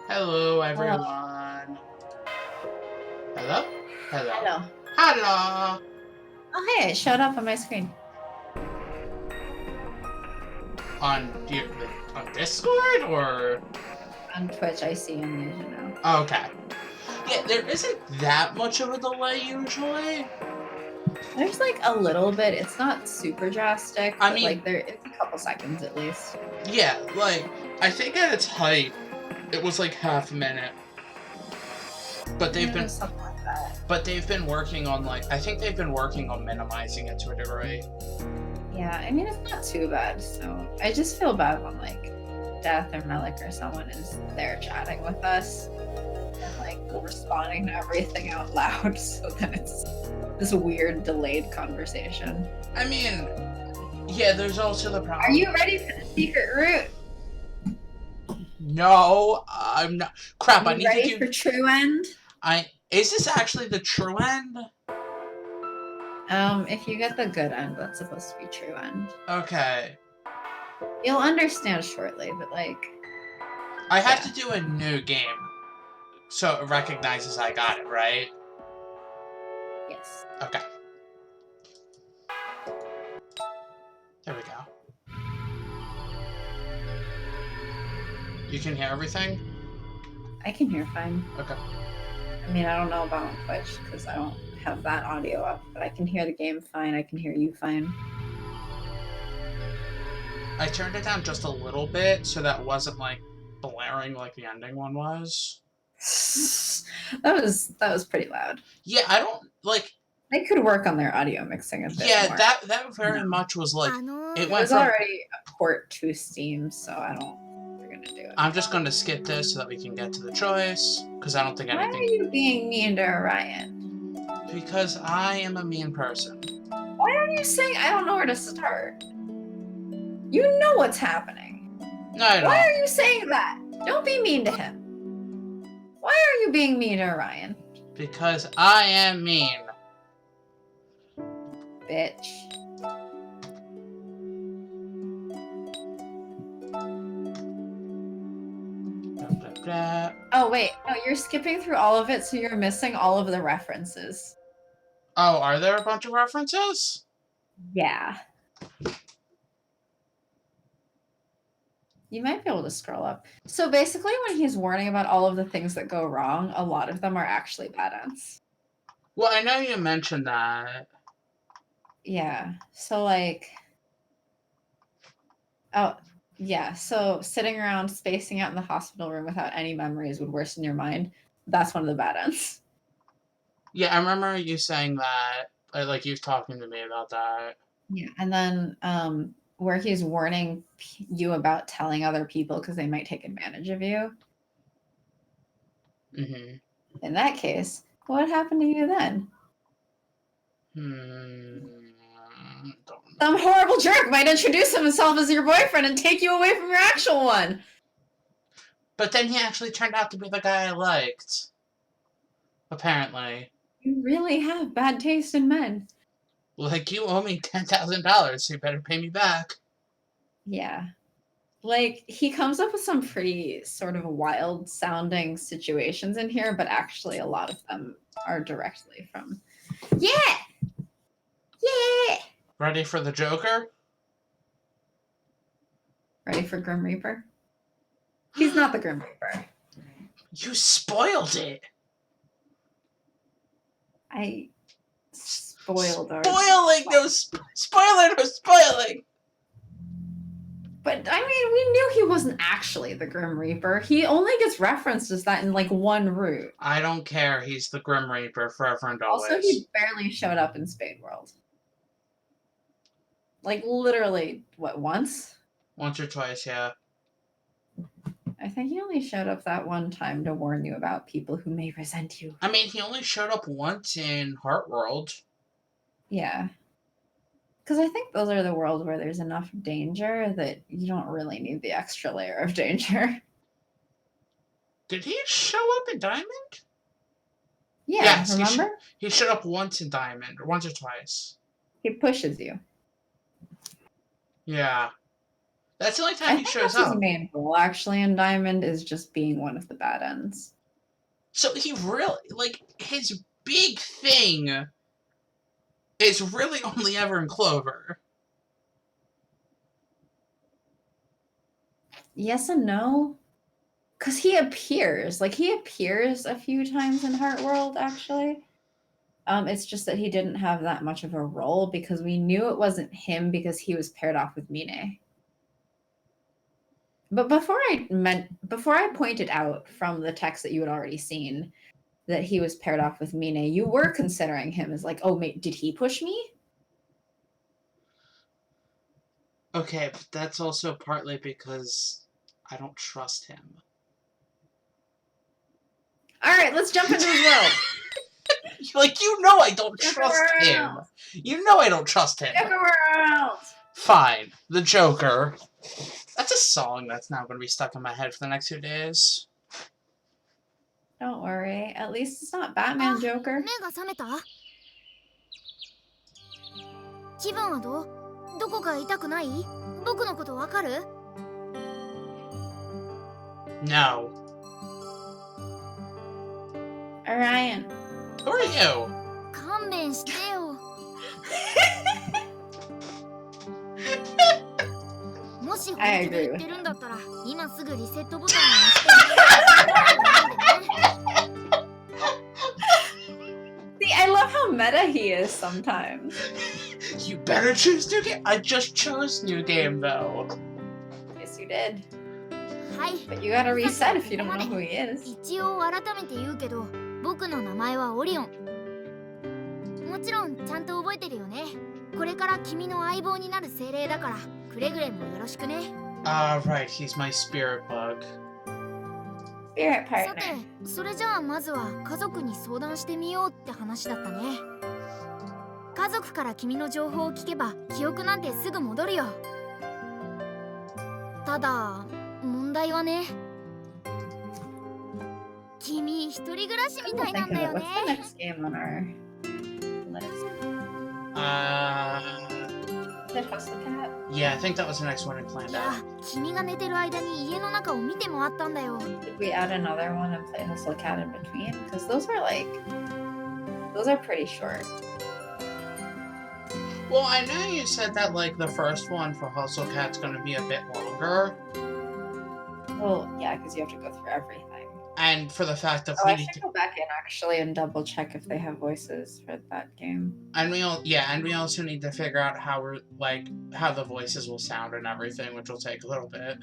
Hello, Hello. everyone. Hello? Hello. Hello. Hello. Oh, hey, it showed up on my screen. On Discord or? On Twitch, I see Amnesia now. Okay. Yeah, there isn't that much of a delay usually. There's like a little bit. It's not super drastic, I but mean, like it's a couple seconds at least. yeah, like I think at its height, it was like half a minute. But they've been, Something like that. but they've been working on I think they've been working on minimizing it to a degree. Yeah, I mean it's not too bad. So I just feel bad when like Death or Melik or someone is there chatting with us and like responding to everything out loud. So then it's this weird delayed conversation. I mean, yeah, there's also the problem. Are you ready for the secret route? No, I'm not. Crap, I need to do. Ready for true end? Is this actually the true end? If you get the good end, that's supposed to be true end. Okay. You'll understand shortly, but like... I have to do a new game. So it recognizes I got it, right? Yes. Okay. There we go. You can hear everything? I can hear fine. Okay. I mean, I don't know about on Twitch, because I don't have that audio up, but I can hear the game fine, I can hear you fine. I turned it down just a little bit, so that wasn't, like, blaring like the ending one was. That was pretty loud. Yeah, I don't, like... They could work on their audio mixing a bit more. Yeah, that very much was, like... It was already a port to Steam, so I don't think they're gonna do it. I'm just gonna skip this so that we can get to the choice, because I don't think anything... Why are you being mean to Orion? Because I am a mean person. Why are you saying I don't know where to start? You know what's happening. No, I don't. Why are you saying that? Don't be mean to him. Why are you being mean to Orion? Because I am mean. Bitch. Oh, wait. No, you're skipping through all of it, so you're missing all of the references. Oh, are there a bunch of references? Yeah. You might be able to scroll up. So basically, when he's warning about all of the things that go wrong, a lot of them are actually bad ends. Well, I know you mentioned that. Yeah. So, like... Oh, yeah. So sitting around, spacing out in the hospital room without any memories would worsen your mind. That's one of the bad ends. Yeah, I remember you saying that. Like, you talking to me about that. Yeah, and then where he's warning you about telling other people because they might take advantage of you. Mm-hmm. In that case, what happened to you then? Some horrible jerk might introduce himself as your boyfriend and take you away from your actual one. But then he actually turned out to be the guy I liked. Apparently. You really have bad taste in men. Like, you owe me $10,000, so you better pay me back. Yeah. Like, he comes up with some pretty sort of wild-sounding situations in here, but actually a lot of them are directly from... Yeah! Yeah! Ready for the Joker? Ready for Grim Reaper? He's not the Grim Reaper. You spoiled it! I spoiled our... Spoiling! No, spoiler! No spoiling! But, I mean, we knew he wasn't actually the Grim Reaper. He only gets referenced as that in, like, one route. I don't care. He's the Grim Reaper forever and always. Also, he barely showed up in Spade World. Like, literally, what, once? Once or twice, yeah. I think he only showed up that one time to warn you about people who may resent you. I mean, he only showed up once in Heartworld. Yeah. Because I think those are the worlds where there's enough danger that you don't really need the extra layer of danger. Did he show up in Diamond? Yeah, yes, remember? He showed up once in Diamond, or once or twice. He pushes you. Yeah. That's the only I time he think shows that's his up. main goal, actually, in Diamond, is just being one of the bad ends. So he really, like, his big thing is really only ever in Clover. Yes and no. Because he appears. Like, he appears a few times in Heart World, actually. It's just that he didn't have that much of a role because we knew it wasn't him because he was paired off with Mine. But before I pointed out from the text that you had already seen that he was paired off with Mine, you were considering him as like, oh, mate, did he push me? Okay, but that's also partly because I don't trust him. All right, let's jump into his world. Like, you know I don't Joker trust him. World. You know I don't trust him. Joker World. Fine. The Joker. That's a song that's now going to be stuck in my head for the next 2 days. Don't worry. At least it's not Batman Joker. 目が覚めた？気分はどう？どこか痛くない？僕のことわかる？ No. Orion. Who are you? 勘弁してよ。もし本気で言ってるんだったら、今すぐリセットボタンを押して。See, I love how meta he is sometimes. You better choose New Game. I just chose New Game, though. Yes, you did. はい。 But you gotta reset if you don't know who he is. 一応改めて言うけど、僕の名前はオリオン。もちろんちゃんと覚えてるよね。これから君の相棒になる精霊だから、くれぐれもよろしくね。Right, he's my spirit bug. Spirit さ partner. て、それじゃあまずは家族に相談してみようって話だったね。家族から君の情報を聞けば記憶なんてすぐ戻るよ。ただ問題はね、君一人暮らしみたいなんだよね。 What's the next game on our list? Is it Hustle Cat? Yeah, I think that was the next one I い planned や、 out. 君が寝てる間に家の中を見て回ったんだよ。 Did we add another one and play Hustle Cat in between? Because those are pretty short. Well, I know you said that, like, the first one for Hustle Cat's gonna be a bit longer. Well, yeah, because you have to go through everything. And for the fact that Oh, we I need should to... go back in actually and double check if they have voices for that game. And we also need to figure out how we're, like, how the voices will sound and everything, which will take a little bit.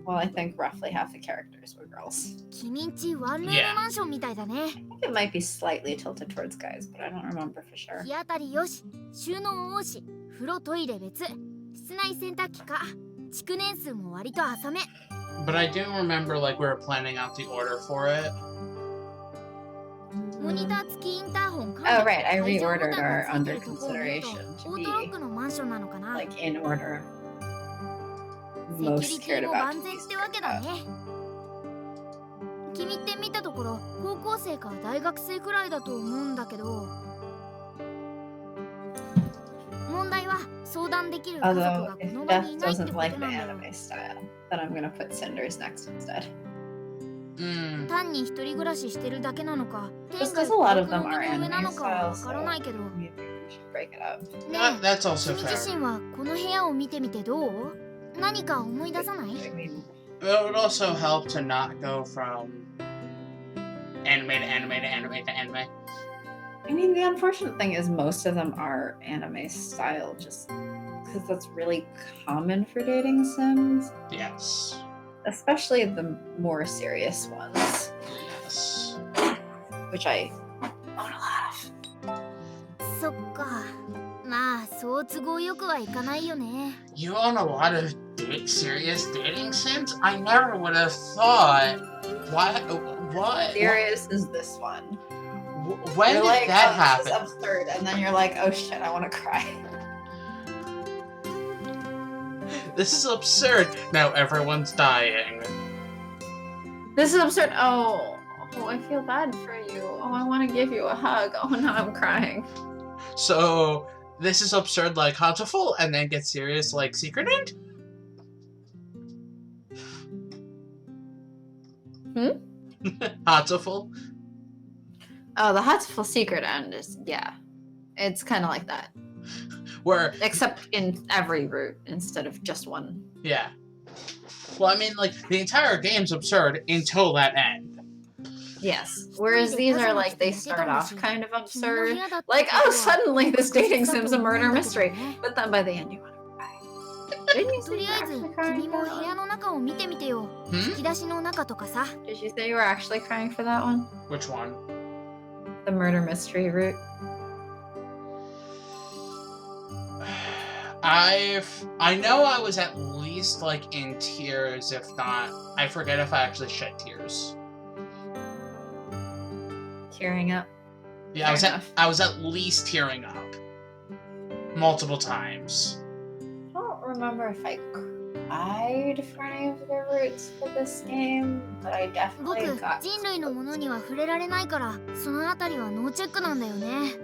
Well, I think roughly half the characters were girls. 君んちワンルームマンションみたいだね。 I think it might be slightly tilted towards guys, but I don't remember for sure. 日当たりよし、収納多し、風呂トイレ別、室内洗濯機か、築年数も割と浅め。 But I do remember, like, we were planning out the order for it. モニター付きインターホン Oh, right, I 解錠ボ reordered タン our がついて under るとこを見ると consideration オ to ートロッ be クのマンションなのかな。 like in order セキュ most リテ cared ィも about. 万全ってわけだね。君って見たところ高校生か大学生くらいだと思うんだけど、問題は相談できる家族 Although がこ if の場に Death いないって doesn't こと like な the んだよ。 anime style, then I'm gonna put Cinders next instead. 単に一人暮らししてるだけなのか、天 Just が because a lot of 僕 them の are 身の上な anime のかは style, わからないけど、 so maybe we should break it up. ね That's え、 also 君 fair. 自身はこの部屋を見てみてどう？何か思い出さない？ I mean, It would also help to not go from anime to anime to anime to anime. I mean, the unfortunate thing is most of them are anime style, just because that's really common for dating sims, Yes. especially the more serious ones, Yes. which I own a lot of. そっか。まあそう都合よくはいかないよね。 You own a lot of serious dating sims? I never would have thought. What? What? Serious is this one. When You're did like, that oh, happen? this is absurd, and then you're like, oh shit, I want to cry. This is absurd. Now everyone's dying. This is absurd. Oh, I feel bad for you. Oh, I want to give you a hug. Oh, now I'm crying. So this is absurd like Hatoful, and then get serious like Secret End? Hatoful? Oh, the Hatoful secret end is, yeah. It's kind of like that. Where, Except in every route instead of just one. yeah. Well, I mean, like, the entire game's absurd until that end. Yes. Whereas these are like, they start off kind of absurd. Like, oh, suddenly this dating sim's a murder mystery. But then by the end you want to cry. Didn't you say you were actually crying for that one? Did you say you were actually crying for that one? Which one? The murder mystery route. I know I was at least, like, in tears, if not... I forget if I actually shed tears. Tearing up. Yeah, Fair I was at least tearing up. Multiple times. I don't remember if I cried for any of the routes for this game, but I definitely got 人類のものには触れられないからそのあたりはノーチェックなんだよね。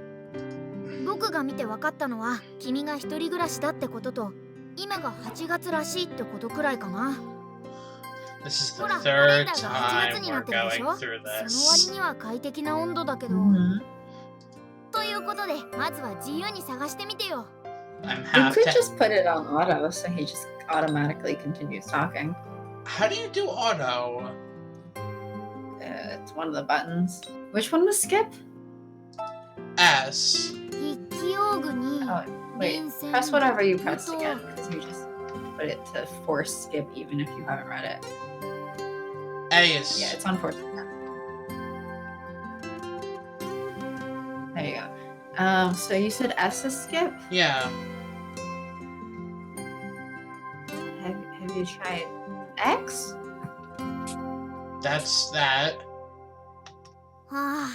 僕が見て分かったのは君が一人暮らしだってことと今が8月らしいってことくらいかな。 This is ほ the ら、カレン third ダーが8 time 月にな we're ってるでし going ょ。 through その this. 割には快適な温度だけど。 Mhm. ということでまずは自由に探してみてよ。 I'm You half could ta- just put it on auto so he just automatically continues talking. How do you do auto? It's one of the buttons. Which one was skip? S. 筆記用具に Oh, wait. 便箋 Press whatever you pressed 音 again because you just put it to force skip even if you haven't read it. A is... Yeah, it's on force. There you go. So you said S is skip? Yeah. Have you tried X? That's that. はあ、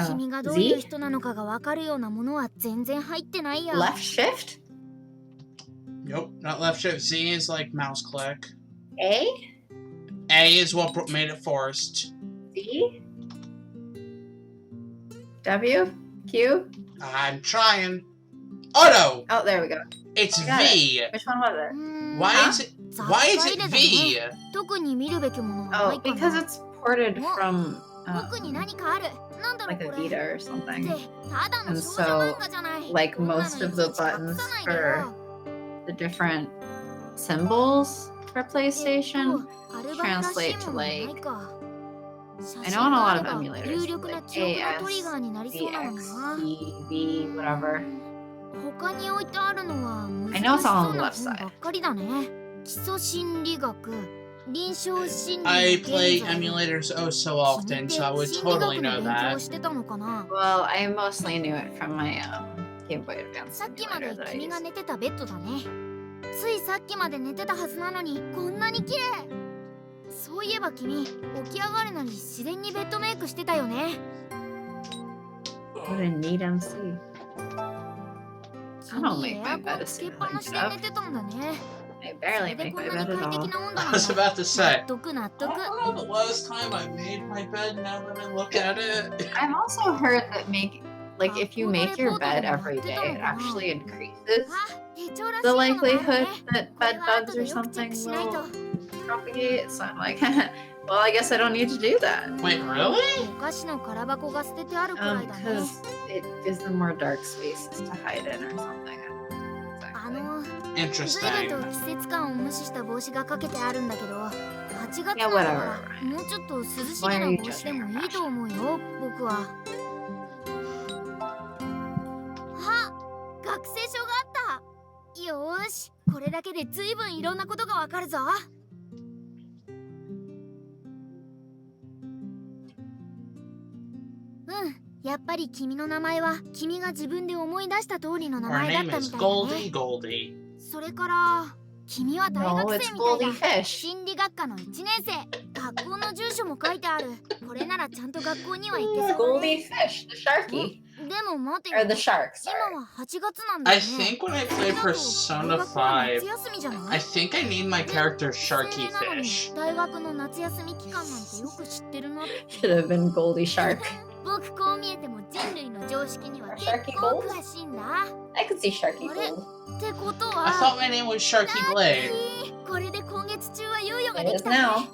Oh, 君がどういう Z? 人なのかが分かるようなものは全然入ってないや。 Left shift? Nope, not left shift. Z is like mouse click. A? A is what made it forced. D? W? Q? I'm trying. Auto! Oh, there we go. It's Got V. Which one was it? うーん Why is it... 雑 Why is 解 it でだね V? 特に見るべきものはな Oh, いか because な。 it's ported from 僕に何かある。なんだろ like う a これ。 Vita or って something. ただの And 少女漫画じゃない。 like こんなの most of い the ちいち隠 buttons さないで for よ。 the different symbols for PlayStation アルバムらしい translate も to のはない like か。 I know on a lot of 写真があれば emulators 有力な like 記憶の A, トリ S, ガーになり D, そうなの X, な。 E, V, whatever. 他に置いてあるのは難 I し know そ it's う on the な left 本 side. ばっかりだね。基礎心理学、臨床心理の I 現 play 在 emulators oh so 君っ often, て so I would 心理 totally 学の know 勉強 that. をしてたのかな。 Well, I mostly knew it from my Game Boy Advance さっきまで emulator that I 君が used. 寝てたベッドだね。ついさっきまで寝てたはずなのにこんなに綺麗。そういえば君、起き上がるのに自然にベッドメイクしてたよね。 What a neat MC. I don't 君 make エ my アコ bed ン as つけ soon っ as ぱ I なし get で up. 寝てたんだね。 I そ barely れで make こん my なに bed 快 at 適 all. な温度 I なん was だ。 about to say. 納得納 I 得。 don't know the last time I made my bed now that I look at it. I've also heard that if you make your bed every day, it actually increases あ、手帳らしい the ものがある likelihood ね。 that これ bed は後 bugs で or よくチェッ something クしないと。 will propagate. So I'm like, well, I guess I don't need to do that. Wait, really? お菓子の空箱が捨ててあるくらいだね。 Because it gives them more dark spaces to hide in or something. あ Exactly. の、随 Interesting. 分と季節感を無視した帽子がかけてあるんだけど、8月なん Yeah, だか whatever. らもうちょっと涼しげな帽子でもいいと思うよ、僕は。あ、学生証があった。よーし、これだけで随分いろんなことがわかるぞ。うん、やっぱり君の名前は君が自分で思い出した通りの名 Her 前だっ name た is みたいだね。 Goldie Goldie. それから君は大 No, 学 it's 生みたい Goldie だ。 Fish. 心理学科の1年生。学校の住所も書いてある。これならちゃんと学校には行けそうだね。 Goldie Fish, the Sharky. でも待て Or よ。 the Shark, sorry. 今は8月なんだ I よね。 think when I それ played だと Persona 大学は夏 5, 休みじゃな I い？ think I named my character 青 Sharky 年なのに Fish. 大学の夏休み期間なんてよく知ってるな。 Should have been Goldie Shark. 僕こう見えても人類の常識には結構詳しいんだ。 I could see Sharky What it- Gold. ってこと I は thought my name was Sharky Blade. これで今月中は猶予が It でき is たね。 now.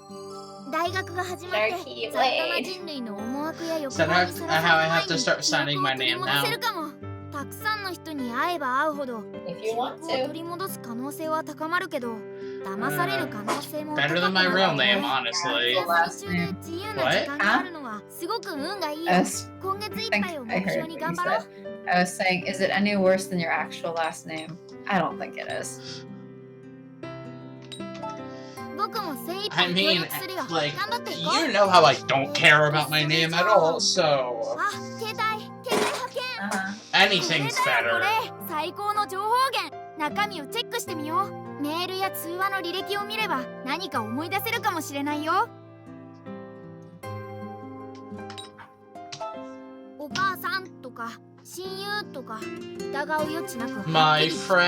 大学が始まって Sharky 雑多な Blade. 人類の思惑や欲 So 望 now にさ how ら I さ have れ to る start 前 signing に my 記憶を取り name 戻せ now. るかも。たくさんの人に会えば会うほど If 記 you 憶 want を to. 取り戻す可能性は高まるけど、騙される可能性も高 Better く than な my る real よ name, ね。 honestly.夏休み中で自由な時間があるのはすごく運がいいよ。 I 今月いっ think ぱいを I 目標 heard に what you 頑張ろう。 said. I was saying, is it any worse than your actual last name? I don't think it is. 僕も精一 I 杯協 mean, 力するよ。 like, 頑張っていこ you う。 know how I don't care about my name at all, so あ、携帯発見。 Uh-huh. こ anything's れだよ better. これ。最高の情報源。中身をチェックしてみよう。メールや通話の履歴を見れば何か思い出せるかもしれないよ。お母さんとか親友とか疑う余地なくはっ My きり書いて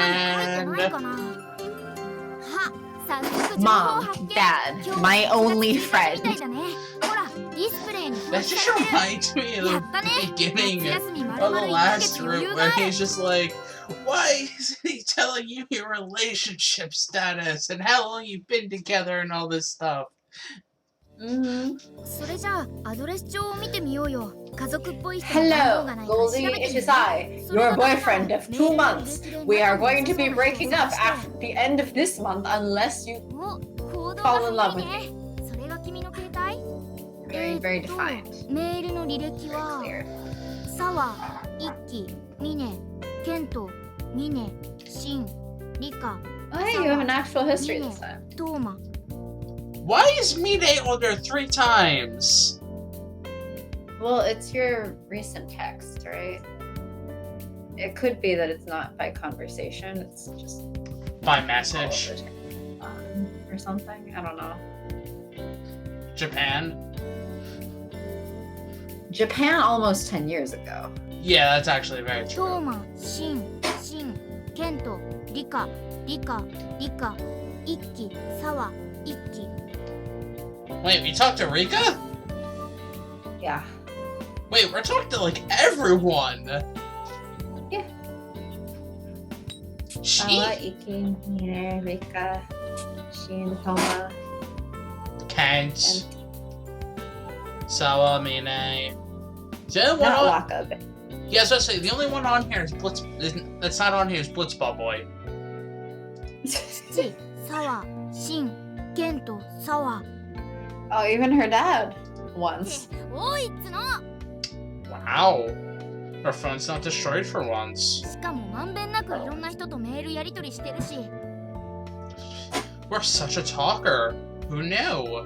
ないかな。は、早速情報 Mom, 発見。 Dad, my only みた friend. いだね。ほら、ディスプレイに表 That 示 just されてる。 reminds me of や the ったね。 beginning 夏休みま of る the まる1ヶ last 月余 room 裕が where ある。 he's just like, why isn't he telling you your relationship status and how long you've been together and all this stuff? Mm-hmm. それじゃあアドレス帳を見てみようよ。家族っぽい人の番号 Hello, がないか調 Goldie べてみるね。 Ishisai, your boyfriend of 2 months. We are going to be breaking up after the end of this month unless you お、行動 fall in が love 早い with ね。それが君の携帯？ very, very defined. メールの履歴 Very は clear. 沢、一輝、ミネ、ケント、ミネ、シン、リカ、 Oh, hey, you have an actual history this time. トーマ。 Why is Mide on there 3 times? Well, it's your recent text, right? It could be that it's not by conversation, it's just By all message. over or something. I don't know. Japan? Japan almost 10 years ago. Yeah, that's actually very ト true. ーマ、シン、ケント、リカ、一輝、沢、一輝。 Wait, we talked to Rika? Yeah. Wait, we're talking to like everyone. Yeah. She? Iki, Mine, Rika, Shin, Toma, Kent. and Sawa, Mine. Is the only one not on? Waka, but Yeah, I was about to say, the only one on here is Blitz. That's not on here is Blitzball Boy. 父、沢、シン、ケント、沢。 oh, even her dad once. 多いっつの。 Wow. Our phone's not destroyed for once. しかもまんべんなくいろんな人とメールやり取りしてるし。 We're such a talker. Who knew?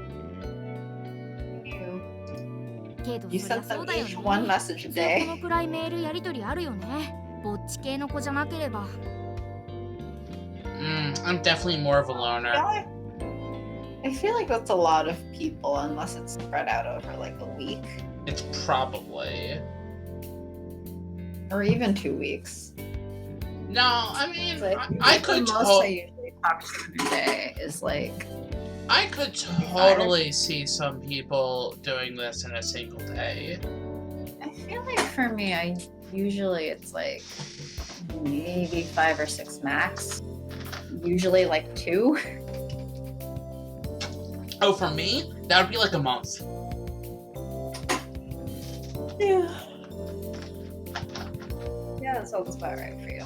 You, けど you そりゃ sent そ them うだよ each ね。 one message a 普通こ day. のくらいメールやり取りあるよね。ぼっち系の子じゃなければ。 I'm definitely more of a loner. I feel like that's a lot of people unless it's spread out over like a week It's probably. or even 2 weeks. No, I mean, It's like, I the could most I usually talk to in a day is like I could totally see some people doing this in a single day. I feel like for me, usually it's like maybe 5 or 6 max. Usually like 2. Oh, for me, that would be like a month. Yeah. Yeah, that sounds about right for you.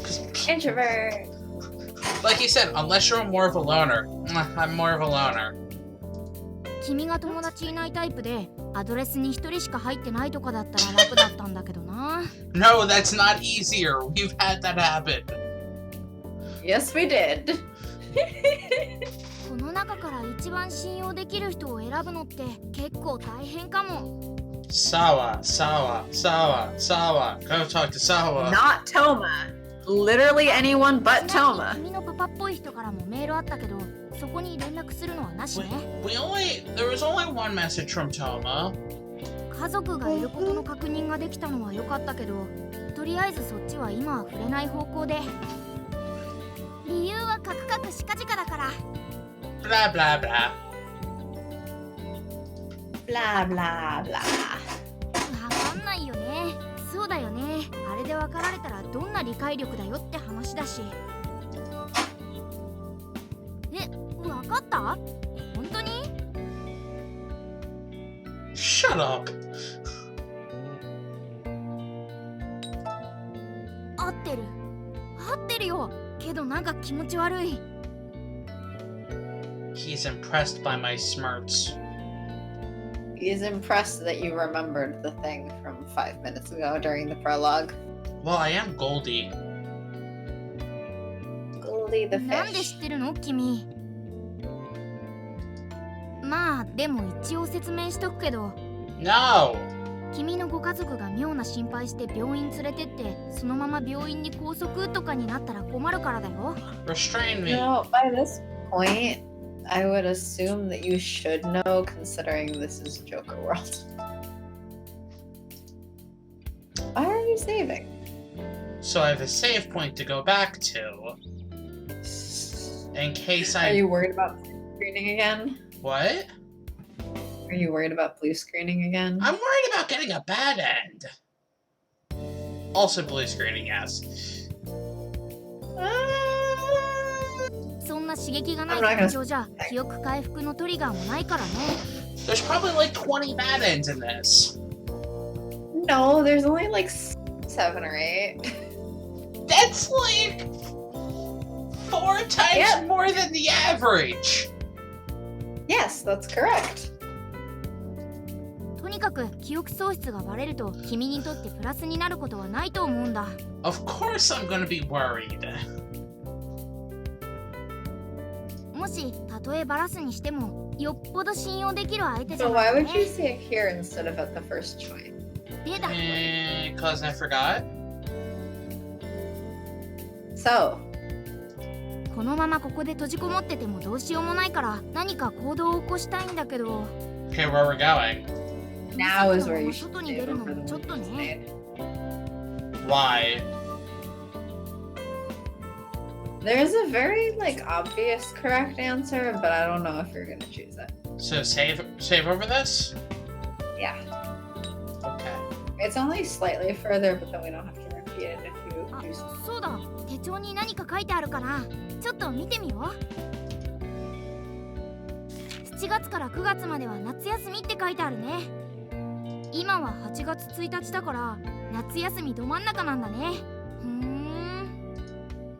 'Cause, Introvert. like you said, unless you're more of a loner, I'm more of a loner. 君が友達いないタイプでアドレスに一人しか入ってないとかだったら楽だったんだけどな。 No, that's not easier. We've had that happen. Yes, we did. この中から一番信用できる人を選ぶのって結構大変かも。 Sawa. Go talk to Sawa. Not Toma. Literally anyone but ちなみに Toma. 君のパパっぽい人からもメールあったけど、そこに連絡するのはなしね。 There was only one message from Toma. 家族がいることの確認ができたのは良かったけど、とりあえずそっちは今は触れない方向で。理由はカクカクしかじかだから。 Blah, blah, blah. Blah, blah, blah. わかんないよね。そうだよね。あれで分かられたらどんな理解力だよって話だし。え、分かった？本当に？ Shut up. 合ってる合ってるよ。けどなんか気持ち悪い。 He's impressed by my smarts. He's impressed that you remembered the thing from 5 minutes ago during the prologue. Well, I am Goldie. Goldie the なんで fish. 知ってるの君。まあでも一応説明しとくけど、 No! 君のご家族が妙な心配して病院連れてってそのまま病院に拘束とかになったら困るからだよ。 Restrain me. You know, by this point, I would assume that you should know, considering this is Joker World. Why are you saving? So I have a save point to go back to. In case Are I... you worried about screening again? What? Are you worried about blue screening again? I'm worried about getting a bad end. Also blue screening, yes. そんな刺激がない環境じゃ記憶回復のトリガーもないからね。 There's probably like 20 bad ends in this. No, there's only like 7 or 8. That's like 4 times Yeah. more than the average. Yes, that's correct. とにかく記憶喪失がバレると君にとってプラスになることはないと思うんだ。 Of course I'm gonna be worried. もしたとえバラすにしてもよっぽど信用できる相手じゃ So な why い would と you ね。 say it here instead of at the first choice? でだ。 Cause I forgot. So, このままここで閉じこもっててもどうしようもないから何か行動を起こしたいんだけど。 Okay, where we're going. now is where you should 外に stay 出る over の the もちょっと movies ね。 made. Why? There's a very like obvious correct answer, but I don't know if you're gonna choose it. So save over this? Yeah, Okay. it's only slightly further, but then we don't have to repeat it if you あ do so. そうだ、手帳に何か書いてあるからちょっと見てみよう。7月から9月までは夏休みって書いてあるね。今は8月1日だから夏休みど真ん中なんだね。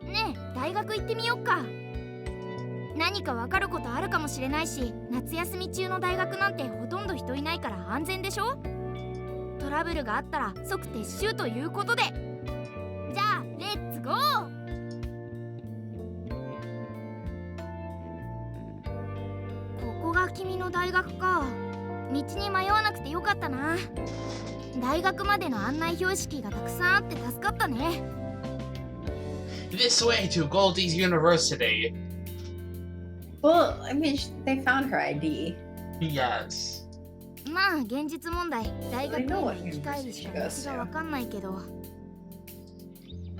ねえ、大学行ってみよっか。何かわかることあるかもしれないし、夏休み中の大学なんてほとんど人いないから安全でしょ。トラブルがあったら即撤収ということで。じゃあレッツゴー。ここが君の大学か。道に迷わなくてよかったな。大学までの案内標識がたくさんあって助かったね。 This way to Goldie's University. Well, I mean, they found her ID. Yes. まあ現実問題、大学へ I know の what 行き帰りしか university she goes 道 to. がわかんないけど。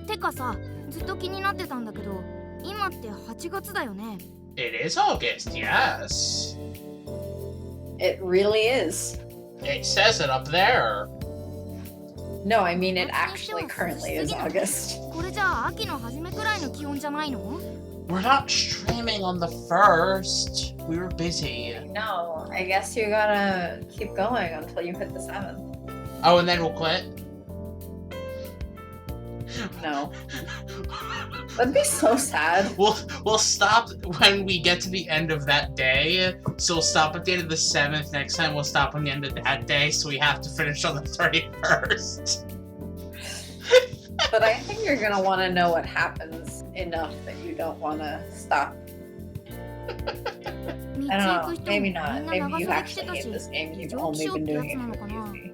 てかさ、ずっと気になってたんだけど、今って8月だよね。 It is August, yes. It really is. It says it up there. No, I mean it actually currently is August. これじゃあ秋の初めくらいの気温じゃないの？ We're not streaming on the 1st. We were busy. No, I guess you gotta keep going until you hit the 7th. Oh, and then we'll quit? No. That'd be so sad. We'll stop when we get to the end of that day. So we'll stop at the end of the 7th. Next time we'll stop on the end of that day. So we have to finish on the 31st. But I think you're gonna want to know what happens enough that you don't want to stop. I don't know. Maybe not. Maybe you actually hate this game. You've only been doing it to amuse me.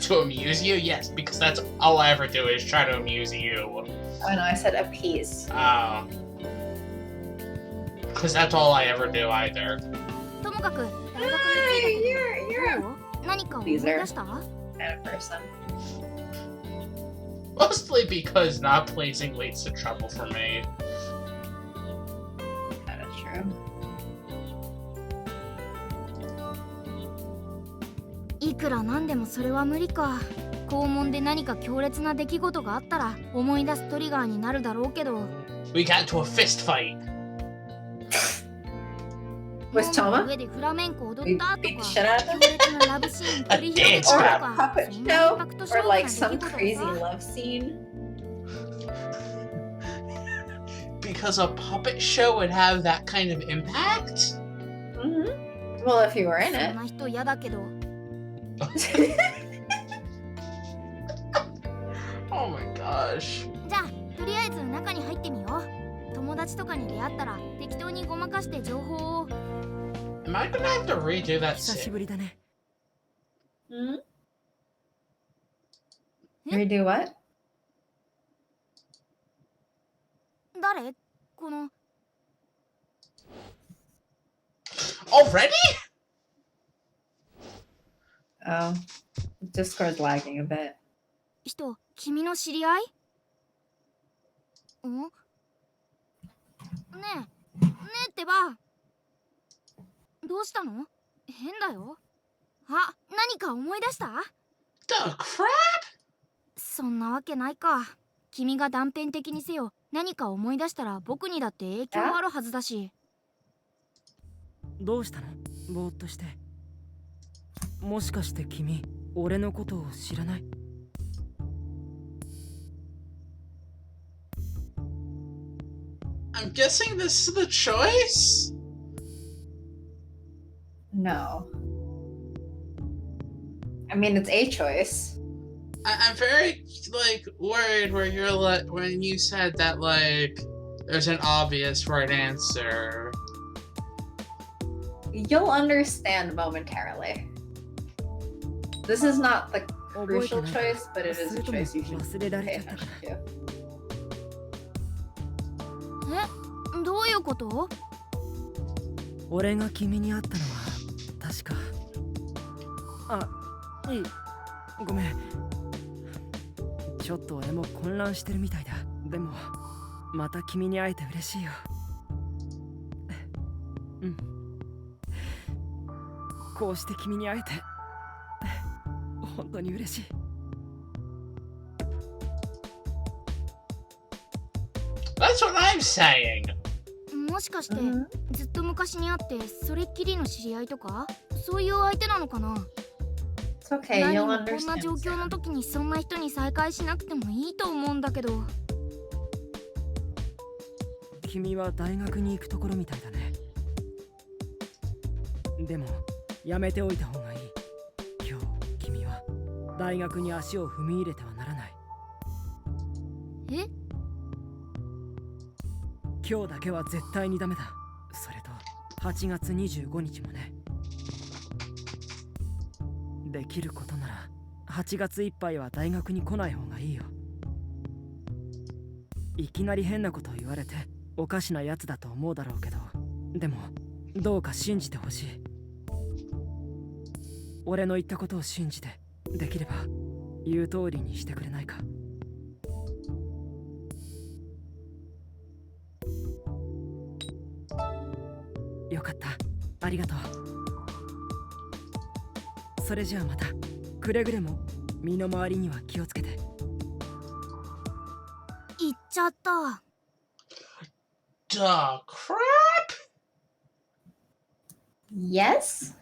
To amuse you? Yes, because that's all I ever do is try to amuse you. Oh no, I said appease. Oh. Because that's all I ever do either. ともかく大学に着いた Hey, け you're ど、どう？何か思い出した？ kind of person. Mostly because not placing leads to trouble for me. That is true. いくらなんでもそれは無理か。校門で何か強烈な出来事があったら思い出すトリガーになるだろうけど。We got into a fist fight. Was Toma? 上でフラメンコ踊 We ったと beat か the shit out of 強 him? 烈なラブシーン繰り広げ A た dance と Or a か puppet そんなイン show? パクト Or 勝負な like 出 some 来事 crazy さ love scene? Because a puppet show would have that kind of impact? Mm-hmm. Well, if you were in そん it. な人嫌だけど Oh my gosh. じゃあとりあえず中に入ってみよう友達とかに出会ったら適当にごまかして情報を Am I gonna have to redo that 久し scene? ぶりだね。 Hmm? Hmm? Redo what? 誰この Already? Oh. Discord's lagging a bit. 人君の知り合いんねえってばどうしたの変だよあ何か思い出した The crap? そんなわけないか君が断片的にせよ何か思い出したら僕にだって影響あるはずだしどうしたの？ぼーっとして。もしかして君、俺のことを知らない？ I'm guessing this is the choice? No. I mean, it's a choice. I'm very, like, worried where you're like, when you said that, like, there's an obvious right answer. You'll understand momentarily. This is not the crucial choice, but it is a choice you should 忘れられ pay ちゃったか attention ら。 to. どういうこと俺が君に会ったのは確か。あ、いい。ごめん。ちょっと俺も混乱してるみたいだ。でもまた君に会えて嬉しいよ。うん。こうして君に会えて本当に嬉しい。That's what I'm saying. もしかして、 Mhm. ずっと昔に会ってそれっきりの知り合いとかそういう相手なのかな It's okay, 何 you'll もこんな understand. 状況の時にそんな人に再会しなくてもいいと思うんだけど君は大学に行くところみたいだね。でもやめておいた方がいい。今日君は大学に足を踏み入れてはならない。え今日だけは絶対にダメだ。それと8月25日もね。できることなら8月いっぱいは大学に来ない方がいいよ。いきなり変なことを言われておかしなやつだと思うだろうけど、でもどうか信じてほしい。俺の言ったことを信じて、できれば言う通りにしてくれないか。よかった、ありがとう。それじゃあまた。くれぐれも身の回りには気をつけて。行っちゃった The crap? Yes?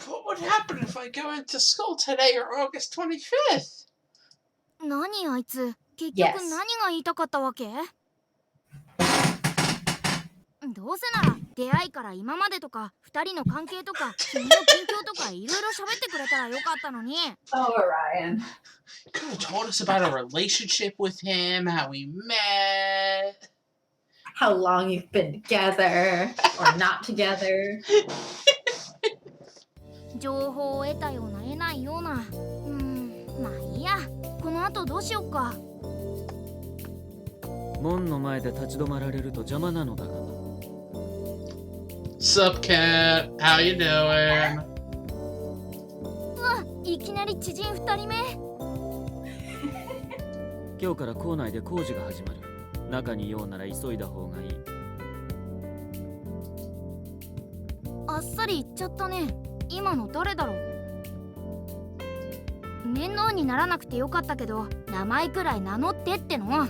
What would happen if I go into school today or August 25th? 何あいつ結局 Yes. 何が言いたかったわけどうせなら出会いから今までとか2人の関係とか君の近況とかいろいろ喋ってくれたらよかったのに Oh, Orion. Could have told us about our relationship with him, how we met. How long you've been together or not together. 情報を得たような得ないようなまあいいやこの後どうしよっか門の前で立ち止まられると邪魔なのだが。Sup, cat? How you doing? いきなり知人2人目今日から校内で工事が始まる。中にいようなら急いだ方がいい。あっさり言っちゃったね今の誰だろう面倒にならなくてよかったけど名前くらい名乗ってっての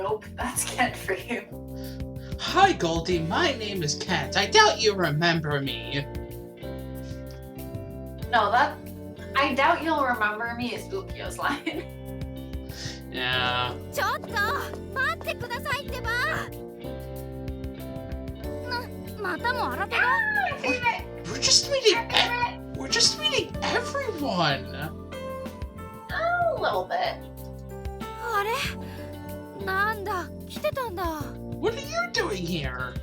Nope, that's Kent for you. Hi, Goldie. My name is Kent. I doubt you remember me. No, I doubt you'll remember me is Ukyo's line. Yeah. ちょっと待ってくださいってば。またも新手が。 We're just meeting everyone. A little bit. あれなんだ来てたんだ。 What are you doing here?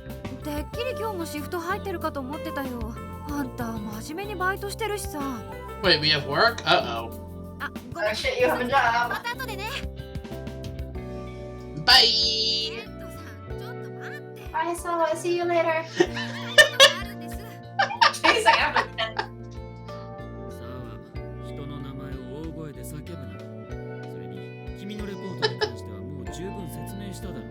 てっきり今日もシフト入ってるかと思ってたよ。あんた真面目にバイトしてるしさ。 Wait, we have work? Uh-oh. あ、ごめん。 Oh shit, you have a job. また後でね。 Bye! ケントさん、ちょっと待って。 Bye, Sawa. See you later. あるんです。 Chasing after Kent. さあ、人の名前を大声で叫ぶな。それに、君のレポートに関してはもう十分説明しただろう。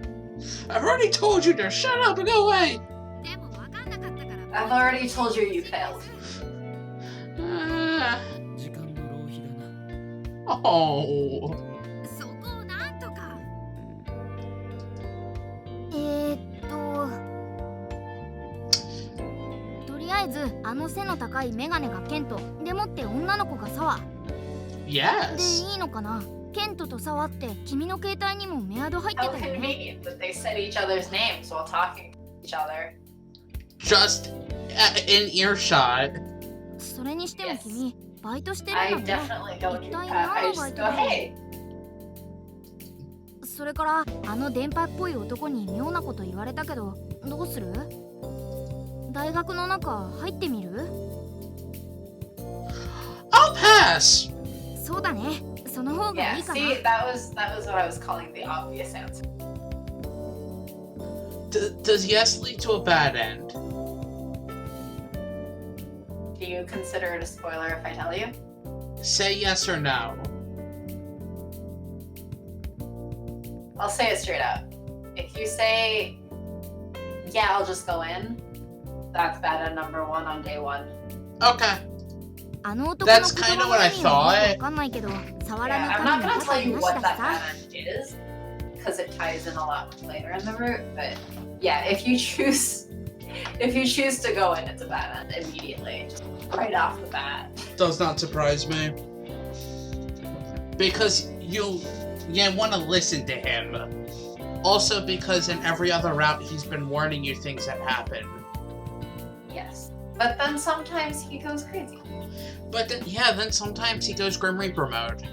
I've already told you to shut up and go away! でも分かんなかったから。 I've already told you you failed. 時間の浪費だな。 Oh. そこをなんとか。とりあえずあの背の高いメガネがケントでもって女の子がサワで Yes. いいのかな。ケントとサワって君の携帯にもメアド入って How たよね。 convenient that they said each other's names while talking to each other. Just in earshot. それにしても Yes. 君バイトしてる I んだね。 definitely don't do Itai that. I no just go, baito hey. それからあの電波っぽい男に妙なこと言われたけどどうする？大学の中入ってみる？ I'll pass. そうだね。その方が Yeah, いいかな。 see, that was what I was calling the obvious answer. Does yes lead to a bad end? Do you consider it a spoiler if I tell you? Say yes or no. I'll say it straight up. If you say, yeah, I'll just go in, that's bad end number one on day one. Okay. あの男の That's 言 kind 葉 of の what I 意味はわ thought. かんないけど、触ら Yeah, ぬ I'm 神 not に gonna 肩 tell な you し what だ that しさ。 bad end is, because it ties in a lot later in the route. But yeah, if you choose to go in, it's a bad end immediately, just right off the bat. Does not surprise me. Because you want to listen to him. Also because in every other route he's been warning you things that happen. Yes, but then sometimes he goes crazy. But then sometimes he goes Grim Reaper mode.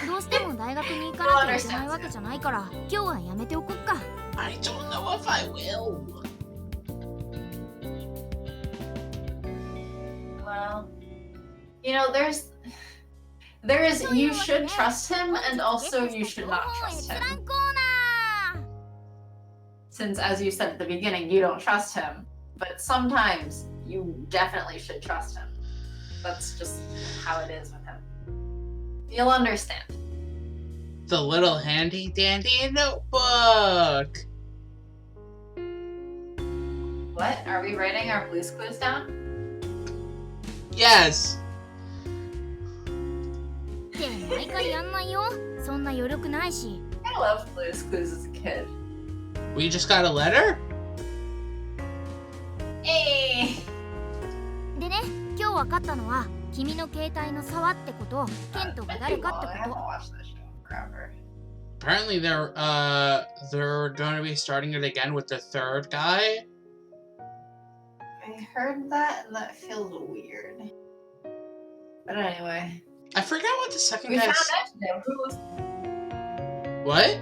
どうしても大学に行かなきゃいけないわけじゃないから、今日はやめておこっか。 I don't know if I will. Well, you know, there is you should trust him and also you should not trust him. コーナー。 Since as you said at the beginning, you don't trust him, but sometimes you definitely should trust him. That's just how it is with him. You'll understand. The little handy dandy notebook. What? Are we writing our Blue's Clues down? Yes. って毎回やんないよ。そんな余力ないし。 I loved Blue's Clues as a kid. We just got a letter? Hey! でね、今日分かったのは君の携帯の触ってこと、ケントが Been 誰 too か long. っ I て haven't こ watched this show in forever. Apparently they're going to be starting it again with the third guy. I heard that and that feels weird. But anyway. I forgot what the second We guy found is. out today who was. What?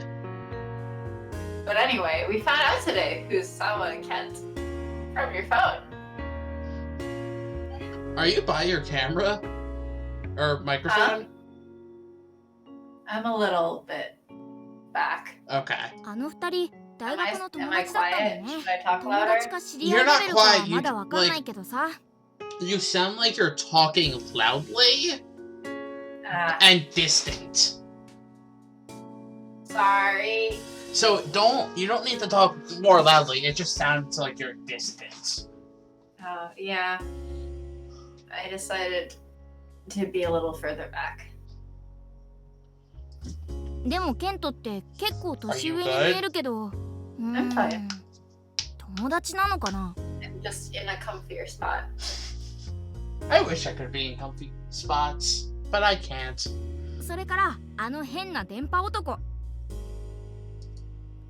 But anyway, we found out today who's Sawa and Kent from your phone. Are you by your camera? Or microphone? I'm a little bit back. Okay. と。あの二人、大 Am I, 学の am 友 I 達だったんだよ quiet? ね。 Should I talk 友 louder? 達か知り合いレベルかはまだ分かんないけどさ。 You sound like you're talking loudly and distant. Sorry. So you don't need to talk more loudly. It just sounds like you're distant. Yeah. I decided to be a little further back. でもケントって結構年上に見えるけど、I'm fine. 友達なのかな？ I'm just in a comfier spot. I wish I could be in comfy spots, but I can't. それからあの変な電波男。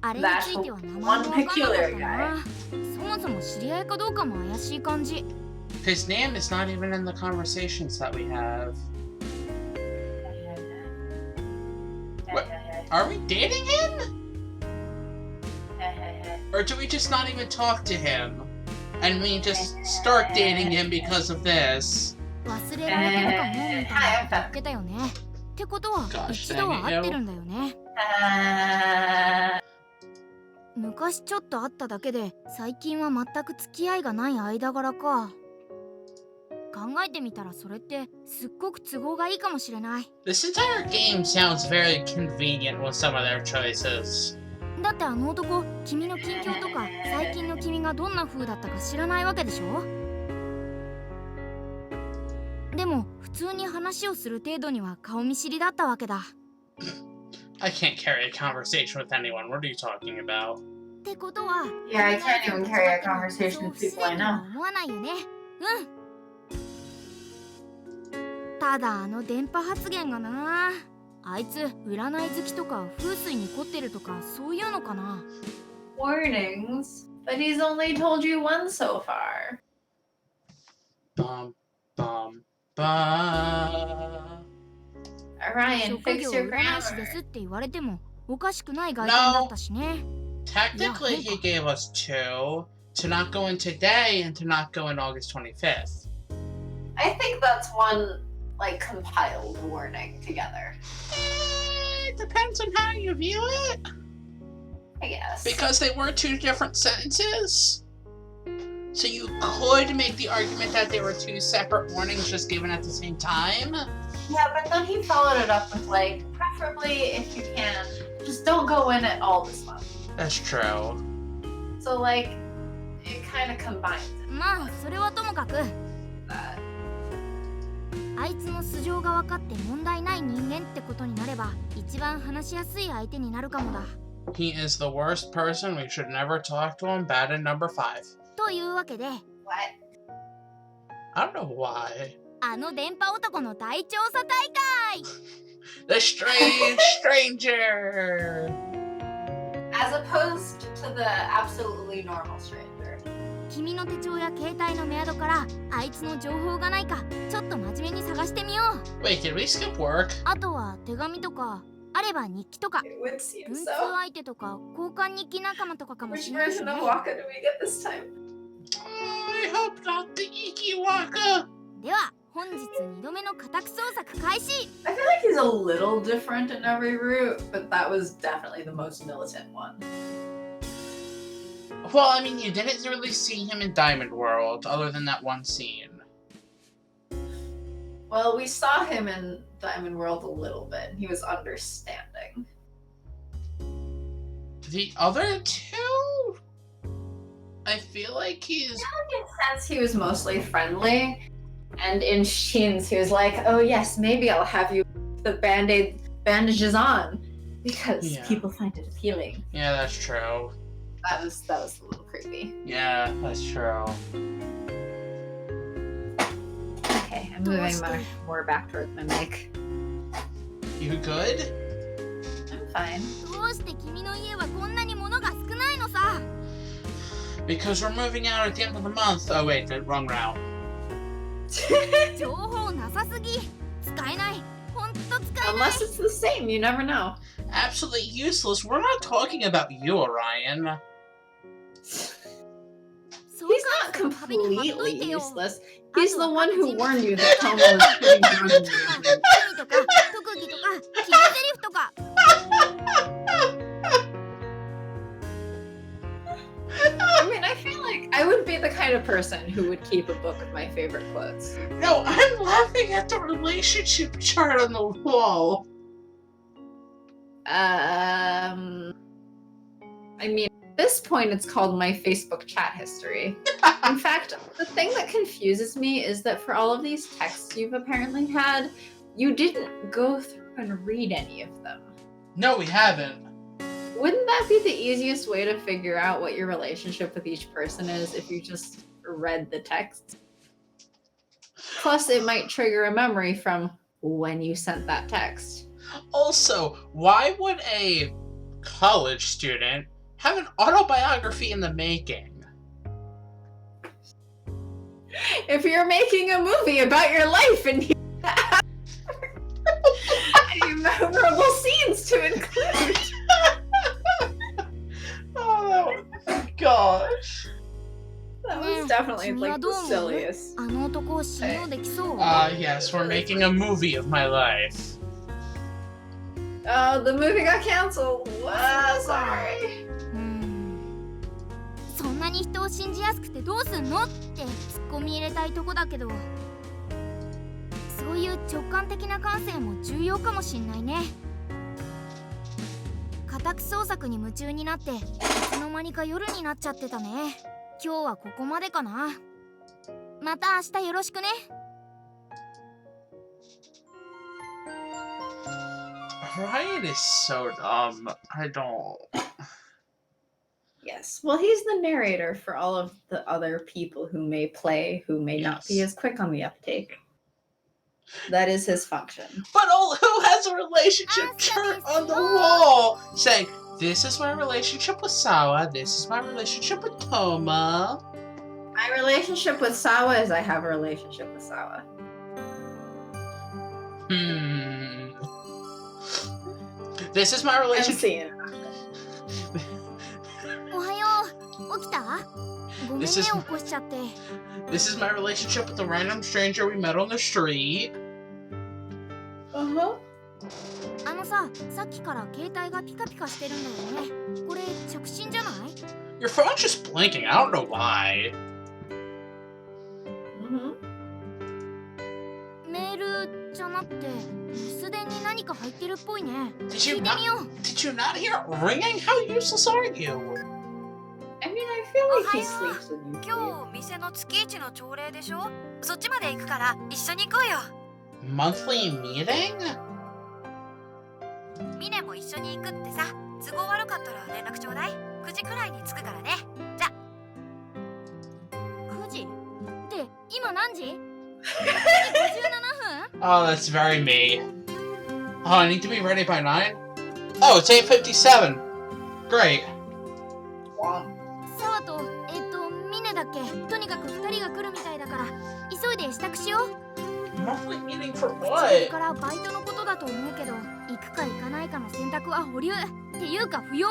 あれについては名前もわかんなかったな。そもそも知り合いかどうかも怪しい感じ。His name is not even in the conversations that we have. What? Are we dating him? Or do we just not even talk to him? And we just start dating him because of this? 忘れられたのかもみたいなこと言ってたよね。ってことは一度は会ってるんだよね。昔ちょっと会っただけで最近は全く付き合いがない間柄か。考えてみたらそれってすっごく都合がいいかもしれない。This entire game sounds very convenient with some of their choices. だってあの男、君の近況とか最近の君がどんな風だったか知らないわけでしょ。でも普通に話をする程度には顔見知りだったわけだ。I can't carry a conversation with anyone. What are you talking about? ってことは Yeah, I can't even carry a conversation with people I know. 思わないよね。ただあの電波発言がな。あいつ占い好きとか風水に凝ってるとかそういうのかな。 Warnings, but he's only told you one so far. Bum, bum, bum. Orion, 職 fix 業 your 占い師で grammar. すって言われてもおかしくない外見だったしね。 Technically, he gave us two to not go in today and to not go in August 25th. I think that's one, like, compiled warning together. It depends on how you view it. I guess. Because they were two different sentences. So you could make the argument that they were two separate warnings just given at the same time. Yeah, but then he followed it up with, like, preferably, if you can, just don't go in it all this month. That's true. So, like, it kind of combines it. まあそれはともかく、 But あいつの素性が分かって問題ない人間ってことになれば一番話しやすい相手になるかもだ。 He is the worst person. We should never talk to him. Bad in number 5. というわけで what? I don't know why. あの電波男の大調査大会 The strange stranger. As opposed to the absolutely normal stranger. 君の手帳や携帯のメアドからあいつの情報がないかちょっと真面目に探してみよう。 Wait, did we skip work? あとは手紙とかあれば日記とか It would seem 文通 so. 相手とか交換日記仲間とかかも Which しれないし version ね。 of Waka do we get this time? I hope not the Ikiwaka. では本日2度目の家宅捜索開始。 I feel like he's a little different in every route, but that was definitely the most militant one. Well, I mean, you didn't really see him in Diamond World, other than that one scene. Well, we saw him in Diamond World a little bit. He was understanding. The other two? I feel like he's... In a sense, he was mostly friendly. And in Sheen's, he was like, oh yes, maybe I'll have you put the bandages on. Because Yeah. people find it appealing. Yeah, that's true. That was a little creepy. Yeah, that's true. Okay, I'm moving more back towards my mic. You good? I'm fine. どうして君の家はこんなに物が少ないのさ。 Because we're moving out at the end of the month. Oh wait, the wrong route. 情報なさすぎ。使えない。ほんと使えない。 Unless it's the same, you never know. Absolutely useless. We're not talking about you, Orion. He's not completely useless. He's the one who warned you that Tomo was putting drugs in your room. 趣味とか特技とか決め台詞とか。 I mean, I feel like I would be the kind of person who would keep a book of my favorite quotes. No, I'm laughing at the relationship chart on the wall. I mean, at this point, it's called my Facebook chat history. In fact, the thing that confuses me is that for all of these texts you've apparently had, you didn't go through and read any of them. No, we haven't. Wouldn't that be the easiest way to figure out what your relationship with each person is if you just read the text? Plus, it might trigger a memory from when you sent that text. Also, why would a college student have an autobiography in the making? If you're making a movie about your life and you have any memorable scenes to include. Oh, gosh. That was definitely like the silliest. あの男を信用できそう Yes, we're making a movie of my life. Oh, the movie got canceled. Wow, sorry. そんなに人を信じやすくてどうすんのってツッコミ入れたいとこだけど、そういう直感的な感性も重要かもしんないね。家宅捜索に夢中になっていつの間にか夜になっちゃってたね。今日はここまでかな。また明日よろしくね。Ryan is so dumb. I don't. Yes. Well, he's the narrator for all of the other people who may play, who may not be as quick on the uptake. That is his function. But who has a relationship chart on the wall saying, this is my relationship with Sawa, this is my relationship with Toma. My relationship with Sawa is I have a relationship with Sawa. This is my I'm relationship. seeing it. おはよう。起きた？ごめんね、 This is- 起こしちゃって。This is my relationship with the random stranger we met on the street. Uh-huh. あのさ、さっきから携帯がピカピカしてるんだよね。これ着信じゃない？ Your phone's just blinking. I don't know why. Mm-hmm. メールじゃなくて留守電に何か入ってるっぽいね。 Did 聞 you いて not? みよう。 Did you not hear it ringing? How useless are you? I mean, I feel like he おはよう。 sleeps with you. 今日店の月一の朝礼でしょ？そっちまで行くから一緒に行こうよ。 Monthly meeting? ミネも一緒に行くってさ。都合悪かったら連絡ちょうだい。9時くらいに着くからね。じゃ。9時？って今何時？ 9時57分？ Oh, that's very me. Oh, I need to be ready by 9? Oh, it's 8:57. Great. Wow. サワとミネだっけ。とにかく2人が来るみたいだから急いで支度しよう。 Monthly meeting for それ what? からバイトのことだと思うけど、行くか行かないかの選択は保留っていうか不要。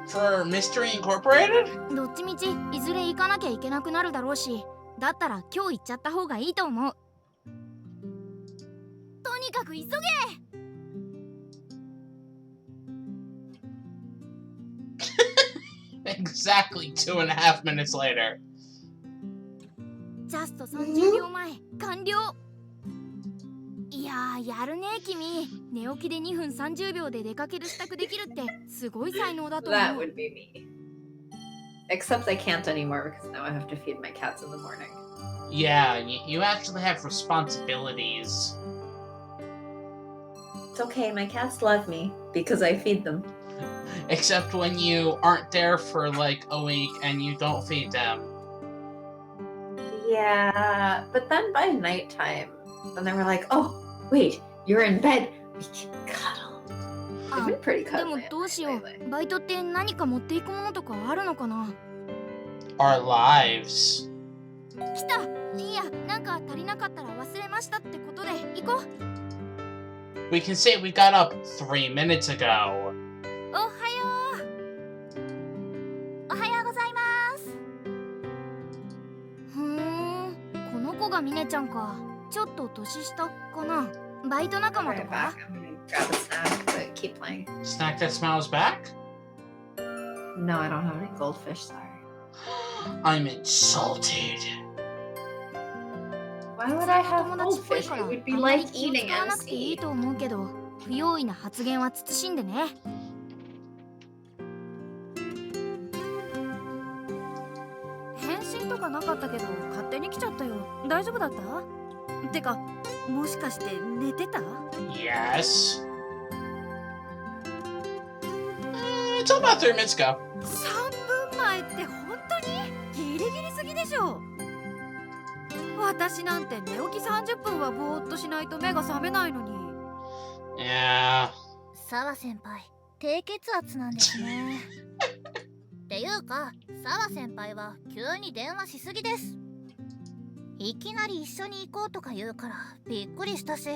For Mystery Incorporated? どっちみちいずれ行かなきゃいけなくなるだろうし、だったら今日行っちゃった方がいいと思う。とにかく急げ。 Exactly 2.5 minutes later. ジャスト30秒前完了。いやー、やるね君。寝起きで2分30秒で出かける支度できるってすごい才能だと思 That う。 would be me. Except I can't anymore because now I have to feed my cats in the morning. Yeah, you actually have responsibilities. It's okay, my cats love me because I feed them. Except when you aren't there for like a week and you don't feed them. Yeah, but then by nighttime, then they were like, oh, wait, you're in bed. We can cuddle. They've あ、 been pretty で cuddly もどうしよ lately. う。バイトって何か持っていくものとかあるのかな。 Our lives. 来た。いや、なんか足りなかったら忘れましたってことで行こう。 We can say we got up 3 minutes ago. おはよう。おはようございます。ふーん、この子がミネちゃんか。ちょっと年下かな。バイト仲 I'll 間 be と right か back. I'm gonna grab a snack, but keep playing. Snack that smiles back? No, I don't have any goldfish, sorry. I'm insulted. Why would I 友 have 達っぽい goldfish? か It ら would be あまり like 気を eating 使わなくていい MC. と思うけど、不用意な発言は慎んでね。返信とかなかったけど勝手に来ちゃったよ。大丈夫だった？てか、もしかして寝てた？ Yes. until about 3 minutes ago. 3分前って本当にギリギリすぎでしょ。私なんて寝起き30分はぼーっとしないと目が覚めないのに。Yeah. 澤先輩、低血圧なんですね。っていうか、澤先輩は急に電話しすぎです。いきなり一緒に行こうとか言うからびっくりしたし。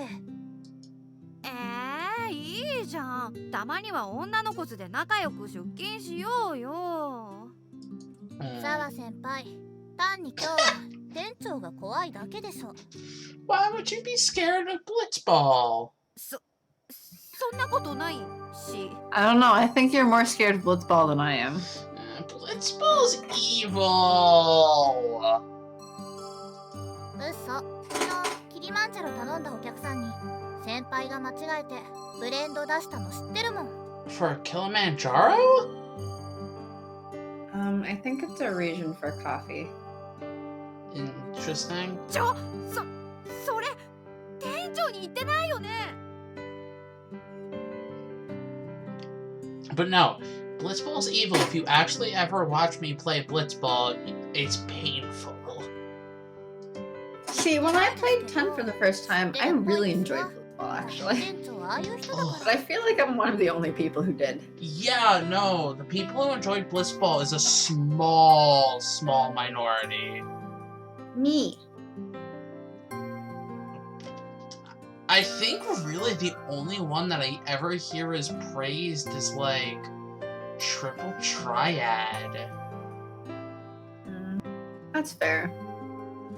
いいじゃん。たまには女の子で仲良く出勤しようよ。澤先輩、単に今日は店長が怖いだけでしょ。Why would you be scared of Blitzball? そんなことないし。I don't know. I think you're more scared of Blitzball than I am. Blitzball's evil. 嘘。昨日キリマンジャロ頼んだお客さんに先輩が間違えてブレンド出したの知ってるもん。For Kilimanjaro? I think it's a region for coffee. Interesting. それ店長に言ってないよね。But no, Blitzball's evil. If you actually ever watch me play Blitzball, it's painful. See, when I played 10 for the first time, I really enjoyed Blitzball, actually. But I feel like I'm one of the only people who did. Yeah, no, the people who enjoyed Blitzball is a small minority. Me. I think really the only one that I ever hear is praised is like Triple Triad. That's fair.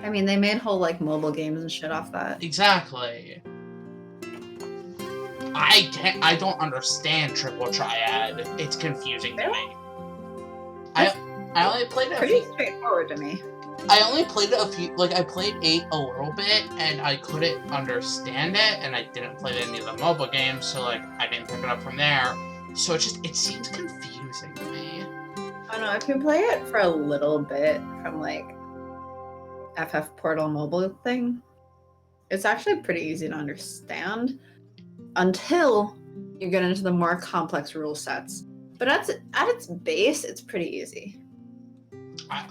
I mean, they made whole like mobile games and shit off that. Exactly. I don't understand Triple Triad. It's confusing to me. I only played it Pretty straightforward to me. I only played it a few, like, I played 8 a little bit, and I couldn't understand it, and I didn't play any of the mobile games, so, like, I didn't pick it up from there. So it seems confusing to me. I don't know, if you play it for a little bit from, like, FF Portal mobile thing, it's actually pretty easy to understand until you get into the more complex rule sets. But at its base, it's pretty easy.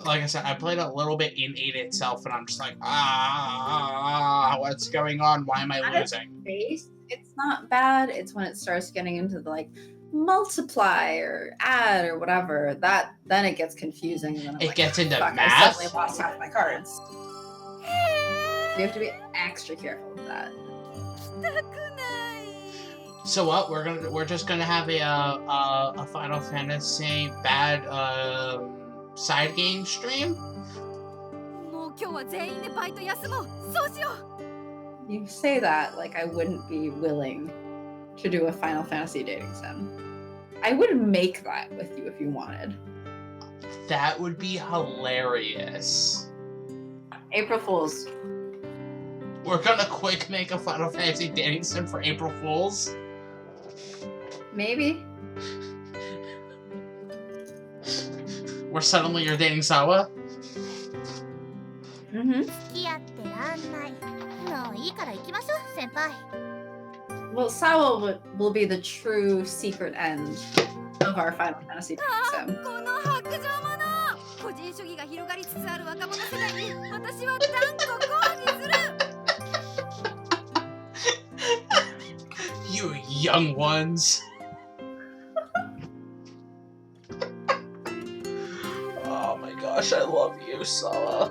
Like I said, I played a little bit in 8 itself, and I'm just like, what's going on? Why am I losing? At its base, it's not bad. It's when it starts getting into the, like, multiply or add or whatever, then it gets confusing. And then I'm gets into fuck, math? I suddenly lost half my cards. You have to be extra careful with that. So what? We're just gonna have a Final Fantasy bad side game stream? You say that like I wouldn't be willing to do a Final Fantasy dating sim. I would make that with you if you wanted. That would be hilarious. April Fools. We're gonna quick make a Final Fantasy dating sim for April Fools? Maybe. Where suddenly you're dating Sawa? Mm-hmm. Well, Sawa will be the true secret end of our Final Fantasy dating sim. You young ones. Oh my gosh, I love you, Sawa.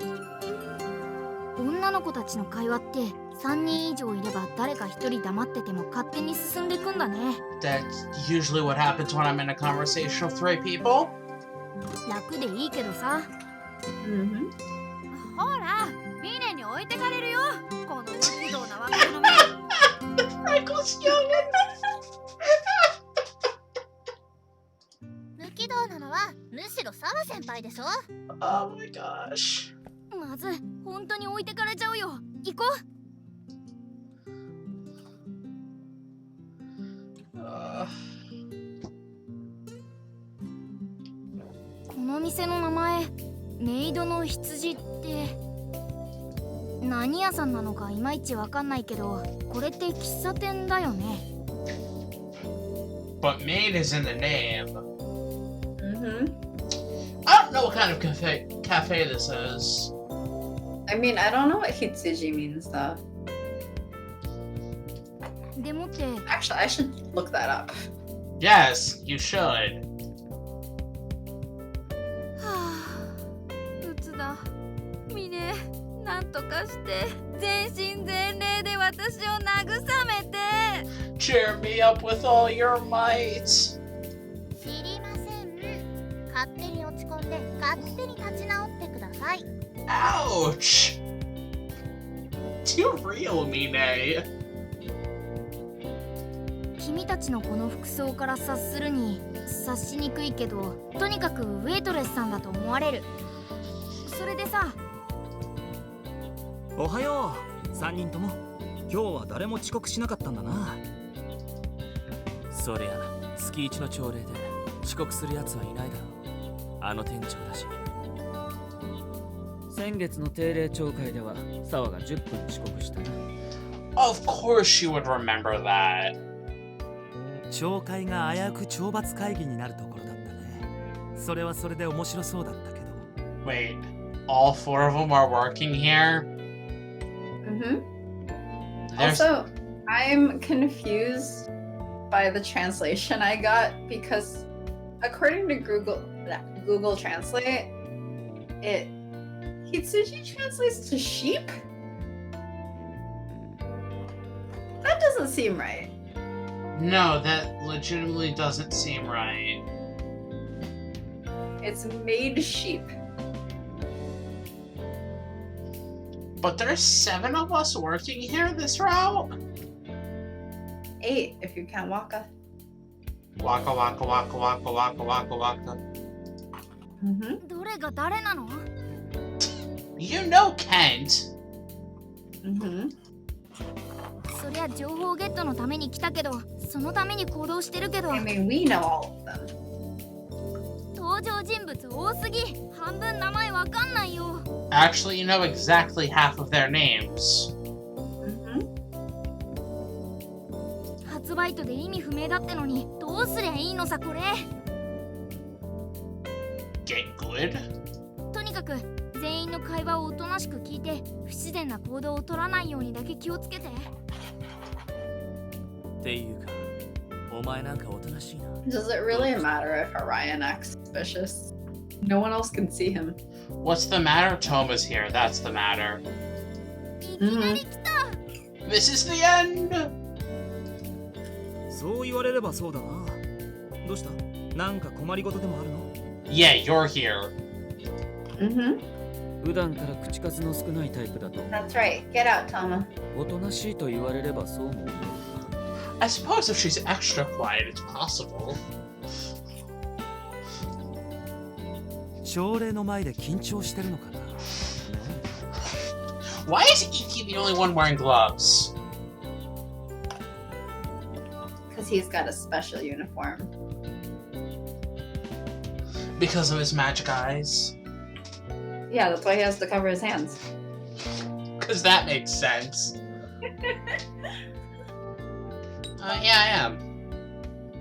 女の子たちの会話って3人以上いれば誰か1人黙ってても勝手に進んでいくんだね。That's usually what happens when I'm in a conversation of 3 people. 楽でいいけどさ。Mm-hmm. ほら、ミネに置いてかれるよ。この無軌道な若者め。Michael's young. 無軌道なのはむしろ澤先輩でしょ。 Oh my gosh. まず本当に置いてかれちゃうよ。行こう。この店の名前、メイドの羊って何屋さんなのかいまいちわかんないけど、これって喫茶店だよね。 But maid is in the name. I don't know what kind of cafe this is. I mean, I don't know what hitsuji means though. でもって Actually, I should look that up. Yes, you should. はあ、うつだ。ミネ、なんとかして全身全霊で私を慰めて。Cheer me up with all your might. 知りません。勝手に落ち込んで勝手に立ち直ってください。 Ouch! Too real, Mine. 君たちのこの服装から察するに察しにくいけど、とにかくウェイトレスさんだと思われる。それでさ。おはよう、3人とも。今日は誰も遅刻しなかったんだな。そりゃ月一の朝礼で遅刻するやつはいないだろう。あの店長だし。先月の定例朝会では沢が10分遅刻したな。 Of course she would remember that. 朝会が危うく懲罰会議になるところだったね。それはそれで面白そうだったけど。Wait, all 4 of them are working here? There's... Also, I'm confused by the translation I got because according to Google Translate, hitsuji translates to sheep? That doesn't seem right. No, that legitimately doesn't seem right. It's made sheep. But there's 7 of us working here this route? 8 if you count Waka. Waka waka waka waka waka waka waka. どれが誰なの？ You know Kent. そりゃ情報ゲットのために来たけど、そのために行動してるけど。 I mean, we know all of them. 登場人物多すぎ。半分名前わかんないよ。 Actually, you know exactly half of their names. 発売とで意味不明だってのに、どうすりゃいいのさこれ。 Get good? とにかく全員の会話をおとなしく聞いて、不自然な行動を取らないようにだけ気をつけて。っていうか、お前なんかおとなしいな。 Does it really matter if Orion acts suspicious? No one else can see him. What's the matter? Toma's here. That's the matter. いきなり来た。 This is the end! そう言われればそうだな。どうした？なんか困りごとでもあるの？ Yeah, you're here. 普段から口数の少ないタイプだと That's right. Get out, Toma. おとなしいと言われればそうも思う。 I suppose if she's extra quiet, it's possible. 朝礼の前で緊張してるのかな。 Why is Iki the only one wearing gloves? Because he's got a special uniform. Because of his magic eyes? Yeah, that's why he has to cover his hands. Because that makes sense. Yeah, I am.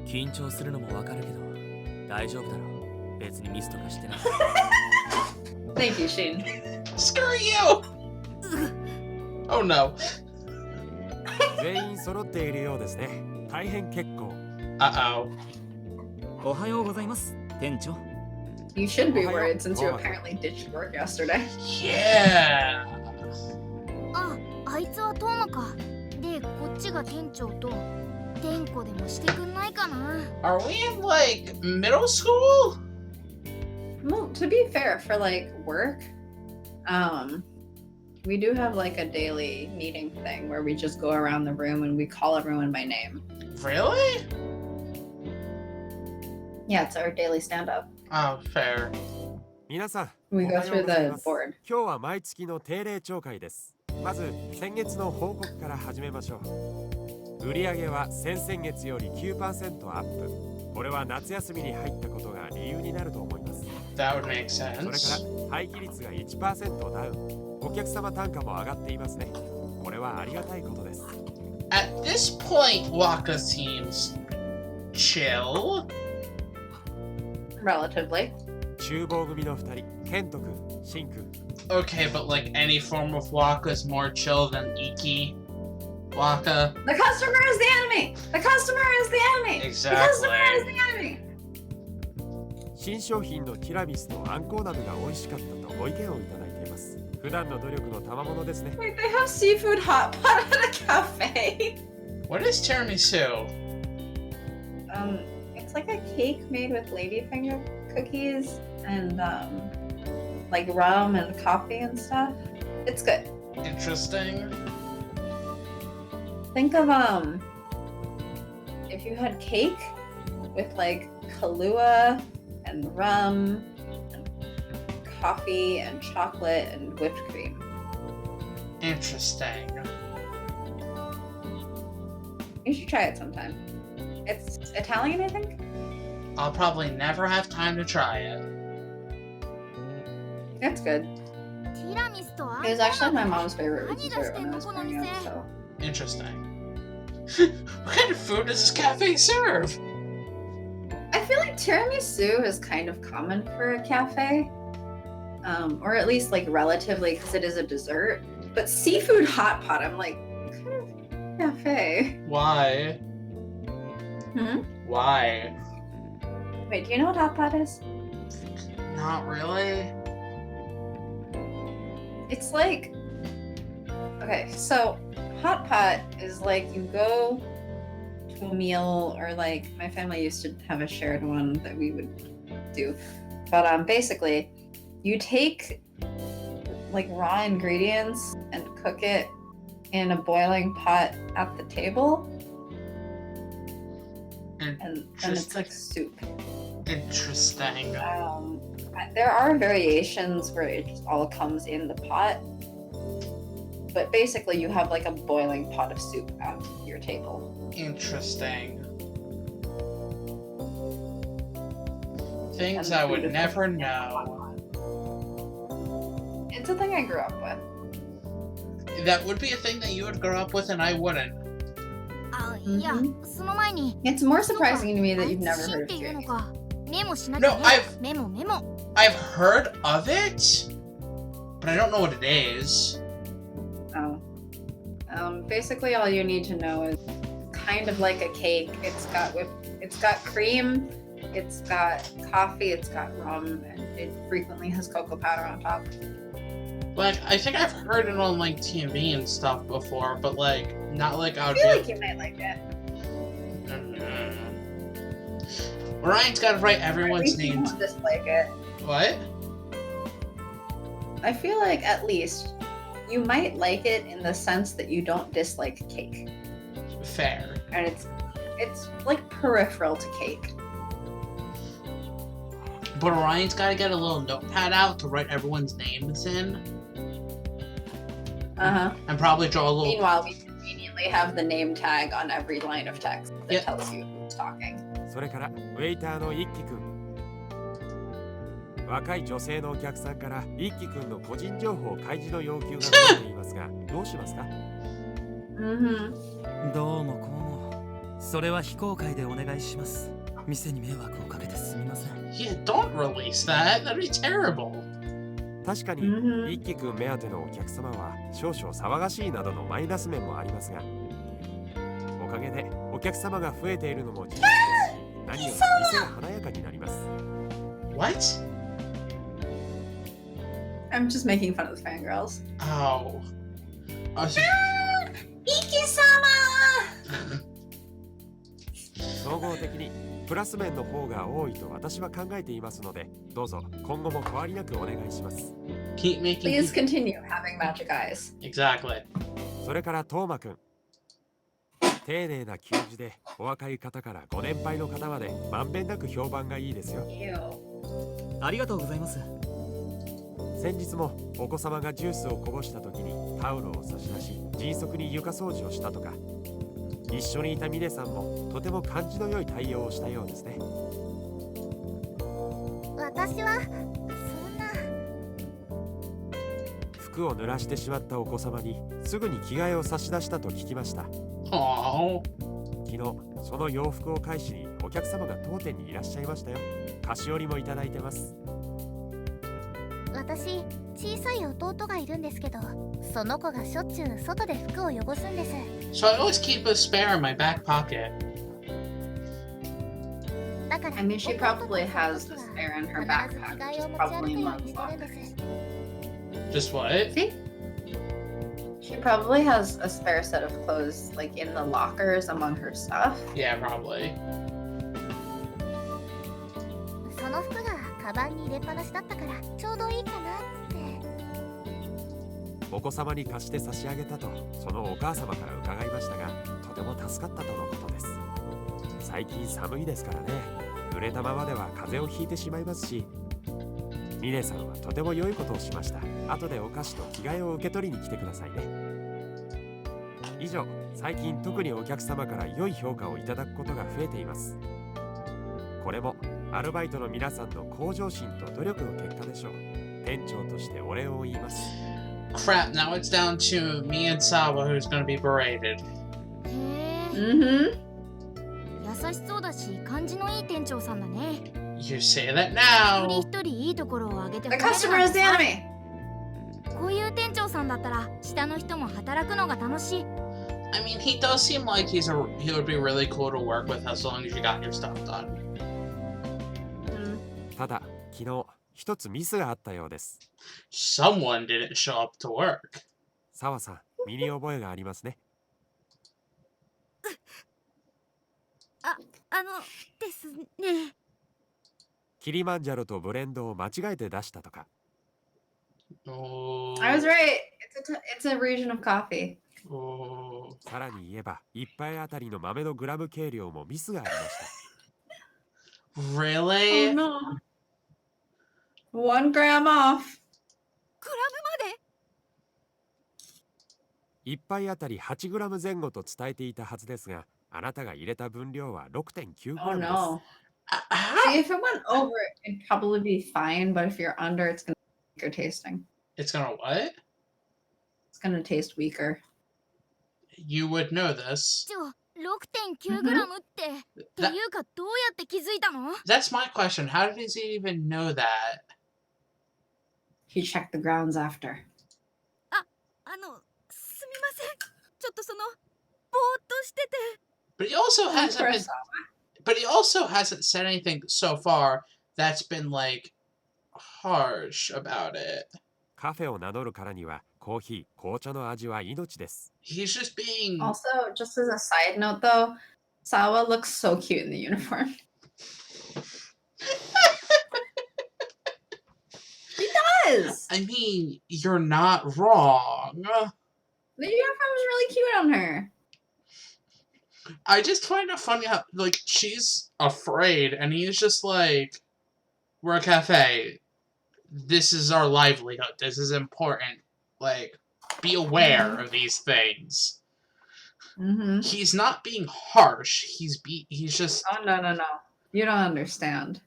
緊張するのもわかるけど、大丈夫だろう。別にミスとかしてない。Thank you, Sheen. Screw you! Oh no. 全員揃っているようですね。大変結構。Uh-oh. おはようございます、店長。 You should be worried since you apparently ditched work yesterday. Yeah! あ、あいつはトーマか。で、こっちが店長と、店舗でもしてくんないかな。 Are we in, like, middle school? Well, to be fair, for like work, we do have like a daily meeting thing where we just go around the room and we call everyone by name. Really? Yeah, it's our daily stand-up. Oh, fair. 皆さん、 We お go はよう through ござい the ます。 board. 今日は毎月の定例朝会です。まず先月の報告から始めましょう。売上は先々月より 9% アップ。これは夏休みに入ったことが理由になると思います。 That would make それ sense. から廃棄率が 1% ダウン。お客様単価も上がっていますね。これはありがたいことです。 At this point, Waka seems chill. Relatively. 厨房組の2人、ケント君、シン君。 Okay, but like any form of waka is more chill than Iki waka. The customer is the enemy! The customer is the enemy! Exactly. The customer is the enemy! 新商品のティラミスとあんこう鍋が美味しかったとご意見をいただいています。普段の努力の賜物ですね。 Wait, they have seafood hot pot at a cafe. What is tiramisu? It's like a cake made with ladyfinger cookies and like rum and coffee and stuff. It's good. Interesting. Think of if you had cake with like Kahlua and rum and coffee and chocolate and whipped cream. Interesting. You should try it sometime. It's Italian, I think. I'll probably never have time to try it. It's good. ティラミスとあん It was こ actually 鍋 my mom's favorite 何出し dessert て when ん I の was この growing 店 up. So Interesting. What kind of food does this cafe serve? I feel like tiramisu is kind of common for a cafe, or at least like relatively because it is a dessert. But seafood hot pot, I'm like, what kind of cafe? Why? Hmm? Why? Wait, do you know what hot pot is? Not really. It's like, okay, so hot pot is like you go to a meal, or like my family used to have a shared one that we would do. But basically, you take like raw ingredients and cook it in a boiling pot at the table, and it's like soup. Interesting. There are variations where it just all comes in the pot, but basically you have like a boiling pot of soup at your table. Interesting. Things And I food would is never like- know. It's a thing I grew up with. That would be a thing that you would grow up with and I wouldn't. あ、いや、その前に It's more surprising to me that you've あ never シン heard って of いうの Jake. かメモしなきゃ No, ね I've メモメモ I've heard of it, but I don't know what it is. Oh. Basically all you need to know is kind of like a cake. It's got cream, it's got coffee, it's got rum, and it frequently has cocoa powder on top. Like, I think I've heard it on like TV and stuff before, but like not like I I would feel be. like you might like it. Ryan's got to write At everyone's least you names. won't dislike it. What? I feel like at least you might like it in the sense that you don't dislike cake, Fair. and it's like peripheral to cake. But Ryan's got to get a little notepad out to write everyone's names in, and probably draw a little. Meanwhile, we conveniently have the name tag on every line of text that Yep. tells you who's talking. それからウェイターの一輝くん。若い女性のお客さんから一輝くんの個人情報開示の要求が出ていますが、どうしますか？ Mm-hmm. どうもこうも。それは非公開でお願いします。店に迷惑をかけてすみません。Yeah, don't release that. That'd be terrible. 確かにうん一輝くん目当てのお客様は少々騒がしいなどのマイナス面もありますが、おかげでお客様が増えているのも事実ですし、何より店が華やかになります。 What? I'm just making fun of the fangirls. Oh. I was Iki-sama! 総合的にプラス面の方が多いと私は考えていますので、どうぞ今後も変わりなくお願いします。 keep making. Please continue having magic eyes. Exactly. それからトーマくん。丁寧な給仕でお若い方からご年配の方までまんべんなく評判がいいですよ。 Ew. ありがとうございます。先日もお子様がジュースをこぼした時にタオルを差し出し迅速に床掃除をしたとか、一緒にいたミネさんもとても感じの良い対応をしたようですね。私はそんな服を濡らしてしまったお子様にすぐに着替えを差し出したと聞きました。 Oh. 昨日その洋服を返しにお客様が当店にいらっしゃいましたよ。菓子折りもいただいてます。私小さい弟がいるんですけど、その子がしょっちゅう外で服を汚すんです。 So I always keep a spare in my back pocket. だから I mean, she 弟 probably と has 遊 a ぶ時 spare in は her 必ず backpack, 着替 which え is を持ち probably 歩くよう months にしてるんで long. す。 Just what? See? She probably has a spare set of clothes like in the lockers among her stuff. Yeah, probably. その服がカバンに入れっぱなしだったからちょうどいいかなって。お子様に貸して差し上げたとそのお母様から伺いましたが、とても助かったとのことです。最近寒いですからね、濡れたままでは風邪をひいてしまいますし、ミネさんはとても良いことをしました。後でお菓子と着替えを受け取りに来てくださいね。以上、最近特にお客様から良い評価をいただくことが増えています。これもアルバイトの皆さんの向上心と努力の結果でしょう。店長としてお礼を言います。Crap, now it's down to me and Sawa who's gonna be berated. へえ、 Mm-hmm. 優しそうだし感じのいい店長さんだね。 You say that 一 now. 人一人いいところを挙げて The 褒める customer なん is て the さ。 enemy. こういう店長さんだったら下の人も働くのが楽しい。 I mean, he does seem like he would be really cool to work with as long as you got your stuff done. ただ、昨日一つミスがあったようです。Someone didn't show up to work. 澤さん、身に覚えがありますね。ですね。キリマンジャロとブレンドを間違えて出したとか。Oh. I was right. It's a region of coffee. Oh. さらに言えば、一杯あたりの豆のグラム計量もミスがありました。Really? Oh no. 1 gram off. クラムまで。一杯あたり8グラム前後と伝えていたはずですが、あなたが入れた分量は 6.9 グ Oh ラムです。 no. How? See, if it went over, it'd probably be fine, but if you're under, it's gonna be weaker tasting. It's gonna what? It's gonna taste weaker. You would know this. じゃあ 6.9 グラムってっていうかどうやって気づいたの？ That's my question. How does he even know that? He checked the grounds after. すみません。ちょっとぼーっとしてて。 But he also hasn't Poor been, Sawa. but he also hasn't said anything so far that's been like harsh about it. カフェを名乗るからには、コーヒー、紅茶の味は命です。 He's just being Also, just as a side note though, Sawa looks so cute in the uniform. He does! I mean, you're not wrong. The uniform is really cute on her. I just find it funny how, like, she's afraid, and he's just like, we're a cafe. This is our livelihood. This is important. Like, be aware of these things. Mm-hmm. He's not being harsh. He's just... Oh, no. You don't understand.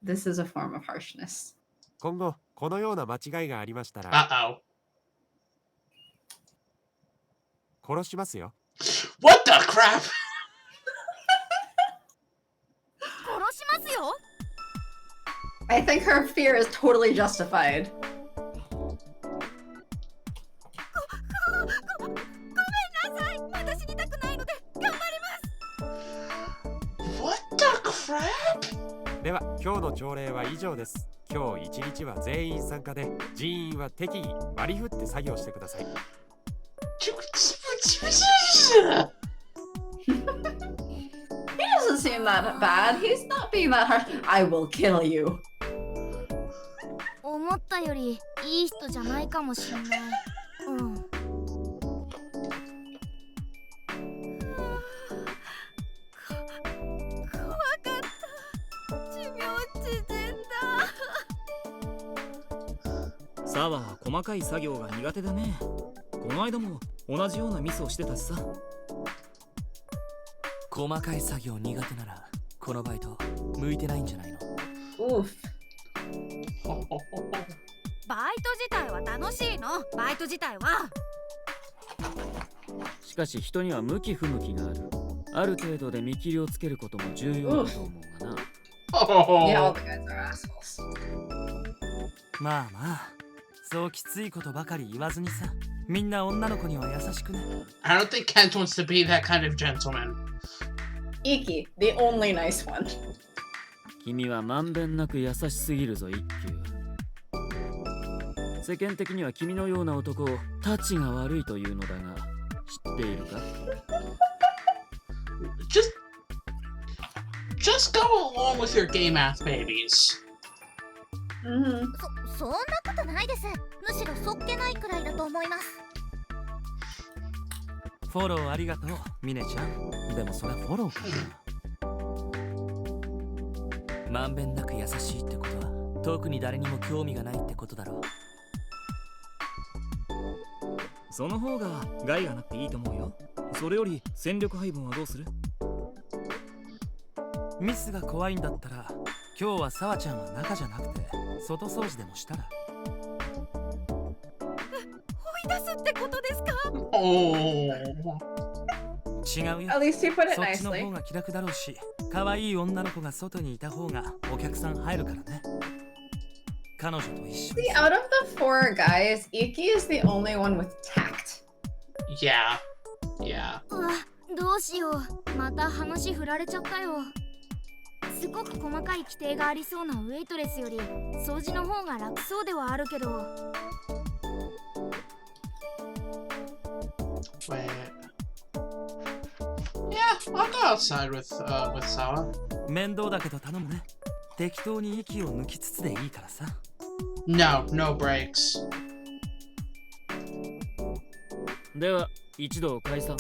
This is a form of harshness. 今後、このような間違いがありましたら、 Uh-oh. 殺しますよ。 What the crap? 殺しますよ。 I think her fear is totally justified. ごめんなさい。また死にたくないので頑張ります。 What the crap? では、今日の朝礼は以上です。今日一日は全員参加で、人員は適宜割り振って作業してください。He doesn't seem that bad. He's not being that harsh. I will kill you. 思ったよりいい人じゃないかもしれない。うん。怖かった。寿命縮んだ。サワは細かい作業が苦手だね。この間も同じようなミスをしてたしさ。細かい作業苦手ならこのバイト向いてないんじゃないの？ Oof. バイト自体は楽しいの。バイト自体は。しかし人には向き不向きがある。ある程度で見切りをつけることも重要だと思うがな。Yeah, all Oh. the guys are assholes. まあまあ、そうきついことばかり言わずにさ、みんな女の子には優しくね。I don't think Kent wants to be that kind of gentleman. Iki, the only nice one. 君はまんべんなく優しすぎるぞ、一休。世間的には君のような男をタチが悪いというのだが、知っているか？ Just go along with your gay math babies. Mm-hmm. そんなことないです。むしろそっけないくらいだと思います。フォローありがとう、ミネちゃん。でもそれフォローかな。まんべんなく優しいってことは、特に誰にも興味がないってことだろう。その方が害がなくていいと思うよ。それより戦力配分はどうする？ミスが怖いんだったら、今日はサワちゃんは中じゃなくて外掃除でもしたら。追い出すってことですか？ Oh. 違うよ。 At least he put it そっちの nicely. 方が気楽だろうし、可愛い女の子が外にいた方がお客さん入るからね。彼女と一緒 See, out of the 4 guys, Iki is the only one with tact. Yeah. Yeah. うわ、どうしよう。また話振られちゃったよ。すごく細かい規定がありそうなウェイトレスより掃除の方が楽そうではあるけど。Wait. Yeah, I'll go outside with Sawa. 面倒だけど頼むね。適当に息を抜きつつでいいからさ。No breaks. では、一度解散。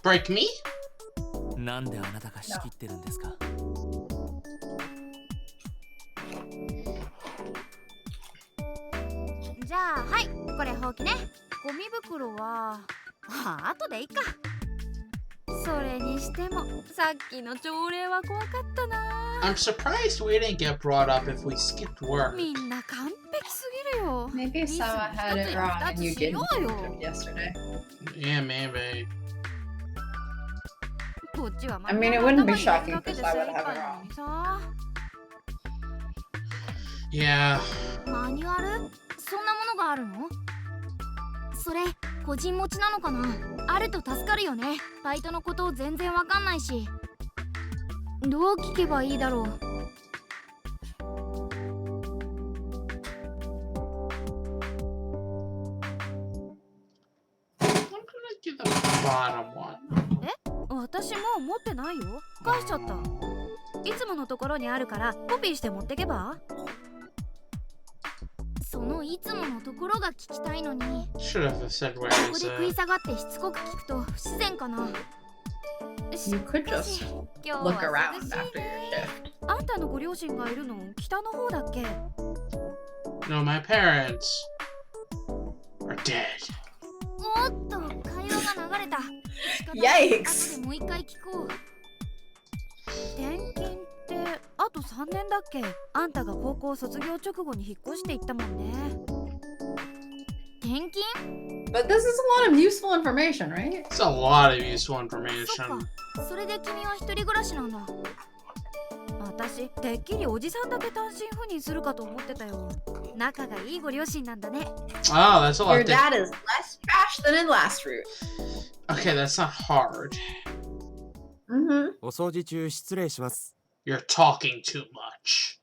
Break me? なんであなたが仕切ってるんですか？じゃあ、はい、これほうきね。ゴミ袋は後でいいか。それにしてもさっきの朝礼は怖かったな。 I'm surprised we didn't get brought up if we skipped work. みんな完璧すぎるよ。 Maybe ミス Sawa had it 一つ wrong や and you 二つし did ようよ。 yesterday. Yeah, maybe. こっちは I mean, it wouldn't be 頭に shocking だけ if で Sawa 精 would 一 have 杯 it な wrong. のにさ。Yeah. マニュアル？そんなものがあるの？それ個人持ちなのかな？あると助かるよね。バイトのこと全然わかんないし。どう聞けばいいだろう。I'm gonna do the bottom one. 私もう持ってないよ。返しちゃった。いつものところにあるからコピーして持ってけば？そのいつものところが聞きたいのに。 Should have said where ここ is で食い it? 下がってしつこく聞くと不自然かな。 You could just 今日 look は around 涼しい after your ね。 shift. あんたのご両親がいるの北の方だっけ？ No, my parents are dead. おっと、会話が流れた。仕方ない。 Yikes! 後でもう一回聞こう。転勤ってあと3年だっけ？あんたが高校卒業直後に引っ越していったもんね。転勤？ But this is a lot of useful information, right? It's a lot of useful そっ information. か。それで君は一人暮らしなんだ。私てっきりおじさんだけ単身赴任するかと思ってたよ。仲がいいご両親なんだね。 Oh, that's a lot. Your dad is less trash than in last route. Okay, that's not hard. Mm-hmm. お掃除中失礼します。 You're talking too much.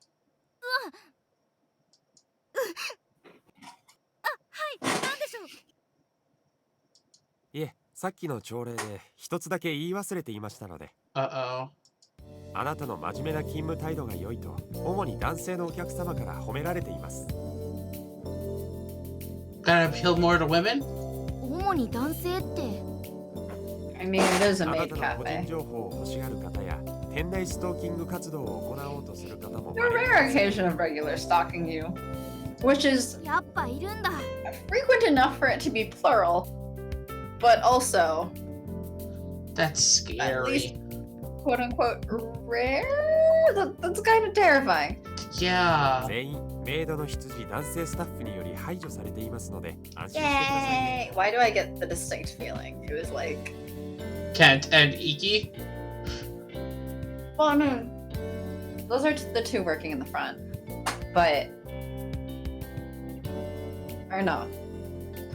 はい、なんでしょう。いえ、さっきの朝礼で一つだけ言い忘れていましたので。 Uh-oh. あなたの真面目な勤務態度が良いと、主に男性のお客様から褒められています。Gotta appeal more to women? 主に男性って。I mean, it is a あな maid たの個人 cafe. 情報を欲しがる方や、店内ストーキング活動を行おうとする方も A rare occasion of regular stalking you, which is やっぱいるんだ。frequent enough for it to be plural, but also That's at least scary. quote unquote rare? That's kind of terrifying. Yeah. 全員メイドの羊男性スタッフにより排除されていますので安心してくださいね。 Yay! Why do I get the distinct feeling? It was like Kent and Iki. Well, no, those are the two working in the front, but or no,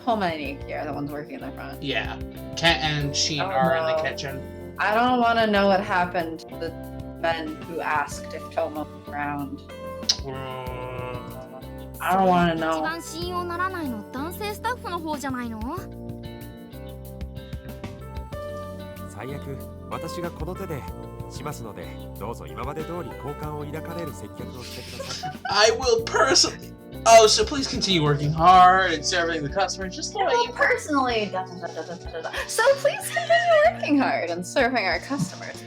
Homa and Iki are the ones working in the front. Yeah, Kent and Sheen are in the kitchen. I don't want to know what happened to the men who asked if Tomo was around. I don't want to 一 know. 番信用ならないの男性スタッフの方じゃないの？最悪私がこの手でしますので、どうぞ今まで通り好感を抱かれる接客をしてください。I will personally. Oh, so please continue working hard and serving the customers just the way you. Personally, so please continue working hard and serving our customers.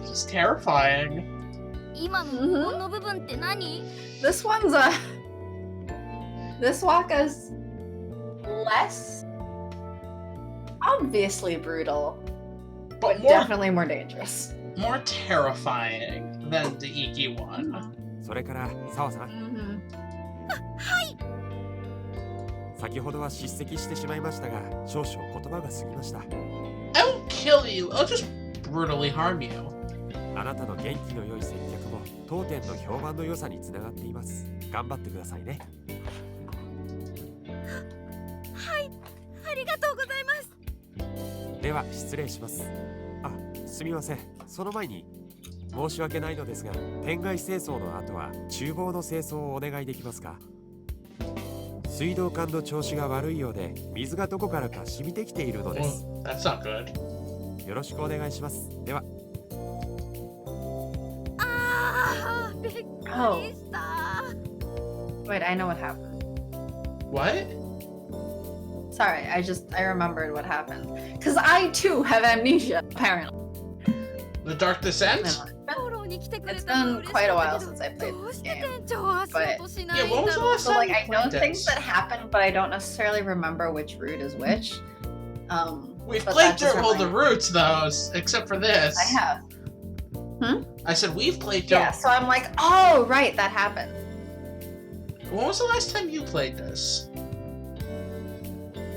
He's terrifying. 今の無言の部分って何？ This Waka's less obviously brutal, but more, definitely more dangerous. More terrifying than the Iki one. それから澤さん、はい。先ほどは叱責してしまいましたが、少々言葉が過ぎました。 I won't kill you. I'll just brutally harm you. あなたの元気の良い接客も当店の評判の良さにつながっています。頑張ってくださいね。はい、ありがとうございます。では失礼します。あ、すみません。その前に申し訳ないのですが、天外清掃の後は厨房の清掃をお願いできますか？水道管の調子が悪いようで、水がどこからか染みてきているのです。Well, that's not good. よろしくお願いします。では。びっくりした。Wait, I know what happened. What? Sorry, I remembered what happened. Because I too have amnesia, apparently. The Dark Descent? It's been quite a while since I played this game. But yeah, what was the last so time like I you know played things this? that happen, but I don't necessarily remember which route is which. We've but played that just through all the reminds- routes though, except for this. I have. I said we've played through. Yeah, so I'm like, oh right, that happened. When was the last time you played this?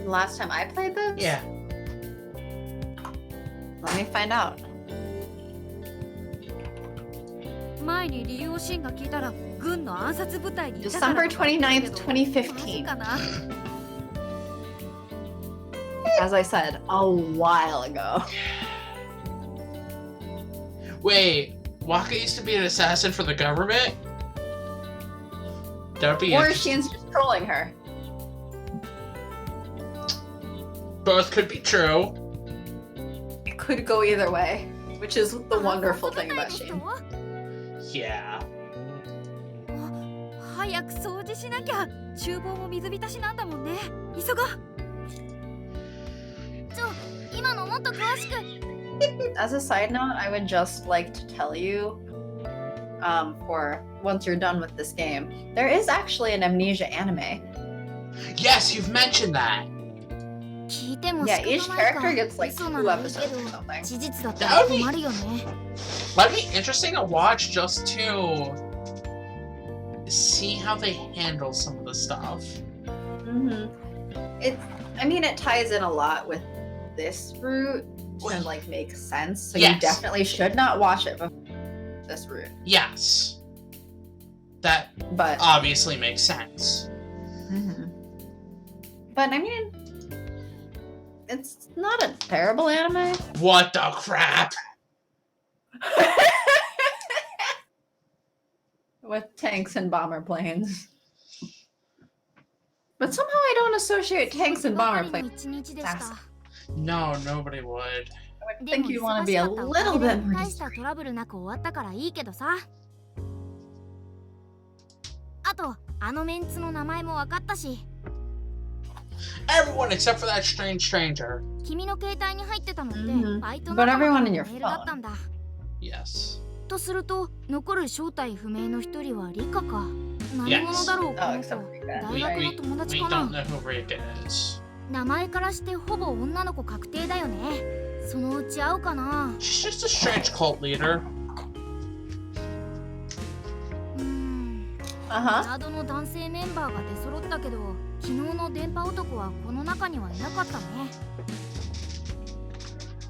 Last time I played this? Yeah. Let me find out. 前に理由をシンが聞いたら軍の暗殺部隊にいたから December 29th, 2015. かな。 As I said, a while ago. Wait, Waka used to be an assassin for the government? That'd be Or interesting. Shin's just trolling her. Both could be true. It could go either way, which is the wonderful thing about Shin. Yeah. 早く掃除しなきゃ。厨房も水浸しなんだもんね。急ごう。今のもっと詳しく。 As a side note, I would just like to tell you, for once you're done with this game, there is actually an Amnesia anime. Yes, you've mentioned that. 聞いても Yeah, 仕 each 方ないか。 character gets like 嘘 two ならいいけ episodes ど or something. 事実だったら困るよね。 That'd be interesting to watch just to see how they handle some of the stuff. I mean, it ties in a lot with this route to Well, like make sense. So yes. you definitely should not watch it before this route. Yes. That But obviously makes sense. but I mean, it's not a terrible anime. What the crap? With tanks and bomber planes. But somehow I don't associate tanks and bomber ばか planes. りの一日でした No, nobody would. I would で think も you'd 忙 want to し be か a ったおか little げ bit で more 大したトラブルなく終わったからいいけどさ。あとあのメンツの名前も分かったし。 Everyone except for that strange stranger. 君の携帯に入ってたのって、バイト But 仲間 everyone の in メ your ールだったんだ。 Yes. とすると残る正体不明の一人はリカか。何 Yes. 者だろうこ Oh, の except 子。 for Rika. 大学の友達 We か don't な。 know who Rika is. 名前からしてほぼ女の子確定だよね。そのうち会うかな。 She's just a strange cult leader. ガードの男性メンバーが出揃ったけど、昨日の電波男はこの中にはいなかったね。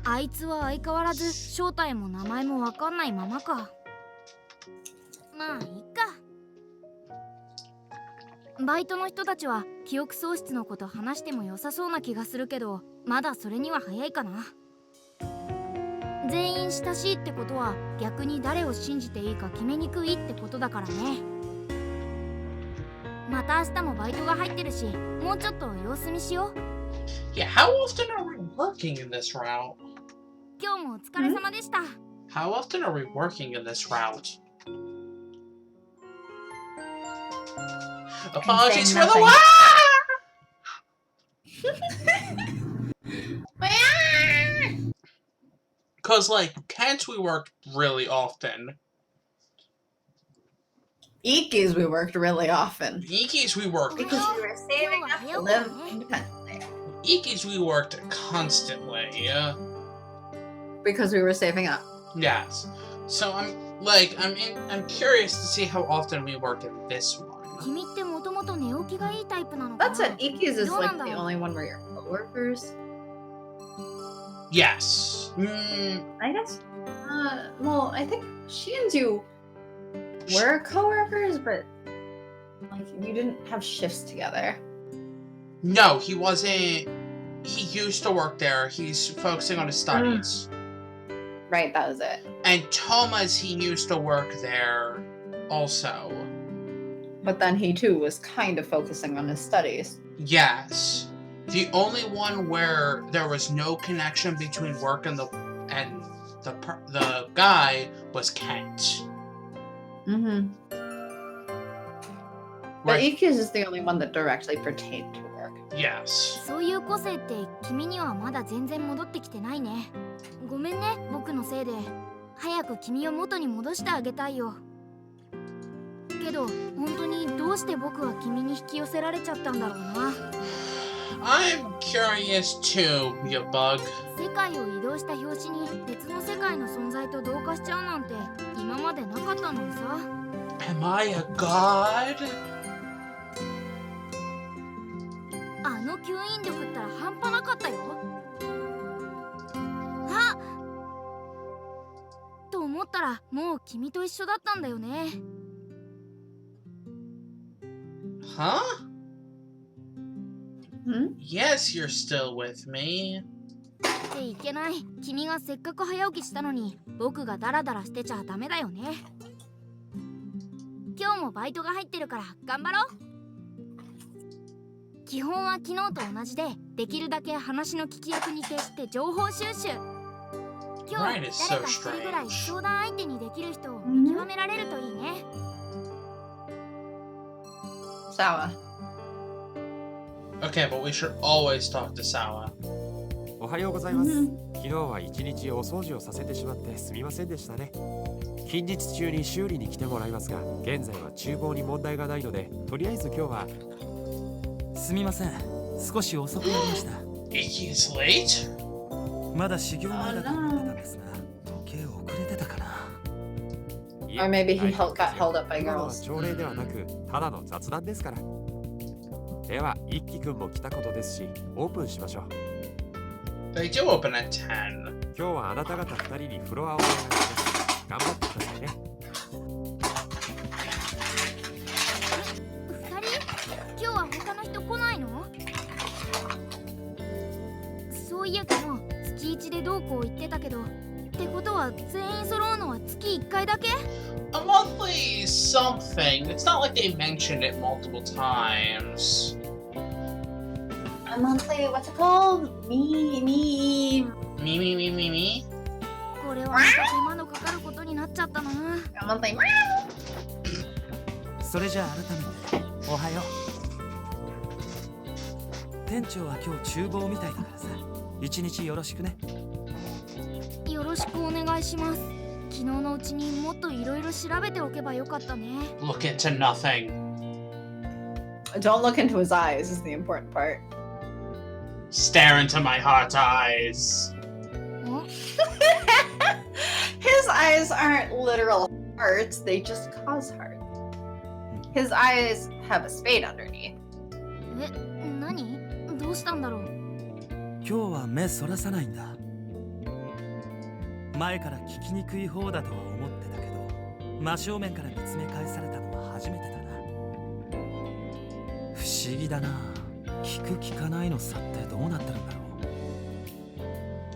あいつは相変わらず正体も名前もわかんないままか。まあいっか。バイトの人たちは記憶喪失のこと話しても良さそうな気がするけど、まだそれには早いかな。全員親しいってことは逆に誰を信じていいか決めにくいってことだからね。また明日もバイトが入ってるし、もうちょっと様子見しよう。Yeah, how often are we working in this route? 今日もお疲れ様でした。How often are we working in this route? Apologies for the nothing. Cause like Kent we worked really often. Ikis we worked really often. Ikis we worked Because we were saving up to live independently. Ikis we worked constantly. Because we were saving up. Yes. So I'm curious to see how often we work in this one. 君ってもともと寝起きがいいタイプなのか That's な。 what Ikis is like the どうなんだろう。 only one where you're coworkers. Yes. I guess. Well, I think she and you were coworkers, but like you didn't have shifts together. No, he wasn't. He used to work there. He's focusing on his studies. Right, that was it. And Thomas, he used to work there also. But then he too was kind of focusing on his studies. Yes. The only one where there was no connection between work and the guy was Kent. Mm-hmm. But Ikis is the only one that directly pertained to work. Yes. そういう個性って君にはまだ全然戻ってきてないね。ごめんね、僕のせいで。早く君を元に戻してあげたいよ。けど、本当にどうして僕は君に引き寄せられちゃったんだろうな。I'm curious too, you bug. 世界を移動した拍子に別の世界の存在と同化しちゃうなんて今までなかったのにさ。Am I a god? あの吸引力ったら半端なかったよ。あっと思ったらもう君と一緒だったんだよね。Huh? Hmm? Yes, you're still with me. っていけない。君がせっかく早起きしたのに僕がダラダラしてちゃダメだよね。今日もバイトが入ってるから頑張ろう。基本は昨日と同じで、できるだけ話の聞き役に徹して情報収集。今日誰か一人ぐらい相談相手にできる人を見極められるといいね。Sawa. Okay, but we should always talk to Sawa. おはようございます。昨日は一日お掃除をさせてしまってすみませんでしたね。近日中に修理に来てもらいますが、現在は厨房に問題がないので、とりあえず今日は。すみません、少し遅くなりました。 Iki is late? まだ修行前だと思ってたんですが、時計遅れてたかな。Or maybe he got held up by 今のは girls. 朝礼ではなく、ただの雑談ですから。では、一輝くんも来たことですし、オープンしましょう。They do open at 10. 今日はあなた方2人にフロアをお願いします。頑張ってくださいね。2人？今日は他の人来ないの？そういや昨日月1でどうこう言ってたけど、ってことは全員揃うのは月1回だけ？ A monthly something. It's not like they mentioned it multiple times. A monthly, what's it called? Me. Me? これはまた手間のかかることになっちゃったな。A monthly. それじゃあ改めておはよう。店長は今日厨房みたいだからさ、一日よろしくね。よろしくお願いします。昨日のうちにもっといろいろ調べておけばよかったね。Look into nothing. Don't look into his eyes is the important part. Stare into my heart eyes. ん？ His eyes aren't literal hearts, they just cause hearts. His eyes have a spade underneath. え、何？どうしたんだろう。今日は目そらさないんだ。前から聞きにくい方だとは思ってたけど、真正面から見つめ返されたのは初めてだな。不思議だな。聞く聞かないの差ってどうなってるんだろう。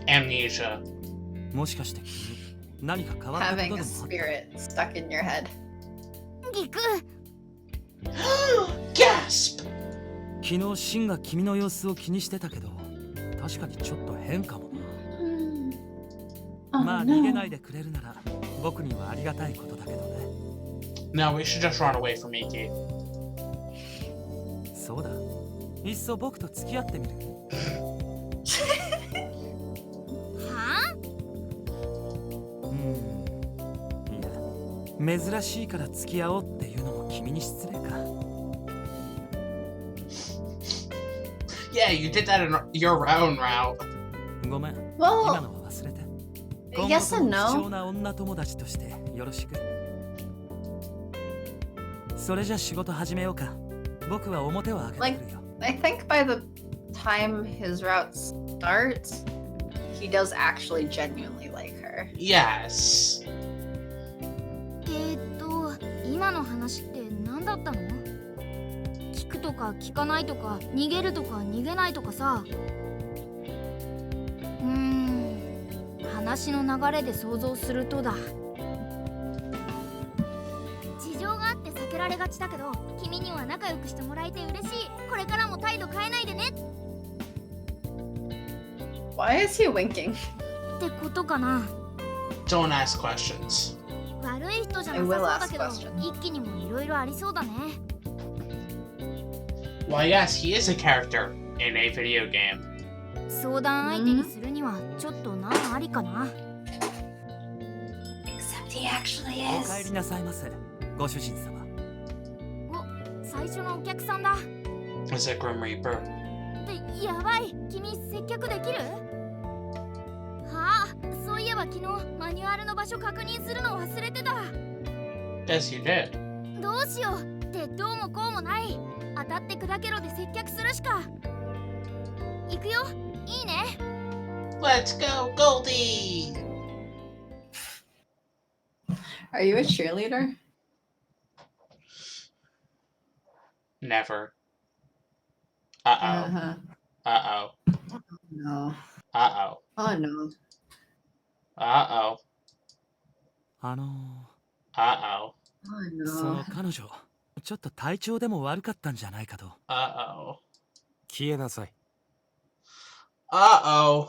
Amnesia. もしかして君何か変わったこと Having でも a あった？ spirit stuck in your head. ギク Gasp! 昨日シンが君の様子を気にしてたけど、確かにちょっと変かもな。まあ逃げないでくれるなら僕にはありがたいことだけどね。No, we should just run away from Iki. そうだ。いっそ僕と付き合ってみる。はいや、珍しいから付き合おうっていうのも君に失礼か。Yeah, you did that in your own route. ごめん。 Well, 今のは忘れて。 yes 今 and 後とも貴 no. 重な女友達としてよろしく。それじゃ仕事始めようか。僕は表を開けてくるよ。I think by the time his route starts, he does actually genuinely like her. Yes. 今の話って何だったの？聞くとか聞かないとか逃げるとか逃げないとかさ。話の流れで想像するとだ。事情があって避けられがちだけど、君には仲良くしてもらえて嬉しい。これからも態度変えないでね。Why is he winking? ってことかな。 Don't ask questions. 悪い人じゃなさそうだけど、一気にもいろいろありそうだね。Well, yes, he is a character in a video game. 相談相手にするにはちょっと難ありかな。Except he actually お帰りなさいませ、ご主人様。お、最初のお客さんだ。 Is it Grim Reaper? ってやばい、君接客できる？はあ、そういえば昨日マニュアルの場所確認するの忘れてた。 Yes, you did. どうしようってどうもこうもない。当たって砕けろで接客するしか。行くよ、いいね。 Let's go, Goldie! Are you a cheerleader? Never. Uh-oh. Uh-oh. No. Uh-oh. Oh no. Uh-oh. Oh その no. 彼女、ちょっと体調でも悪かったんじゃないかと。Uh-oh. 消えなさい。Uh-oh.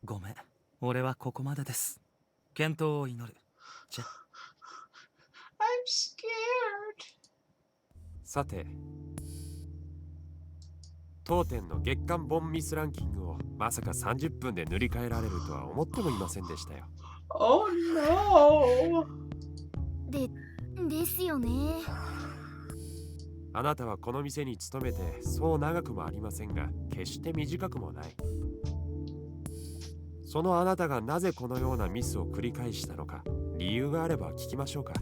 ごめん、俺はここまでです。健闘を祈る。じゃ。I'm scared. さて、当店の月間ボンミスランキングをまさか30分で塗り替えられるとは思ってもいませんでしたよ。Oh no. ですよね。あなたはこの店に勤めてそう長くもありませんが、決して短くもない。そのあなたがなぜこのようなミスを繰り返したのか、理由があれば聞きましょうか。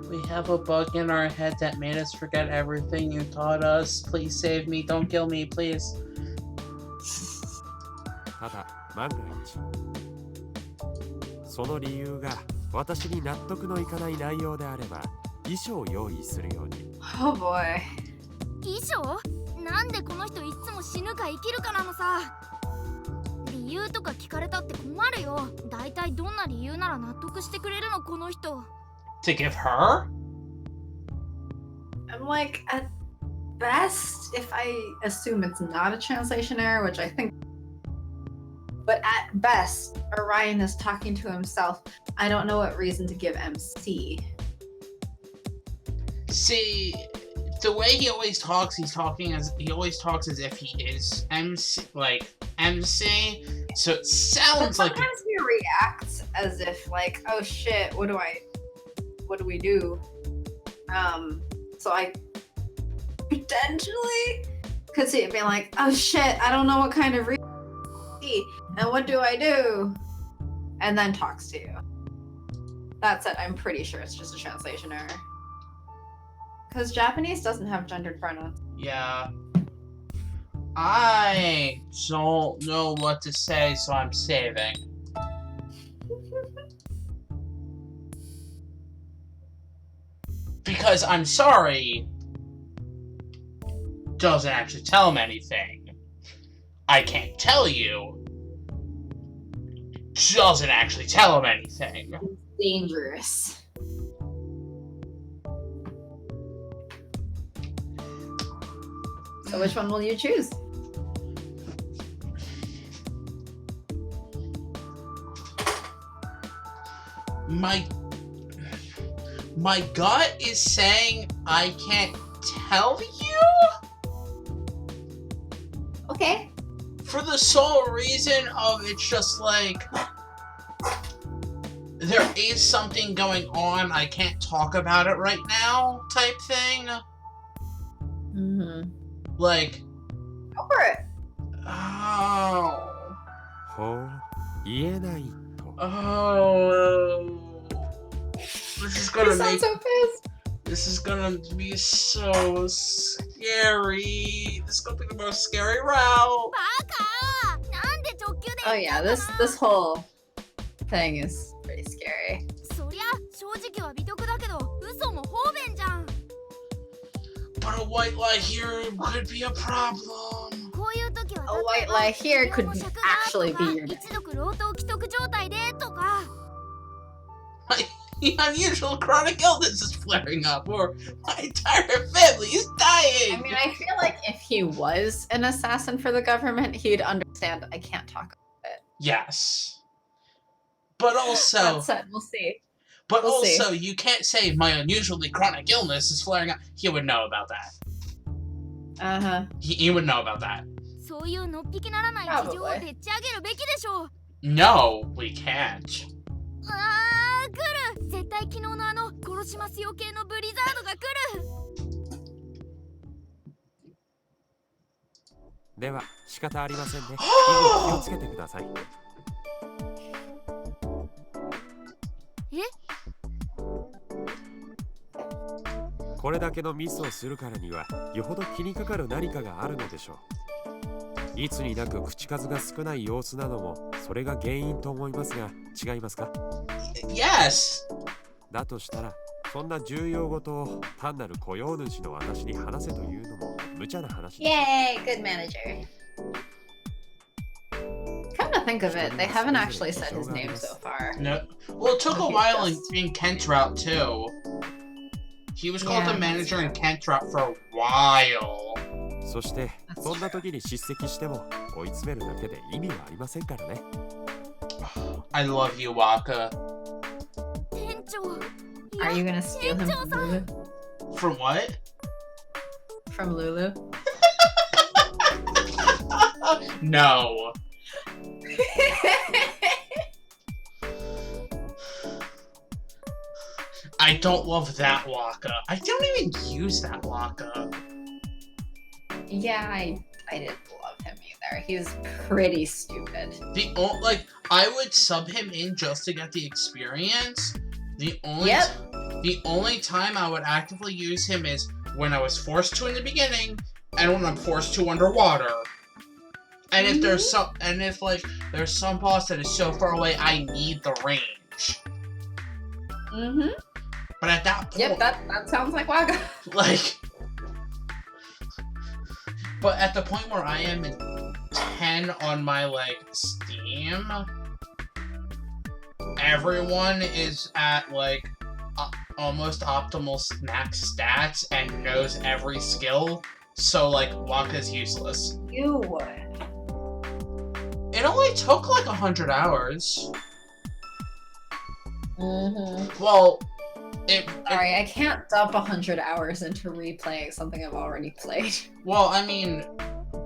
We have a bug in our head that made us forget everything you taught us. Please save me. Don't kill me, please. ただ、万が一。その理由が私に納得のいかない内容であれば、遺書を用意するように。Oh boy. 遺書？なんでこの人いつも死ぬか生きるかなのさ。理由とか聞かれたって困るよ。だいたいどんな理由なら納得してくれるのこの人。To give her? I'm like, at best, if I assume it's not a translation error, which I think, but at best, Orion is talking to himself. I don't know what reason to give MC. See, the way he always talks, he always talks as if he is MC, MC. So it sounds like Sometimes he reacts as if like, oh shit, what do we do? So I potentially could see it being like, oh shit, I don't know what kind of reason and what do I do? And then talks to you. That said, I'm pretty sure it's just a translation error. Because Japanese doesn't have gendered pronouns. Yeah. I don't know what to say, so I'm saving. Because I'm sorry, doesn't actually tell him anything. I can't tell you, doesn't actually tell him anything. Dangerous. So which one will you choose? My gut is saying I can't tell you? Okay. For the sole reason of it's just like there is something going on, I can't talk about it right now type thing. Mm-hmm. Like, go for it. Oh. ほう、言えないと。Oh. This is gonna make. So pissed. This is gonna be so scary. This is gonna be the most scary route. Oh yeah, this whole thing is pretty scary. そりゃ正直は美徳だけど嘘も方便じゃん。 But a white lie here could be a problem. こういう時は A white lie here could actually be your 一族老頭既得状態でとか。 The unusual chronic illness is flaring up, or my entire family is dying! I mean, I feel like if he was an assassin for the government, he'd understand I can't talk about it. Yes. But also... That said, we'll see. But We'll also, see. you can't say my unusually chronic illness is flaring up. He would know about that. Uh-huh. He would know about that. そういうのっぴきならない事情をでっち上げるべきでしょう。 No, we can't. あー、来る。絶対昨日の殺しますよ系のブリザードが来る。では仕方ありませんね。以後気をつけてください。え？これだけのミスをするからにはよほど気にかかる何かがあるのでしょう。いつになく口数が少ない様子なのもそれが原因と思いますが違いますか？ Yes! だとしたらそんな重要事を単なる雇用主の私に話せというのも無茶な話です。 Yay, good manager. Come to think of it, they haven't actually said his name so far. No. Well, it took a while in Kent's route, too. He was called Yeah. the manager in Kent's route for a while. そしてそんな時に叱責しても追い詰めるだけで意味はありませんからね。 I love you, Waka. 店長。 Are you gonna steal him from Lulu? From what? From Lulu? No. I don't love that Waka. I don't even use that Waka. Yeah, I didn't love him either. He was pretty stupid. I would sub him in just to get the experience. The only time I would actively use him is when I was forced to in the beginning, and when I'm forced to underwater. And if there's there's some boss that is so far away, I need the range. Mm-hmm. But at that point, Yep, that sounds like Waka. But at the point where I am in 10 on my Steam, everyone is at almost optimal max stats and knows every skill. So Waka's useless. You would. It only took 100 hours. Mm-hmm. Well, Sorry, I can't dump 100 hours into replaying something I've already played. Well, I mean,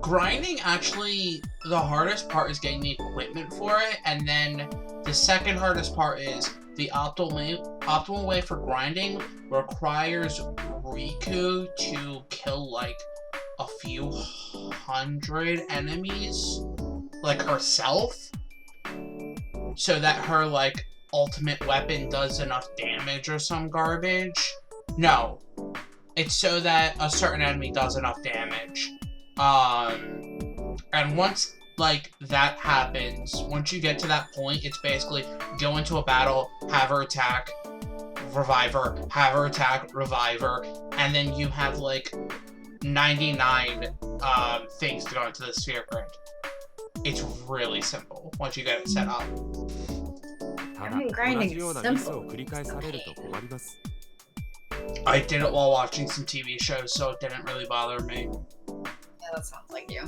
grinding actually, the hardest part is getting the equipment for it, and then the second hardest part is the optimal way for grinding requires Riku to kill a few hundred enemies, herself, so that her ultimate weapon does enough damage or some garbage. No, it's so that a certain enemy does enough damage. And once that happens, once you get to that point, it's basically go into a battle, have her attack, reviver, have her attack, reviver, and then you have like 99 things to go into the sphere grid. It's really simple once you get it set up. ただ、同じようなミスを繰り返されると困ります。 I did it while watching some TV shows, so it didn't really bother me. Yeah, that sounds like you.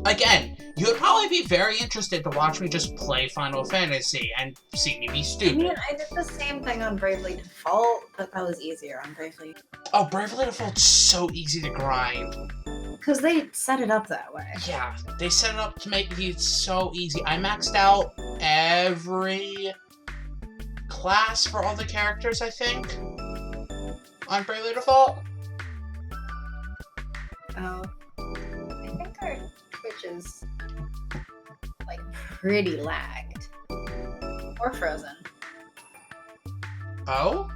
Again, you would probably be very interested to watch me just play Final Fantasy and see me be I stupid. mean, I did the same thing on Bravely Default, but that was easier on Bravely. Oh, Bravely Default's so easy to grind. Because they set it up that way. Yeah, they set it up to make it so easy. I maxed out every class for all the characters, I think, on Bravely Default. Oh. I think our Twitch is, like, pretty lagged. Or frozen. Oh?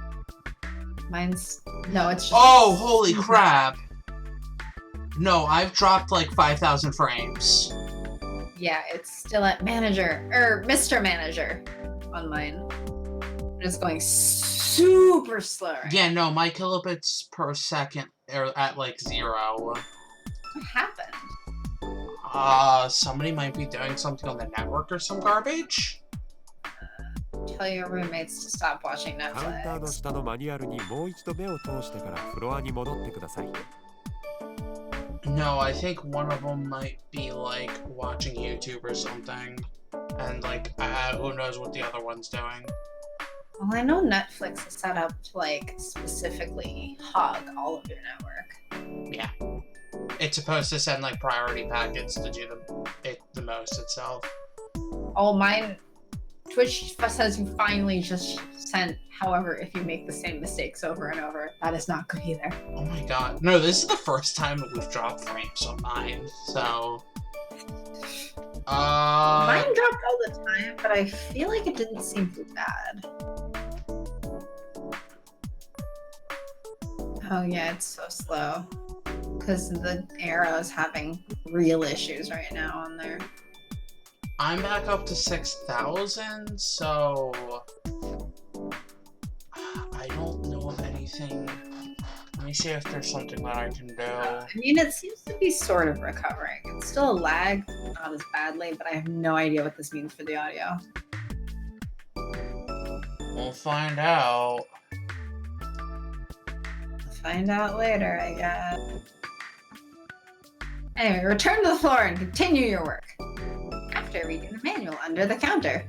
Mine's... No, it's just... Oh, holy crap! No, I've dropped like 5,000 frames. Yeah, it's still at Manager, or Mr. Manager on mine. It's going super slow right Yeah, no, my kilobits per second are at like 0. What happened? Somebody might be doing something on the network or some garbage? Tell your roommates to stop watching カウンターの Netflix. 下のマニュアルにもう一度目を通してからフロアに戻ってください。 No, I think one of them might be like watching YouTube or something. And like, who knows what the other one's doing. Well, I know Netflix is set up to like specifically hog all of your network. Yeah. It's supposed to send like priority packets to do the most itself. Oh, mine... Twitch says you finally just sent, however, if you make the same mistakes over and over. That is not good either. Oh my god. No, this is the first time that we've dropped frames on mine, so... Mine dropped all the time, but I feel like it didn't seem too bad. Oh yeah, it's so slow. Because the Arrow is having real issues right now on there. I'm back up to 6,000, so... I don't know of anything. Let me see if there's something that I can do. I mean, it seems to be sort of recovering. It's still lagged, not as badly, but I have no idea what this means for the audio. We'll find out. Find out later, I guess. Anyway, return to the floor and continue your work. After reading the manual under the counter.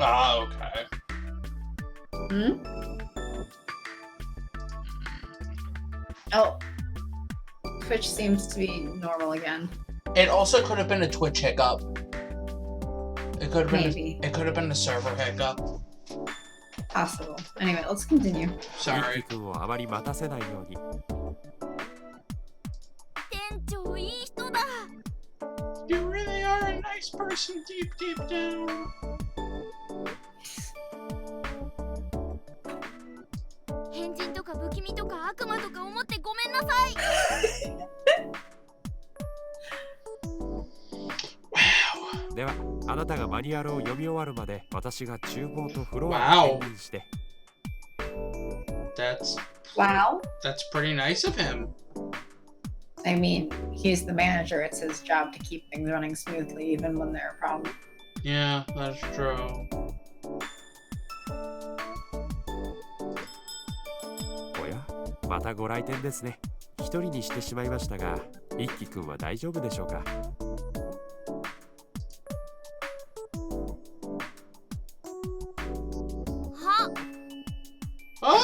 Ah, okay. Hmm? Oh. Twitch seems to be normal again. It also could have been a Twitch hiccup. It could have been. Maybe. It could have been a server hiccup. Possible. Anyway, let's continue. ミッキ Sorry. ー君をあまり待たせないように。店長いい人だ。 You really are a nice person deep, deep down. 変人とか不気味とか悪魔とか思ってごめんなさい。 では、あなたがマニュアルを読み終わるまで私が厨房とフロアを兼任して。Wow. That's pretty nice of him. I mean, he's the manager. It's his job to keep things running smoothly even when there are problems. Yeah, that's true. おや、またご来店ですね。一人にしてしまいましたが、一輝くんは大丈夫でしょうか。はあ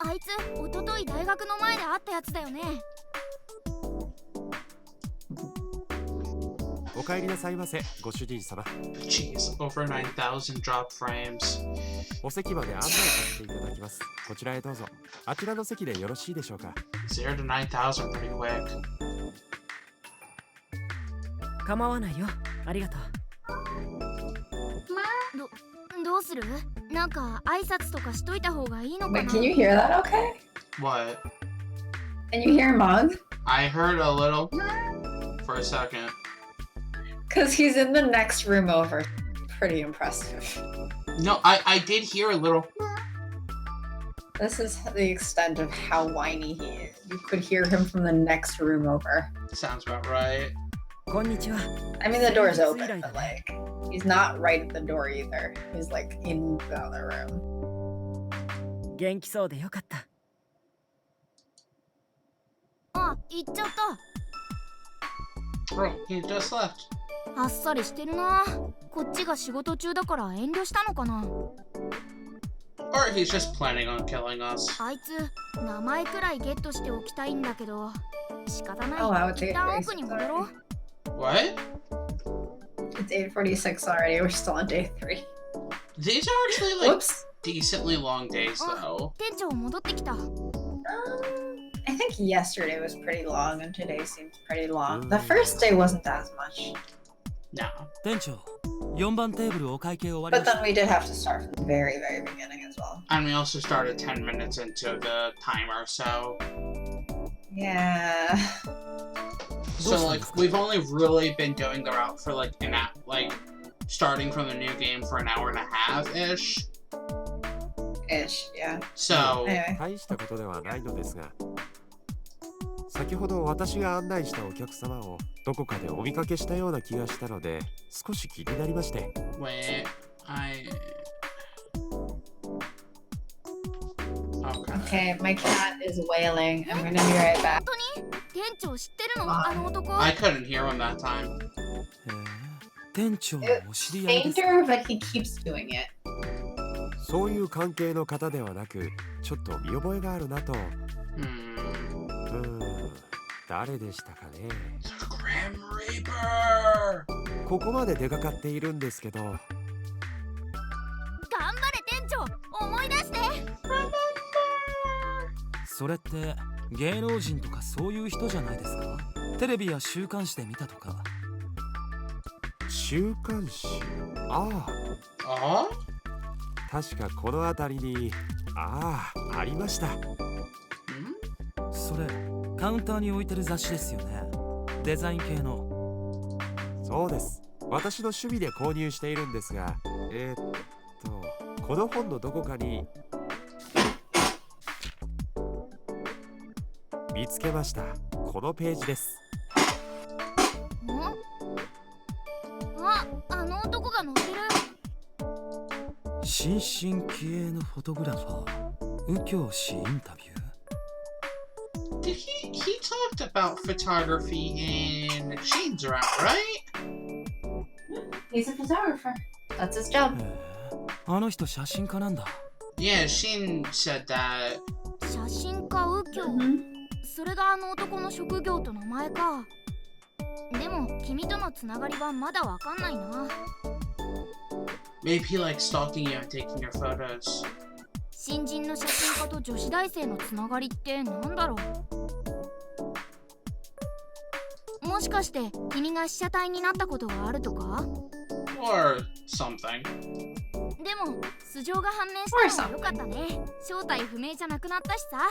あいつ一昨日大学の前で会ったやつだよね。お帰りなさいませ、ご主人様。 Jeez, over 9,000 drop frames. お席まで案内させていただきます。こちらへどうぞ。あちらの席でよろしいでしょうか。 0 to 9,000 pretty quick. 構わないよ。ありがとう。どうする？なんか挨拶とかしといた方がいいのかな。 Wait, can you hear that okay? What? And you hear Mog? I heard a little for a second. Because he's in the next room over. Pretty impressive. No, I did hear a little. This is the extent of how whiny he is. You could hear him from the next room over. Sounds about right. こんにちは。 I mean, the door's open, but like, he's not right at the door either. He's like in the other room. 元気そうでよかった。あ、行っちゃっ Oh, he just left. た。あっさりしてるな。こっちが仕事中だから遠慮したのかな。 Or he's just planning on killing us. あいつ、名前くらいゲットしておきたいんだけど、仕方ない。 Oh, I would take 一旦奥に戻ろう。 What? It's 8:46 already. We're still on day 3. These are actually like Whoops. decently long days though. 店長戻ってきた。I think yesterday was pretty long and today seems pretty long. The first day wasn't as much. No. 店長、4番テーブルお会計終わり But ました then we did have to start from the very, very beginning as well. And we also started 10 minutes into the timer, so... Yeah. So like, we've only really been doing the route for like an hour, like, starting from the new game for an hour and a half-ish. Ish, yeah. So... Anyway. 大したことではないのですが、先ほど私が案内したお客様をどこかでお見かけしたような気がしたので少し気になりまして。 Wait, Okay, my cat is wailing. I'm gonna be right back. 本当に？店長知ってるの？あの男。 I couldn't hear him that time. 店長のお知り合いですか？ Fainter, but he keeps doing it. そういう関係の方ではなく、ちょっと見覚えがあるなと。誰でしたかね。Grim Reaper! ここまで出かかっているんですけど。頑張れ店長、思い出して。それって芸能人とかそういう人じゃないですか？テレビや週刊誌で見たとか。週刊誌？ああ？確かこの辺りに、ありました。それカウンターに置いてる雑誌ですよね。デザイン系の。そうです。私の趣味で購入しているんですが、この本のどこかに見つけました。このページです。あの男が載ってる。新進気鋭のフォトグラファー、右京氏インタビュー。Did he talked about photography in Shane's route, right? He's a photographer. That's his job. あの人写真家なんだ。Yeah, Shane said that. 写真家右京。それがあの男の職業と名前か。でも君とのつながりはまだわかんないな。Maybe he likes stalking you and taking your photos. 新人の写真家と女子大生のつながりってなんだろう。もしかして君が被写体になったことがあるとか？ Or something. でも素性が判明したのはよかったね。正体不明じゃなくなったしさ。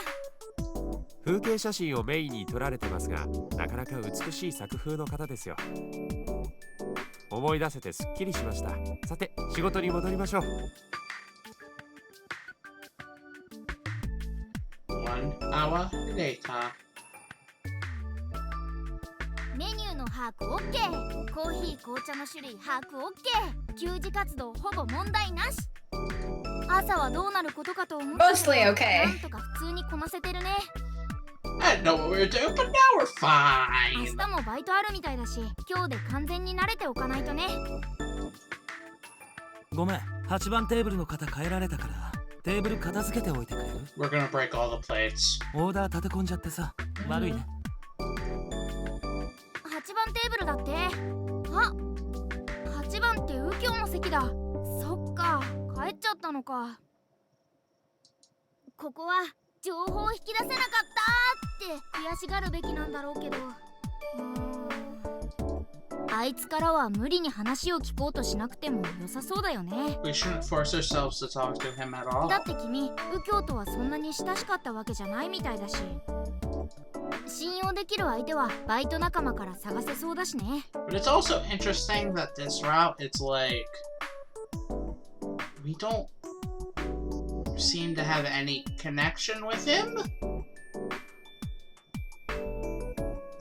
風景写真をメインに撮られてますが、なかなか美しい作風の方ですよ。思い出せてすっきりしました。さて、仕事に戻りましょう。1 hour later. メニューの把握 OK。 コーヒー紅茶の種類把握 OK。 給仕活動ほぼ問題なし。朝はどうなることかと思ったけど、 Mostly okay. なんとか普通にこなせてるね。 I didn't know what we were doing, but now we're 明 fine. 日もバイトあるみたいだし、今日で完全に慣れておかないとね。ごめん、8番テーブルの方変えられたからテーブル片付けておいてくれる？ We're gonna break all the plates. オーダー立て込んじゃってさ、悪いね。8番テーブルだって。あ、8番って右京の席だ。そっか、帰っちゃったのか。ここは情報を引き出せなかったって悔しがるべきなんだろうけど、あいつからは無理に話を聞こうとしなくても良さそうだよね。 We shouldn't force ourselves to talk to him at all. だって君、右京とはそんなに親しかったわけじゃないみたいだし。信用できる相手はバイト仲間から探せそうだしね。 But it's also interesting that this route, it's like we don't seem to have any connection with him.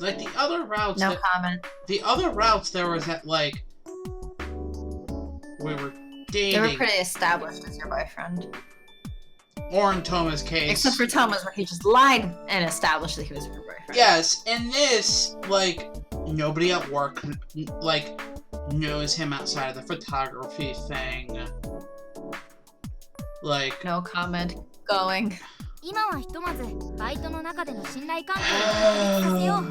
Like the other routes, No comment. the other routes there was that like we were They were dating, pretty established as your boyfriend. or in Toma's case. Except for Thomas, where he just lied and established that he was your boyfriend. Yes, in this, like, nobody at work, like, knows him outside of the photography thing. Like, No comment. Going. 今はひとまずバイトの中での信頼関係を確立させよ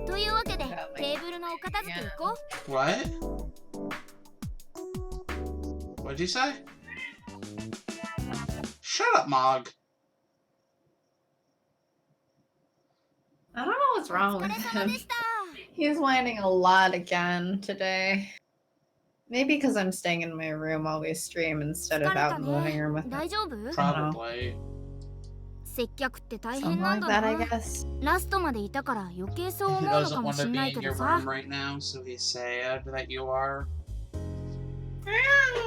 う。というわけでテーブルのお片付け行こう。 what? What'd you say? Shut up, Mog. I don't know what's wrong お with 疲れ様 him. でした。 He's whining a lot again today. Maybe because I'm staying in my room while we stream instead of out in the living room with him. 大丈夫？ Probably. 接客って大 Something 変なん like だ that, I な。 guess. ラストまでいたから余計そう He 思うの doesn't かも want し to ん be ない in け your ど room さ。 right now, so he's sad that you are.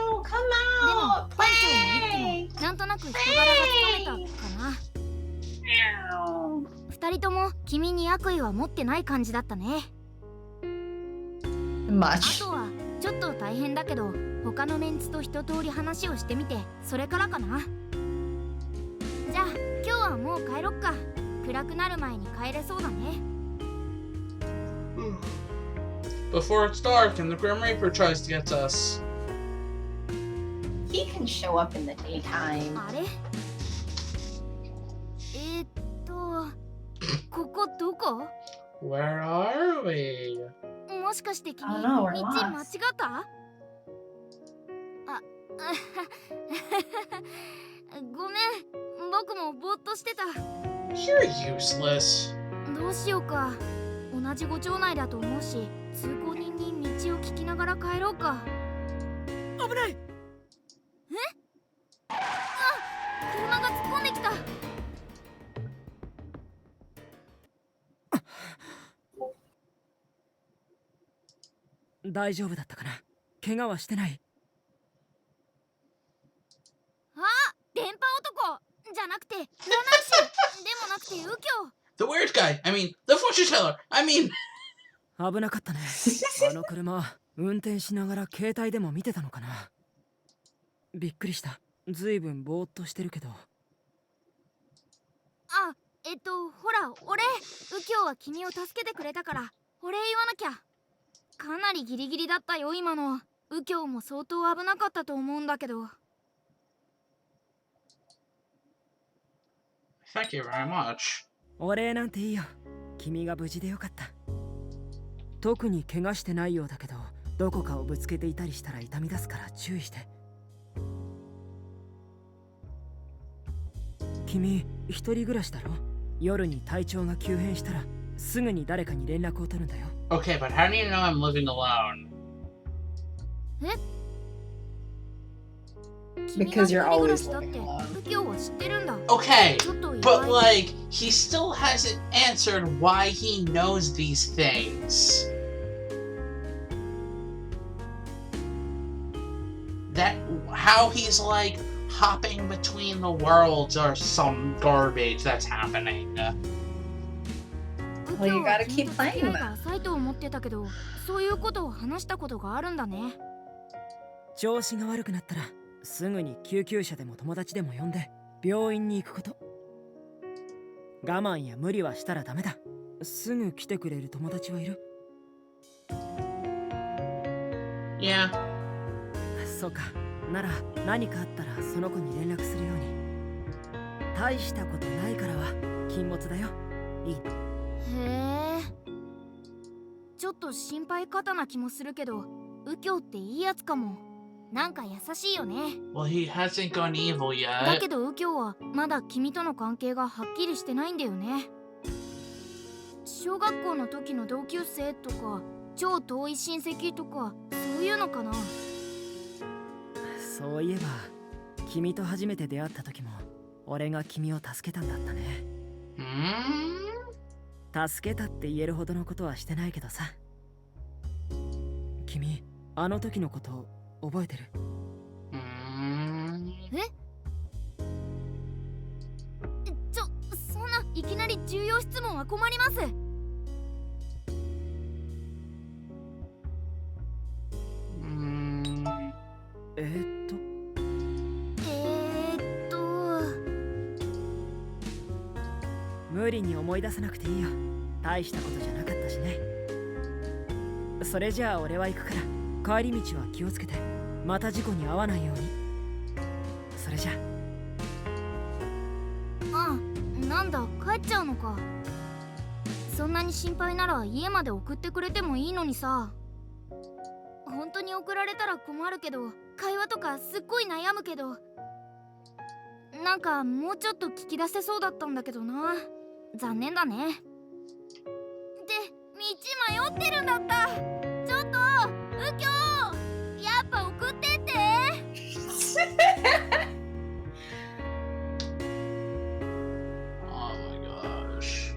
Oh, come でも out! 班長の一 Play! 気もなんとなく人柄がつかめたかな。 Meow. 二人とも君に悪意は持ってない感じだったね。あ Much. とはちょっと大変だけど他のメンツと一通り話をしてみてそれからかな。じゃあ今日はもう帰ろっか。暗くなる前に帰れそうだね。 Before it's dark and the Grim Reaper tries to get to us. He can show up in the daytime. あれここどこ？ Where are we? もしかして君 I 道 don't know, 間 we're 違 lost. ったごめん僕もぼーっとしてた。 You're useless. どうしようか。同じご町内だと思うし通行人に道を聞きながら帰ろうか。危ない。車が突っ込んできた。大丈夫だったかな。怪我はしてない。あ、電波男じゃなくて占い師でもなくて右京。 The weird guy. I mean, the fortune teller. I mean. 危なかったね。あの車運転しながら携帯でも見てたのかな。びっくりした。ずいぶんぼーっとしてるけど。あ、ほら俺右京は君を助けてくれたからお礼言わなきゃ。かなりギリギリだったよ今の。右京も相当危なかったと思うんだけど。 Thank you very much. お礼なんていいよ。君が無事でよかった。特に怪我してないようだけど、どこかをぶつけていたりしたら痛み出すから注意して。君、一人暮らしだろ？夜に体調が急変したらすぐに誰かに連絡を取るんだよ。Okay, but how do you know I'm living alone? Because you're always だっ living て alone. 右京は知ってるんだ。 Okay, ちょっと意 but 外。 like, he still hasn't answered why he knows these things. That, how he's like hopping between the worlds or some garbage that's happening. Well, you gotta keep playing 付き合い them. が浅いと思ってたけど、そういうことを話したことがあるんだね。調子が悪くなったらすぐに救急車でも友達でも呼んで病院に行くこと。我慢や無理はしたらダメだ。すぐ来てくれる友達はいる？ Yeah. そうか。なら何かあったらその子に連絡するように。大したことないからは禁物だよ。いい。へえ。ちょっと心配かたな気もするけど、右京っていいやつかも。なんか優しいよね。 Well, he hasn't gone evil だ yet. けど右京はまだ君との関係がはっきりしてないんだよね。小学校の時の同級生とか超遠い親戚とかそういうのかな。そういえば君と初めて出会った時も俺が君を助けたんだったね。助けたって言えるほどのことはしてないけどさ。君、あの時のこと覚えてる？そんないきなり重要質問は困ります。えーっと無理に思い出さなくていいよ。大したことじゃなかったしね。それじゃあ俺は行くから、帰り道は気をつけて、また事故に遭わないように。それじゃあ。なんだ、帰っちゃうのか。そんなに心配なら家まで送ってくれてもいいのにさ。本当に送られたら困るけど、会話とかすっごい悩むけど、なんかもうちょっと聞き出せそうだったんだけどな。残念だね。で、道迷ってるんだった。ちょっと右京、やっぱ送ってって。Oh my gosh.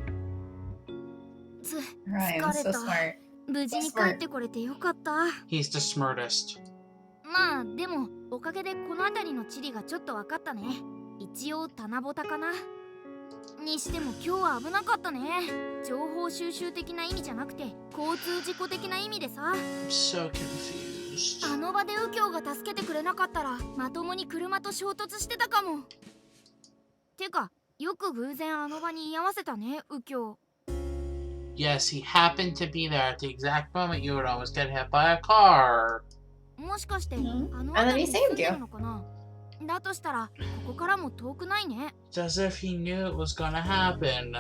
Ryan, 疲 so れた。 smart. 無事に帰ってこれてよかった。 He's the smartest. まあでもおかげでこの辺りの地理がちょっと分かったね。一応棚ぼたかな。にしても今日は危なかったね。情報収集的な意味じゃなくて交通事故的な意味でさ。 I'm so confused. あの場で右京が助けてくれなかったらまともに車と衝突してたかも。てかよく偶然あの場に居合わせたね、右京。 Yes, he happened to be there at the exact moment you would almost get hit by a car. もしかして、うんあの And then 辺 he りに住ん saved で you. るのかな。だとしたらここからも遠くないね。 It's as if he knew it was gonna happen.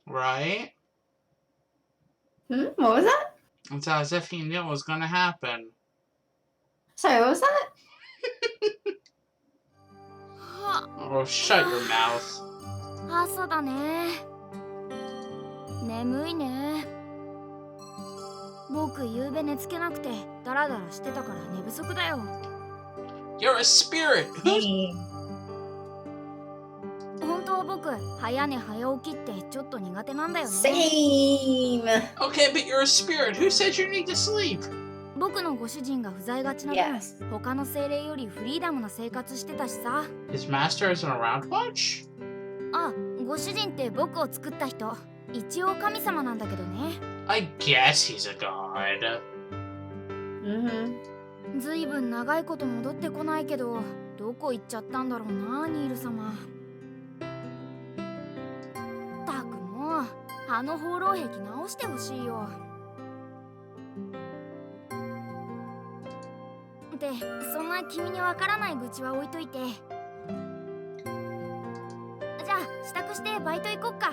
Right? What was that? It's as if he knew it was gonna happen. Sorry, what was that? は Oh, shut your mouth. 朝だね。眠いね。僕夕べ寝つけなくてダラダラしてたから寝不足だよ。 You're a spirit. Who's... 本当は僕早寝早起きってちょっと苦手なんだよね。 Same. Okay, but you're a spirit. Who said you need to sleep? 僕のご主人が不在がちな分、 Yes. 他の精霊よりフリーダムな生活してたしさ。 His master isn't around much? あ、ご主人って僕を作った人。一応神様なんだけどね。 I guess he's a god. Mm-hmm. ずいぶん長いこと戻ってこないけど、どこ行っちゃったんだろうな、ニール様。たくもう、あの放浪壁直してほしいよ。で、そんな君にわからない愚痴は置いといて。じゃあ、支度してバイト行こっか。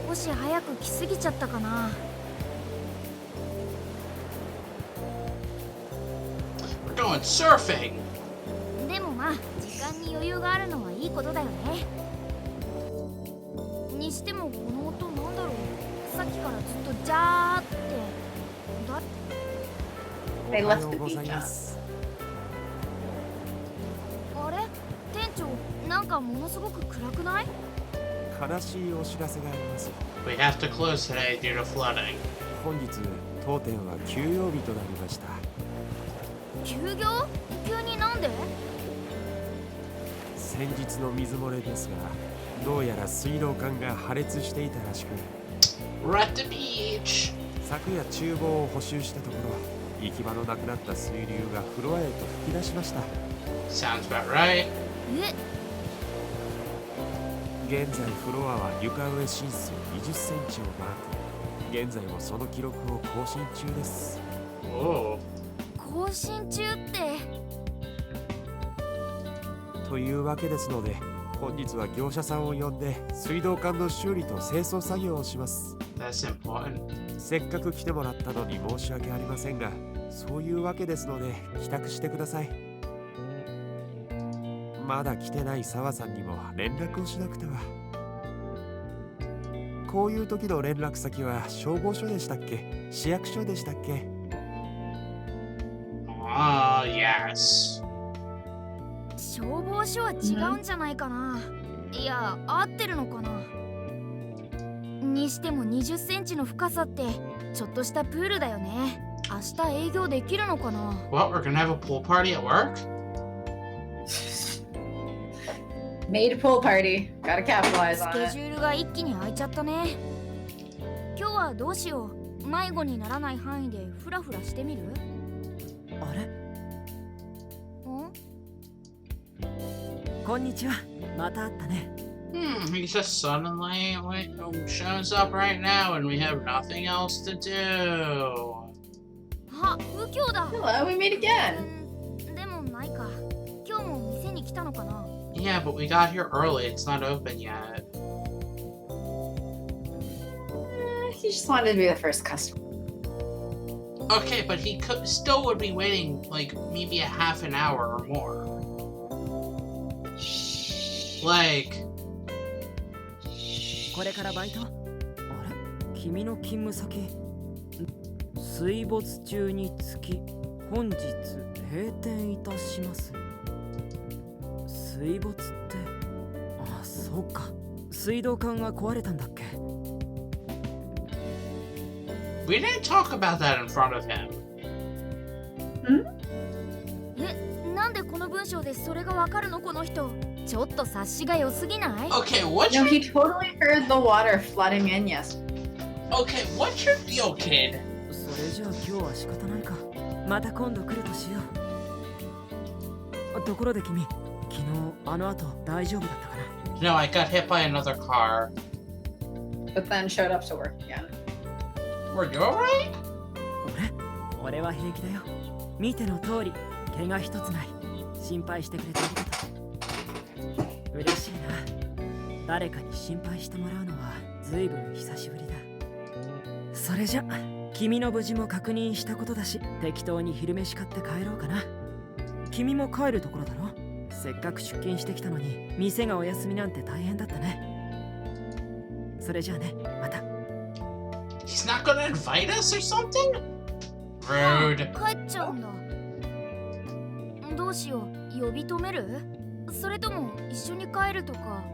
少し早く来すぎちゃったかな。 We're going surfing. でもまあ時間に余裕があるのはいいことだよね。にしてもこの音なんだろう。さっきからずっとジャーってだ。 They おは left よ the うござい beach ま up. す。あれ店長、なんかものすごく暗くない？悲しいお知らせがあります。 We have to close today due to flooding. 本日当店は休養日となりました。休業？急になんで？先日の水漏れですが、どうやら水道管が破裂していたらしく、 We're at the beach. 昨夜厨房を補修したところ、行き場のなくなった水流がフロアへと吹き出しました。 Sounds about right. え、現在フロアは床上浸水20センチをマーク。現在もその記録を更新中です。 Oh. 更新中って。というわけですので、本日は業者さんを呼んで水道管の修理と清掃作業をします。 That's important. せっかく来てもらったのに申し訳ありませんが、そういうわけですので帰宅してください。まだ来てない澤さんにも連絡をしなくては。こういう時の連絡先は消防署でしたっけ、市役所でしたっけ？ Yes. 消防署は違うんじゃないかな。いや、合ってるのかな。にしても20センチの深さってちょっとしたプールだよね。明日営業できるのかな。 Well, we're gonna have a pool party at work? Made pool party. Gotta capitalize ス on ケ it. ジュールが一気に空いちゃったね。今日はどうしよう。迷子にならない範囲でフラフラしてみる？あれ、ん？こんにちは。また会ったね。He just suddenly shows up right now and we have nothing else to do. あ、右京だ。 Hello, we meet again. でもないか。今日も店に来たのかな。 Yeah, but we got here early. It's not open yet. He just wanted to be the first customer. Okay, but he still would be waiting like maybe a half an hour or more. Like, これからバイト？あれ、君の勤務先。水没中につき本日閉店いたします。水没って、あ、そうか。水道管が壊れたんだっけ？ we didn't talk about that in front of him. え、なんでこの文章でそれがわかるのこの人。ちょっと察しが良すぎない？ Okay, what's No, your he totally heard the water flooding in yesterday. okay? What's your deal, kid? それじゃあ今日は仕方ないか。また今度来るとしよう。ところで君、昨日あの後大丈夫だったかな？ No, I got hit by another car. But then showed up to work again. Were you alright? 俺は平気だよ。見ての通り、怪我一つない。心配してくれてありがとう。嬉しいな。誰かに心配してもらうのはずいぶん久しぶりだ。それじゃ、君の無事も確認したことだし、適当に昼飯買って帰ろうかな。君も帰るところだろ？せっかく出勤してきたのに、店がお休みなんて大変だったね。それじゃあね、また。He's not gonna invite us or something? Rude. 帰っちゃうんだ。どうしよう。呼び止める？それとも一緒に帰るとか。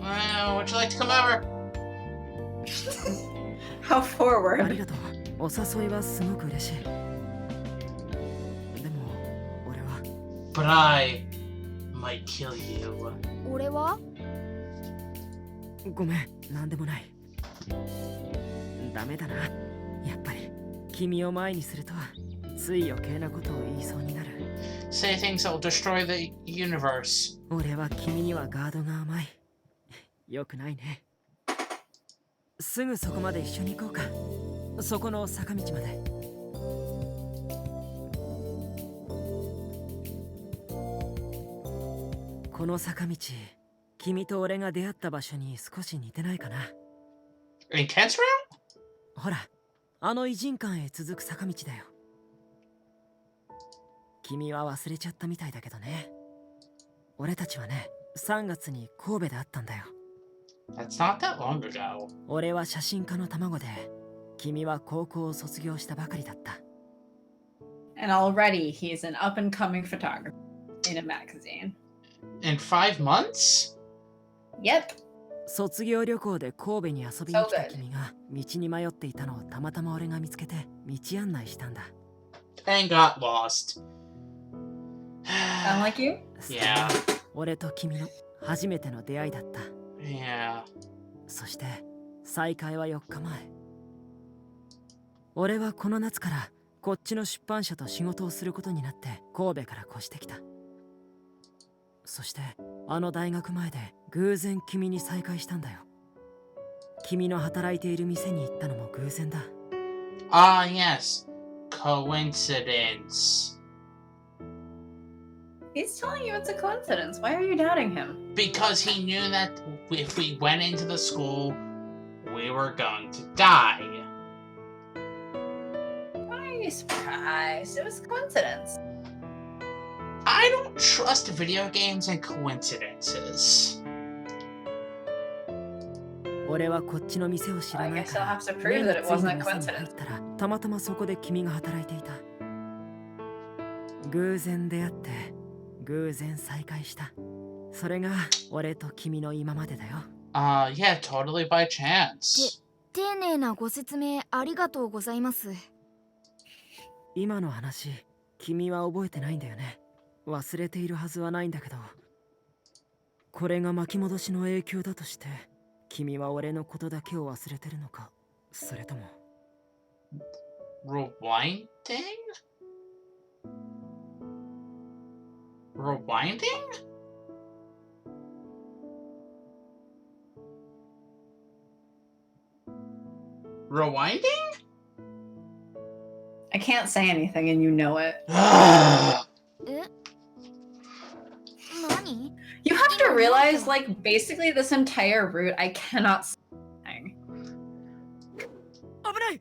Well, would you like to come over? How あ forward. りがとう。お誘いはすごく嬉しい。でも、俺は。 But I might kill you. 俺は？ごめん、なんでもない。ダメだな。やっぱり、君を前にするとは、つい余計なことを言いそうになる。Say things that will destroy the universe. 俺は君にはガードが甘い。よくないね。すぐそこまで一緒に行こうか。そこの坂道まで。この坂道、君と俺が出会った場所に少し似てないかな。In Kent's room? ほら、あの異人館へ続く坂道だよ。君は忘れちゃったみたいだけどね。俺たちはね、3月に神戸で会ったんだよ。That's not that long ago. 俺は写真家の卵で、君は高校を卒業したばかりだった。And already he's an up and coming photographer in a magazine. In 5 months? Yep. 卒業旅行で神戸に遊びに来た君が道に迷っていたのをたまたま俺が見つけて道案内したんだ。And got lost. Sound like you? Yeah. 俺と君の初めての出会いだった。Yeah. そして再会は4日前。俺はこの夏からこっちの出版社と仕事をすることになって神戸から越してきた。そしてあの大学前で偶然君に再会したんだよ。君の働いている店に行ったのも偶然だ。Ah, yes. Coincidence. He's telling you it's a coincidence. Why are you doubting him? Because he knew that if we went into the school, we were going to die. Why are you surprised? It was a coincidence. I don't trust video games and coincidences. 俺はこっちの店を知ら I ない guess か I'll ら have to 目 prove が that it ついた wasn't a 店に入 coincidence. ったらたまたまそこで君が働いていた。偶然出会って偶然再会した。それが俺と君の今までだよ。Yeah, totally by chance. 丁寧なご説明ありがとうございます。今の話、君は覚えてないんだよね。忘れているはずはないんだけど、これが巻き戻しの影響だとして、君は俺のことだけを忘れてるのか、それとも。Rewinding? Rewinding? Rewinding? I can't say anything and you know it. え？何？ You have to realize, like, basically this entire route, I cannot say anything. 危ない！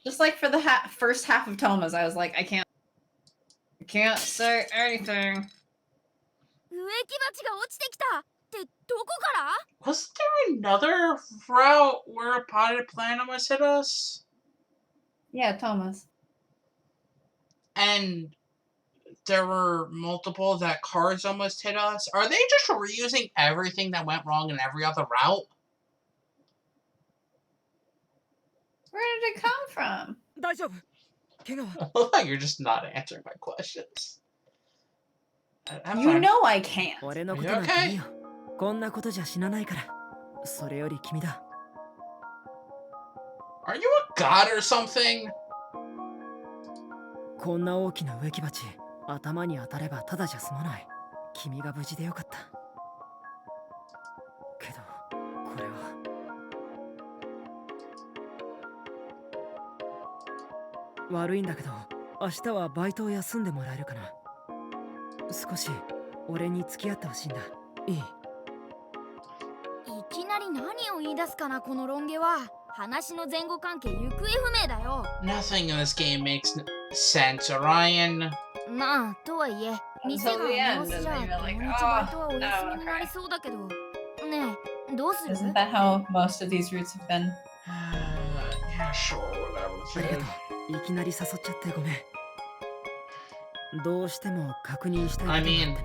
Just like for the first half of Toma's, I was like, I can't say anything. 植木鉢が落ちてきたってどこから？ Was there another route where a potted plant almost hit us? Yeah, Toma's. And there were multiple that cars almost hit us. Are they just reusing everything that went wrong in every other route? Where did it come from? 大丈夫。怪我は I love how you're just not answering my questions. I'm You fine. know I can't. 俺のことなんていいよ。こんなことじゃ死なないから。それより君だ。 Are you a god or something? こんな大きな植木鉢、頭に当たればただじゃ済まない。君が無事でよかった。けど、これは。悪いんだけど、明日はバイトを休んでもらえるかな。少し俺に付き合ってほしいんだ。いい？いきなり何を言い出すかなこのロン毛は。話の前後関係行方不明だよ。 Nothing in this game makes sense, Orion. まあとはいえ店が直しじゃ土日バイトはお休みになりそうだけど。ねえどうする？ Isn't that how most of these routes have been? Yeah, sure, あり whatever. がとう。いきなり誘っちゃってごめん。どうしても確認したいことがあってね。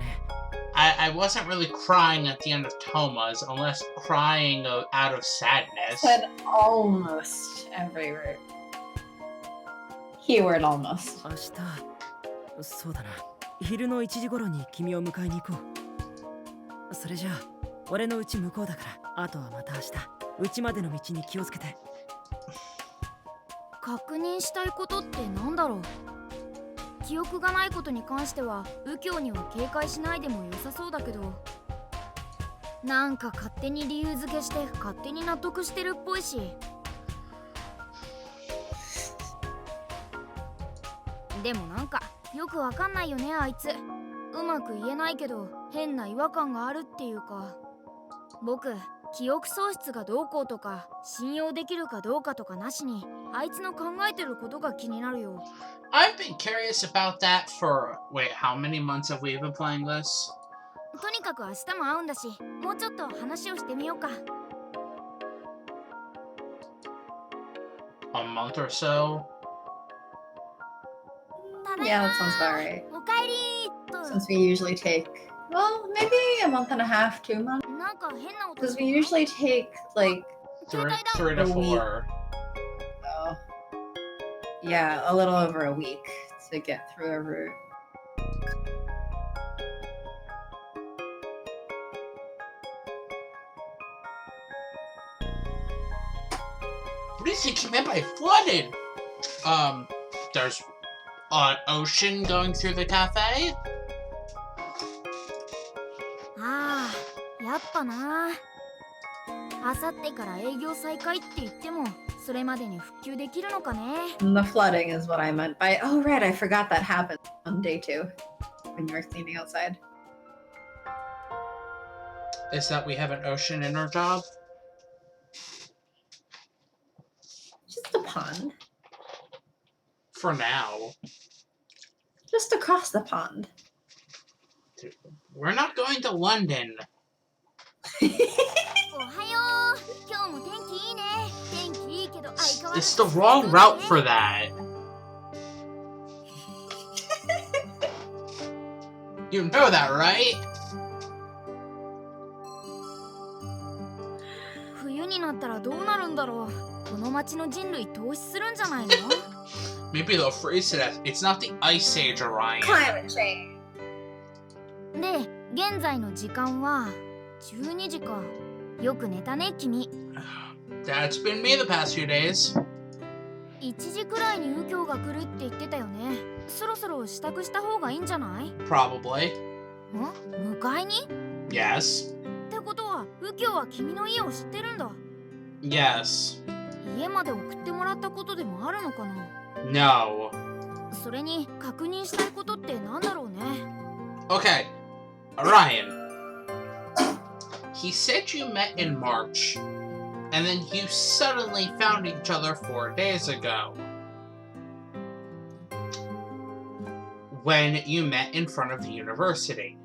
I wasn't really crying at the end of Toma's, unless crying out of sadness. Said almost every route. Keyword almost. 明日、そうだな。昼の1時頃に君を迎えに行こう。それじゃあ、俺の家向こうだから、あとはまた明日。家までの道に気をつけて。確認したいことってなんだろう。記憶がないことに関しては右京には警戒しないでも良さそうだけど、なんか勝手に理由付けして勝手に納得してるっぽいし。でもなんかよくわかんないよねあいつ。うまく言えないけど変な違和感があるっていうか。僕記憶喪失がどうこうとか信用できるかどうかとかなしにあいつの考えてることが気になるよ。I've been curious about that for, wait, how many months have we been playing this? とにかく明日も会うんだし、もうちょっと話をしてみようか。A month or so? ただい Yeah, ま that sounds about right. おかえりーっと。 Since we usually take, well, maybe a month and a half, 2 months. なんか変な音 Because we usually take like, Three to A week. four. oh, yeah, a little over a week to get through a route. What do you think he meant by flooded? There's an ocean going through the cafe? ああ、やっぱな。あさってから営業再開って言っても、それまでに復旧できるのかね。And the flooding is what I meant by, oh right, I forgot that happened on day 2 when you were cleaning outside. Is that we have an ocean in our job? Just a pond. For now. Just across the pond. We're not going to London. おはよう。今日も天気いいね。天気いいけど相変わら It's ず the wrong route for that. You know that, right? 冬になったらどうなるんだろう。この町の人類凍死するんじゃないの？ Maybe they'll freeze to death. It's not the Ice Age, Orion. Climate change. で、現在の時間は12時か。よく寝たね、君。That's been me the past few days. 1時くらいに右京が来るって言ってたよね。そろそろ支度した方がいいんじゃない？ Probably. 迎えに？ Yes. ってことは、右京は君の家を知ってるんだ。Yes. 家まで送ってもらったことでもあるのかな？ No. それに確認したいことってなんだろうね。 Okay. Orion. He said you met in March, and then you suddenly found each other 4 days ago. When you met in front of the university.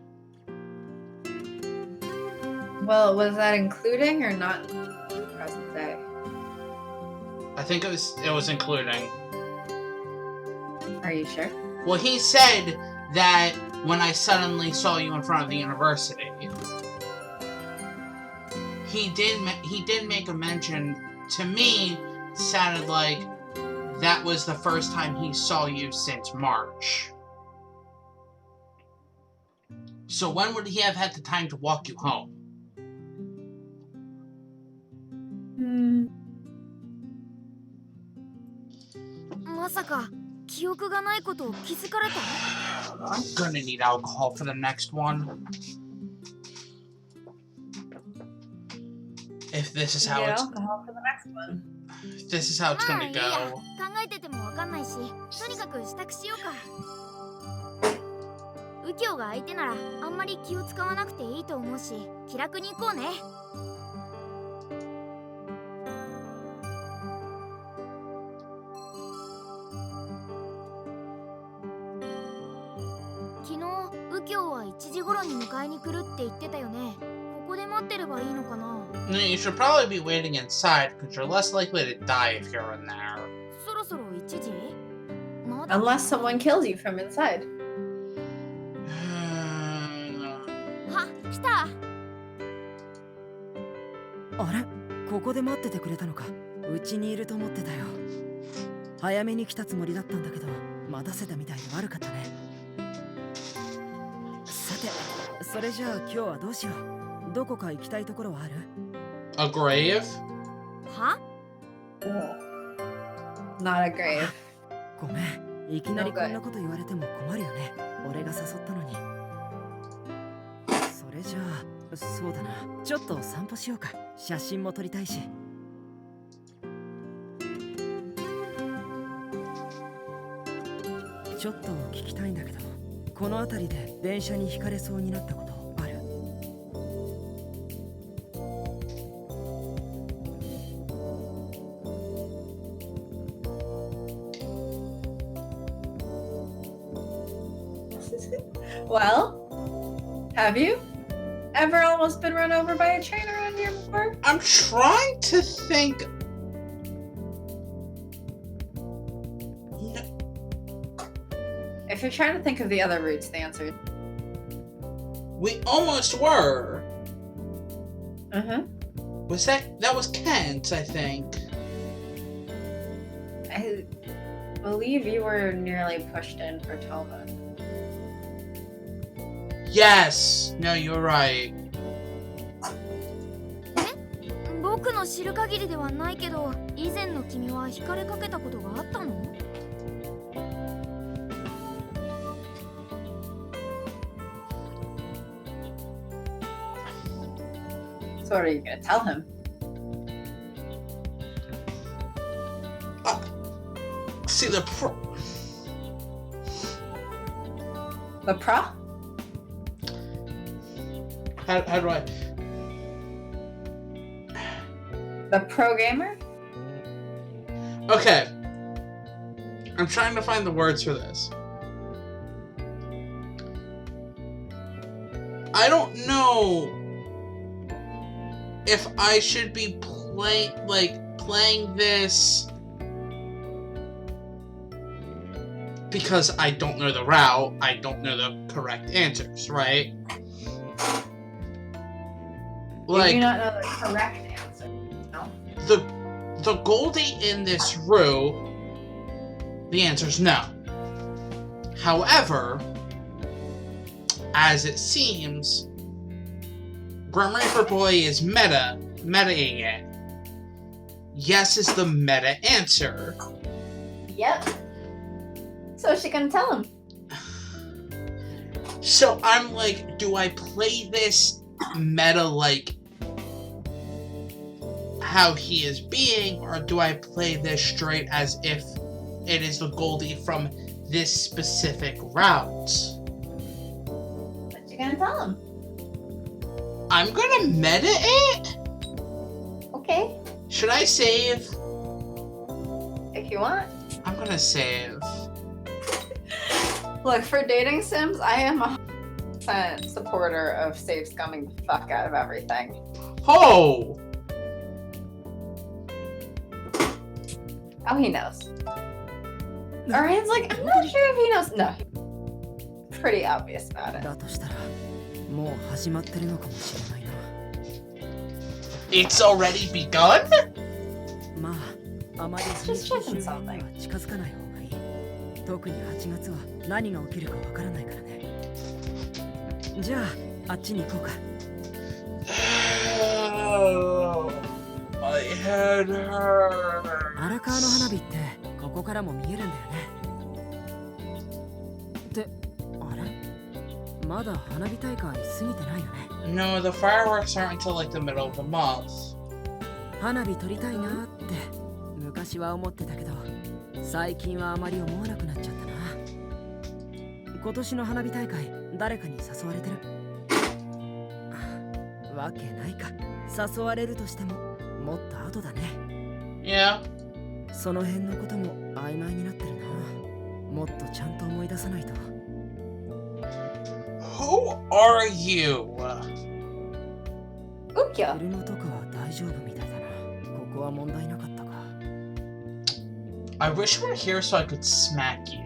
Well, was that including or not present day? I think it was including. Are you sure? Well, he said that when I suddenly saw you in front of the university. He did make a mention to me. Sounded like that was the first time he saw you since March. So when would he have had the time to walk you home? Hmm. まさか記憶がないことを気づかれた？ I'm gonna need alcohol for the next one. If this is how it's alcohol for the next one. if this is how it's まあ gonna いいや。 go. 考えててもわかんないし、とにかく支度しようか。右京が相手ならあんまり気を使わなくていいと思うし、気楽に行こうね。昨日、右京は1時頃に迎えに来るって言ってたよね。ここで待ってればいいのかな？ You should probably be waiting inside because you're less likely to die if you're in there. そろそろ1時？まだ Unless someone kills you from inside. は、来た。あれ、ここで待っててくれたのか。うちにいると思ってたよ。早めに来たつもりだったんだけど、待たせたみたいで悪かったね。さて、それじゃあ今日はどうしよう。どこか行きたいところはある？ A grave? は？ Not a grave. ごめん、いきなりこんなこと言われても困るよね。俺が誘ったのに。それじゃあ、そうだな。ちょっと散歩しようか。写真も撮りたいし。ちょっと聞きたいんだけど、この辺りで電車にひかれそうになったことある？Well, have you ever almost been run over by a train around here before? I'm trying to think. If you're trying to think of the other routes, the answer is We almost were. uh-huh. That was Kent, I think. I believe you were nearly pushed in for Toma. Yes. No, you're right. 僕の知る限りではないけど、以前の君は惹かれかけたことがあったの？ So what are you gonna tell him? See the The pro? How do I? The pro gamer? Okay. I'm trying to find the words for this. don't know if I should be playing this because I don't know the route, I don't know the correct answers, right? Do you not know the correct answer? No. The Goldie in this route, the answer's no. However, as it seems, Grim Reaper Boy is metaing it. Yes is the meta answer. Yep. So she can tell him. So I'm like, do I play this meta like how he is being, or do I play this straight as if it is the Goldie from this specific route? But you're gonna tell him. I'm gonna meta it? Okay. Should I save? If you want. I'm gonna save. Look, for dating sims, I am 100% supporter of save scumming the fuck out of everything. Oh! Oh, he knows. Orion's like, I'm not sure if he knows. No, he's pretty obvious about it. だとしたらもう始まってるのかもしれないな。 It's already begun? まあ、あまり日周周辺には近づかない方がいい。特に8月は何が起きるかわからないからね。じゃあ、あっちに行こうか。My head hurts. 荒川の花火ってここからも見えるんだよね。ってあれまだ花火大会過ぎてないよね。 No, the fireworks aren't until like the middle of the month. 花火撮りたいなって昔は思ってたけど、最近はあまり思わなくなっちゃったな。今年の花火大会誰かに誘われてる？わけないか。誘われるとしてももっと後だね。Yeah. その辺のことも曖昧になってるな。もっとちゃんと思い出さないと。 Who are you? Ukyo. 車とかは大丈夫みたいだな。ここは問題なかったか。 I wish you were here so I could smack you.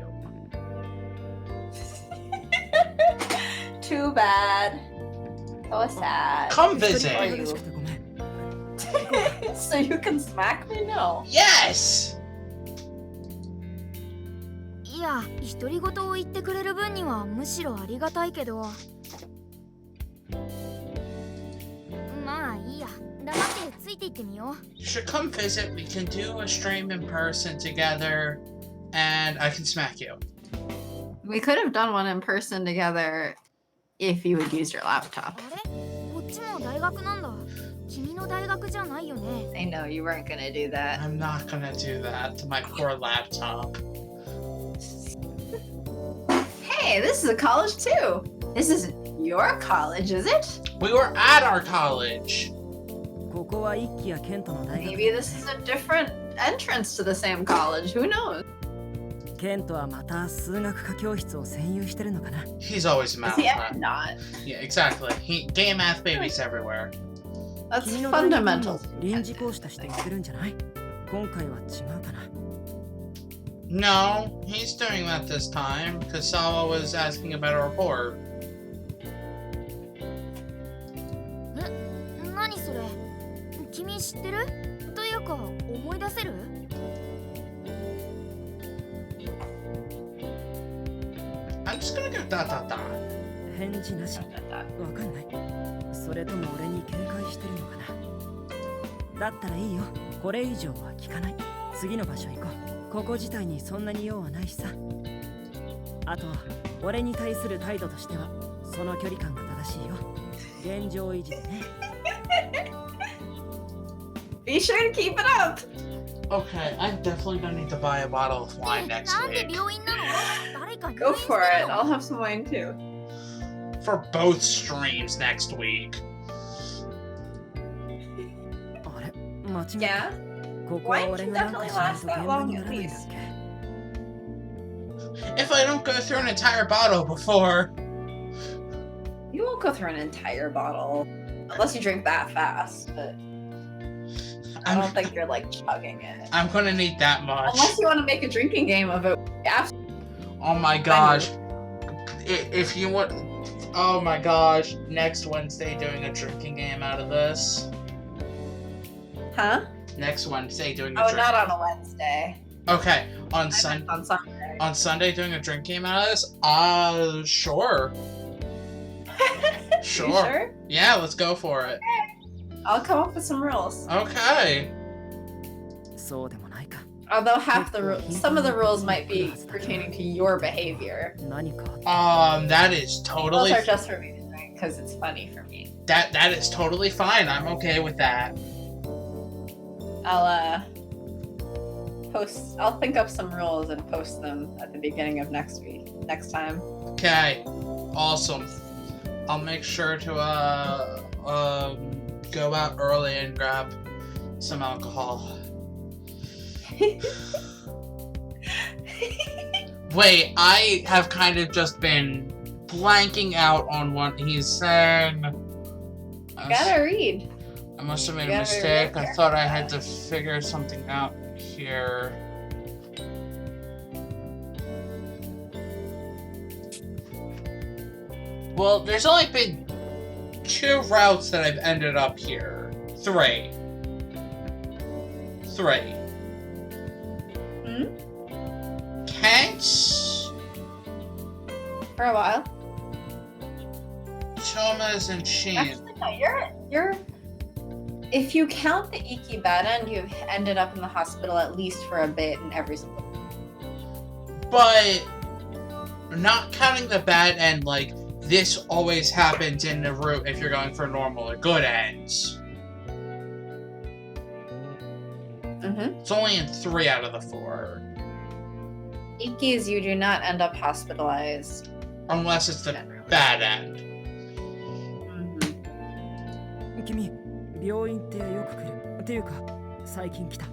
Too bad. So sad. Come visit. Are you? So you can smack me? No. Yes! いや、独り言を言ってくれる分にはむしろありがたいけど。まあいいや、黙ってついていってみよう。 You should come visit. We can do a stream in person together, and I can smack you. We could have done one in person together if you would use your laptop. あれ？こっちも大学なんだ。君の大学じゃないよね。 I know you weren't gonna do that. I'm not gonna do that to my poor laptop. Hey, this is a college too. This isn't your college, is it? We were at our college. ここは一輝やケントの大学。 Maybe this is a different entrance to the same college. Who knows? ケントはまた数学科教室を占有してるのかな。 He's always a math. Yeah, not. Yeah, exactly. Game math babies everywhere. That's 君の大学も fundamental. 臨時講師としてやってるんじゃない？今回は違うかな。 No, he's doing that this time because Sawa was asking about a report. 何それ？君知ってる？というか思い出せる？ I'm just gonna go dot dot dot. 返事なし。わかんない。それとも俺に警戒してるのかな。だったらいいよ。これ以上は聞かない。次の場所行こう。ここ自体にそんなに用はないしさ。あとは俺に対する態度としてはその距離感が正しいよ。現状維持でね。Be sure to keep it up. Okay, I'm definitely gonna need to buy a bottle of wine next なんで week. 病院なの？誰か入 Go 院して for る it. の？ I'll have some wine too. For both streams next week. あれ間違え Yeah? た。ここは Wine 俺 can がなんか definitely しない last と that 現場 long にな at らないんだっ least. け。 If I don't go through an entire bottle before. You won't go through an entire bottle unless you drink that fast, but I don't think you're like chugging it. I'm gonna need that much. Unless you want to make a drinking game of it. Oh my gosh. If you want... Oh my gosh. Next Wednesday doing a drinking game out of this. Huh? Next Wednesday doing a Oh, drink... not on a Wednesday. Okay. On On Sunday. On Sunday doing a drink game out of this? Sure. Sure. You sure? Yeah, let's go for it. I'll come up with some rules. Okay. そうでもないか。 Although some of the rules might be pertaining to your behavior. 何か。That is totally... Those are just for me to drink because it's funny for me. That is totally fine. I'm okay with that. I'll think up some rules and post them at the beginning of next time. Okay. Awesome. I'll make sure to go out early and grab some alcohol. Wait, I have kind of just been blanking out on what he's saying. You gotta read. I must have made a mistake. I thought I had to figure something out here. Well, there's only been 2 routes that I've ended up here. 3. Kent's, For a while. Thomas, and Sheen. Actually, no, you're. If you count the Iki bad end, you've ended up in the hospital at least for a bit in every single. But not counting the bad end, like this always happens in the route if you're going for normal or good ends. It's only in 3 out of the 4. Ikis, you do not end up hospitalized. Unless it's the bad end. 君、病院ってよく来る。っていうか、最近来た。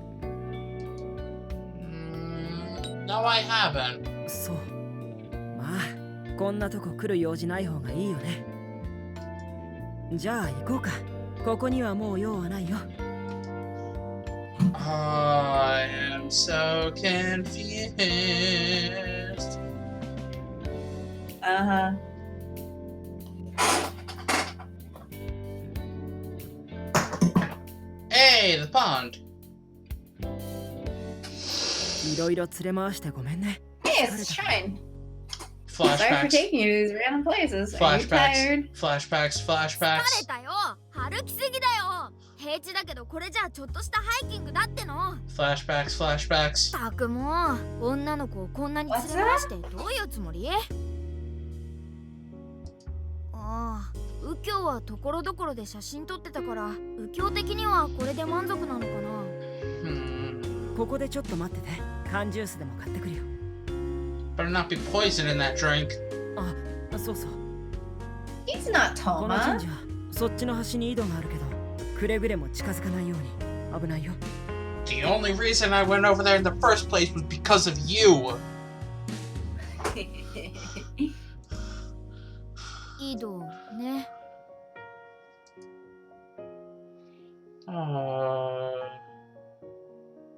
No, I haven't. そう。まあ、こんなとこ来る用事ない方がいいよね。じゃあ行こうか。ここにはもう用はないよ。I am so confused. Hey, the pond. いろいろ連れ回してごめんね。 Hey, it's a shrine. Sorry for Flashbacks. taking you to these random places. Are you tired? Flashbacks. 疲れたよ。歩きすぎだよ。平地だけどこれじゃあちょっとしたハイキングだっての。Flashbacks. たくもう女の子をこんなに連れ回してどういうつもり？ああ、右京はところどころで写真撮ってたから右京的にはこれで満足なのかな。ここでちょっと待ってて。缶ジュースでも買ってくるよ。 Better not be poison in that drink. あ、そうそう。 He's not この Toma. 神社、そっちの端に井戸があるけど、くれぐれも近づかないように。危ないよ。 The only reason I went over there in the first place was because of you. 井戸ね。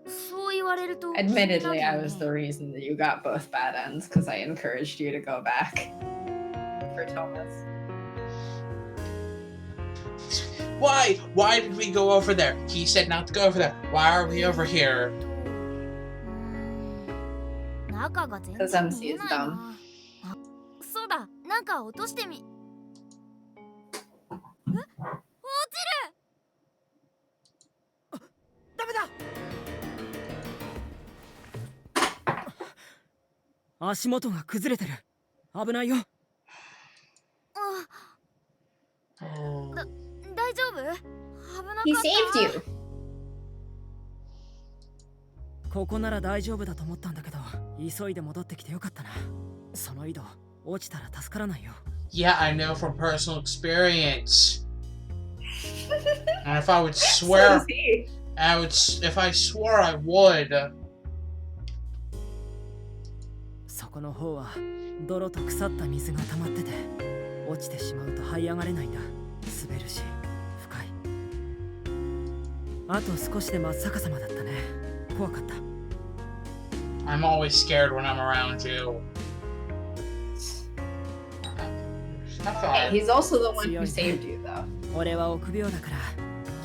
そう言われると。 Admittedly, I was the reason that you got both bad ends because I encouraged you to go back for Thomas. Why? Why did we go over there? He said not to go over there. Why are we over here? 中が全 Because 然 MC 見え is ない dumb. な。そうだ、なんか落としてみ。落ちる。ダメだ。足元が崩れてる。危ないよ。大丈夫？危なかった。 He saved you. ここなら大丈夫だと思ったんだけど、急いで戻ってきてよかったな。その井戸、落ちたら助からないよ。 Yeah, I know from personal experience. And if I would swear, So is he. if I swore I would. そこの方は泥と腐った水が溜まってて、落ちてしまうと這い上がれないんだ。滑るし深い。あと少しで真っ逆さまだったね。怖かった。 I'm always scared when I'm around you. Hey, he's also the one who saved you, though. 俺は臆病だから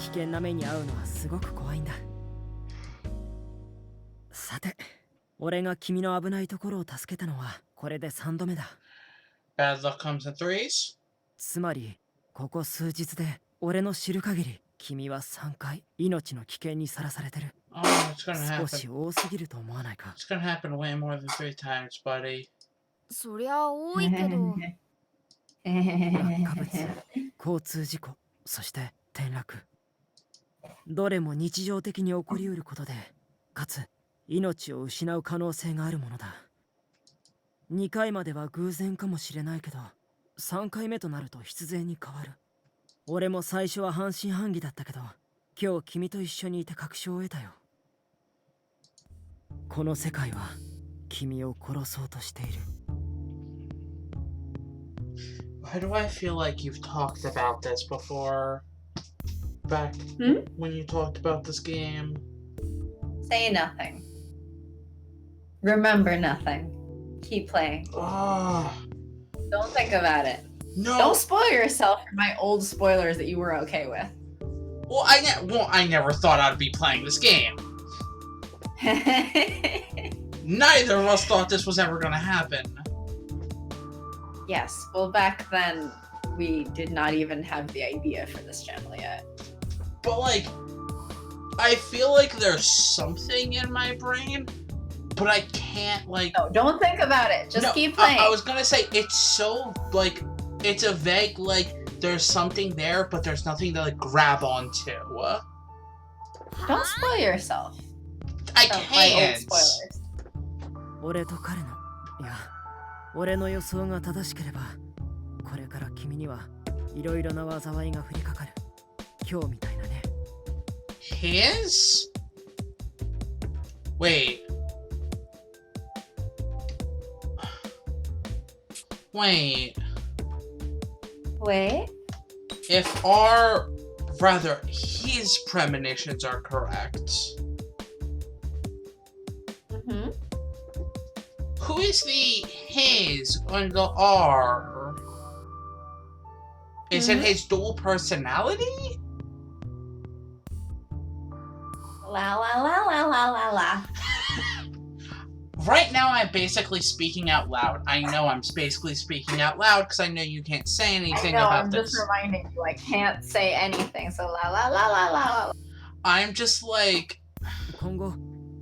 危険な目に遭うのはすごく怖いんだ。さて、俺が君の危ないところを助けたのはこれで3度目だ。Bad luck comes in threes. つまりここ数日で俺の知る限り君は3回命の危険にさらされてる。 Oh, it's gonna 少し happen. 多すぎると思わないか。 It's gonna happen way more than 3 times, buddy. そりゃ多いけど。落下物、交通事故、そして転落。どれも日常的に起こりうることで、かつ命を失う可能性があるものだ。2回までは偶然かもしれないけど、3回目となると必然に変わる。俺も最初は半信半疑だったけど、今日君と一緒にいて確証を得たよ。この世界は君を殺そうとしている。 Why do I feel like you've talked about this before? Back when you talked about this game. Say nothing. Remember nothing. Keep playing. Oh, Don't think about it. no. Don't spoil yourself for my old spoilers that you were okay with. Well, I never thought I'd be playing this game. Neither of us thought this was ever gonna happen. Yes, well, back then, we did not even have the idea for this channel yet. But, like, I feel like there's something in my brain, but I can't, like... No, don't think about it. Just No, keep playing. I was gonna say, it's so, like, it's a vague, like, there's something there, but there's nothing to, like, grab onto. Don't spoil yourself. I Don't play old can't. spoilers. 俺と彼の、いや、俺の予想が正しければ、これから君にはいろいろな災いが降りかかる。今日みたいなね。His? Wait. Wait. Wait. If rather, his premonitions are correct. Mm-hmm. Who is the his on the R? Is it his dual personality? La la la la la la la. Right now, I'm basically speaking out loud. I know I'm basically speaking out loud because I know you can't say anything I know, about I'm this. just reminding you, I can't say anything, so la la la la la la. I'm just like... 今後、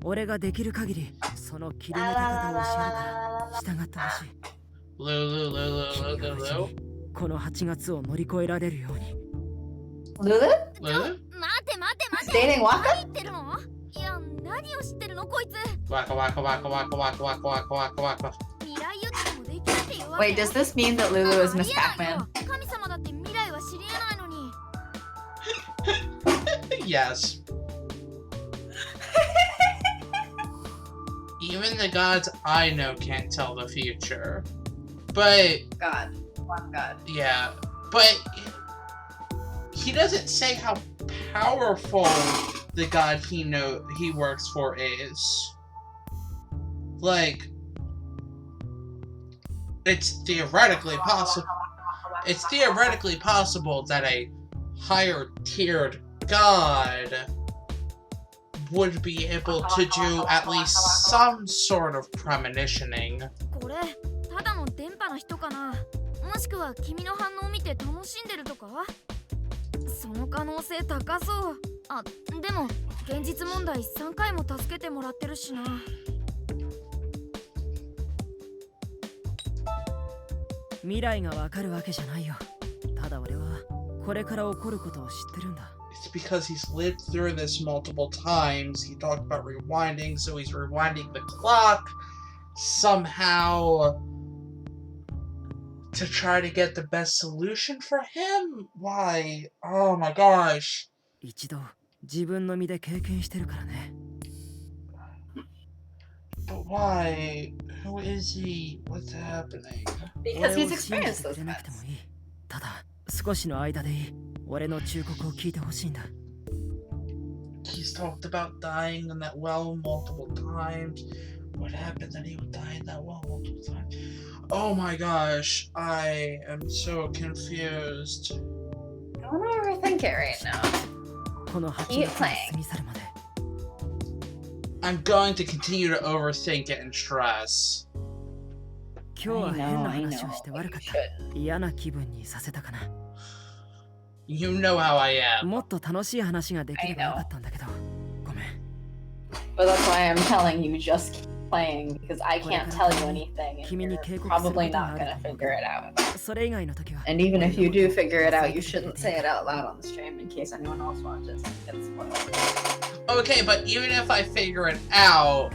俺ができる限り、その切り抜け方を教えるから、従ってほしい。 Lulu. この8月を乗り越えられるように。 Lulu? Lulu? 待て待て待て。 Dating Waka? 何言ってるの？いや、何を知ってるのこいつ。 Waka waka waka waka waka waka waka waka waka. 未来予知でもできるっていうわけ。 Wait, does this mean that Lulu is Miss ありえない Pac-Man? よ。神様だって未来は知り得ないのに。 Yes. Even the gods I know can't tell the future. But, God. One God. yeah. But, he doesn't say how powerful the god he works for is. Like, it's theoretically possible. It's theoretically possible that a higher tiered god would be able to do at least some sort of premonitioning. これ、ただの電波な人かな。もしくは君の反応を見て楽しんでるとか？その可能性高そう。あ、でも現実問題3回も助けてもらってるしな。未来がわかるわけじゃないよ。ただ俺はこれから起こることを知ってるんだ。 It's because he's lived through this multiple times. He talked about rewinding, so he's rewinding the clock somehow to try to get the best solution for him? Why? Oh my gosh. 一度自分の身で経験してるからね。 But why? Who is he? What's happening? Because he's 俺を信じ experienced てく those れなくても things. いい。ただ少しの間でいい。俺の忠告を聞いてほしいんだ。 He's talked about dying in that well multiple times. What happened that he would die in that well multiple times? Oh my gosh, I am so confused. Don't overthink it right now. この8 Keep 月が playing. 過ぎ去るまで I'm going to continue to overthink it and stress. 今日は I 変 know, な I 話 know. をして悪かっ You た。 shouldn't. 嫌な気分にさせたかな。 You know how I am. もっと楽しい話ができればよかったんだけど、ごめん。 But that's why I'm telling you just keep playing because I can't tell you anything and 君に you're 警告する probably ことが not ある gonna と思う figure it out. それ以外の時は And even if you do figure it out, you shouldn't say it out loud on the stream in case anyone else watches and gets spoiled. Okay, but even if I figure it out,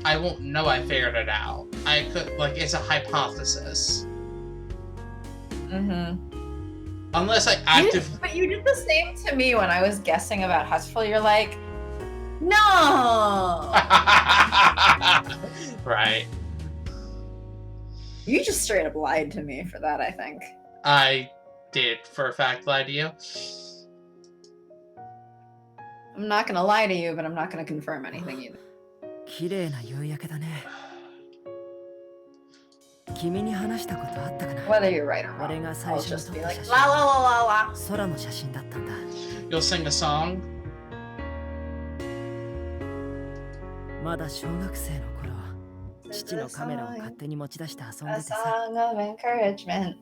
I won't know I figured it out. I could, like, it's a hypothesis. Mm-hmm. Unless I actively... But you did the same to me when I was guessing about Hustful. You're like, no! Right. You just straight up lied to me for that, I think. I did, for a fact, lie to you. I'm not gonna lie to you, but I'm not gonna confirm anything either. 綺麗な夕焼けだね。君に話したことあったかな。 Whether you're right or 俺 wrong, が最 I'll 初に just 撮っ be た like, 写 la 真 la la la la. 空の写真だったんだ。 You'll sing a song? まだ小学生の頃、父のカメラを勝手に持ち出して遊ん A でてさ、 song of encouragement.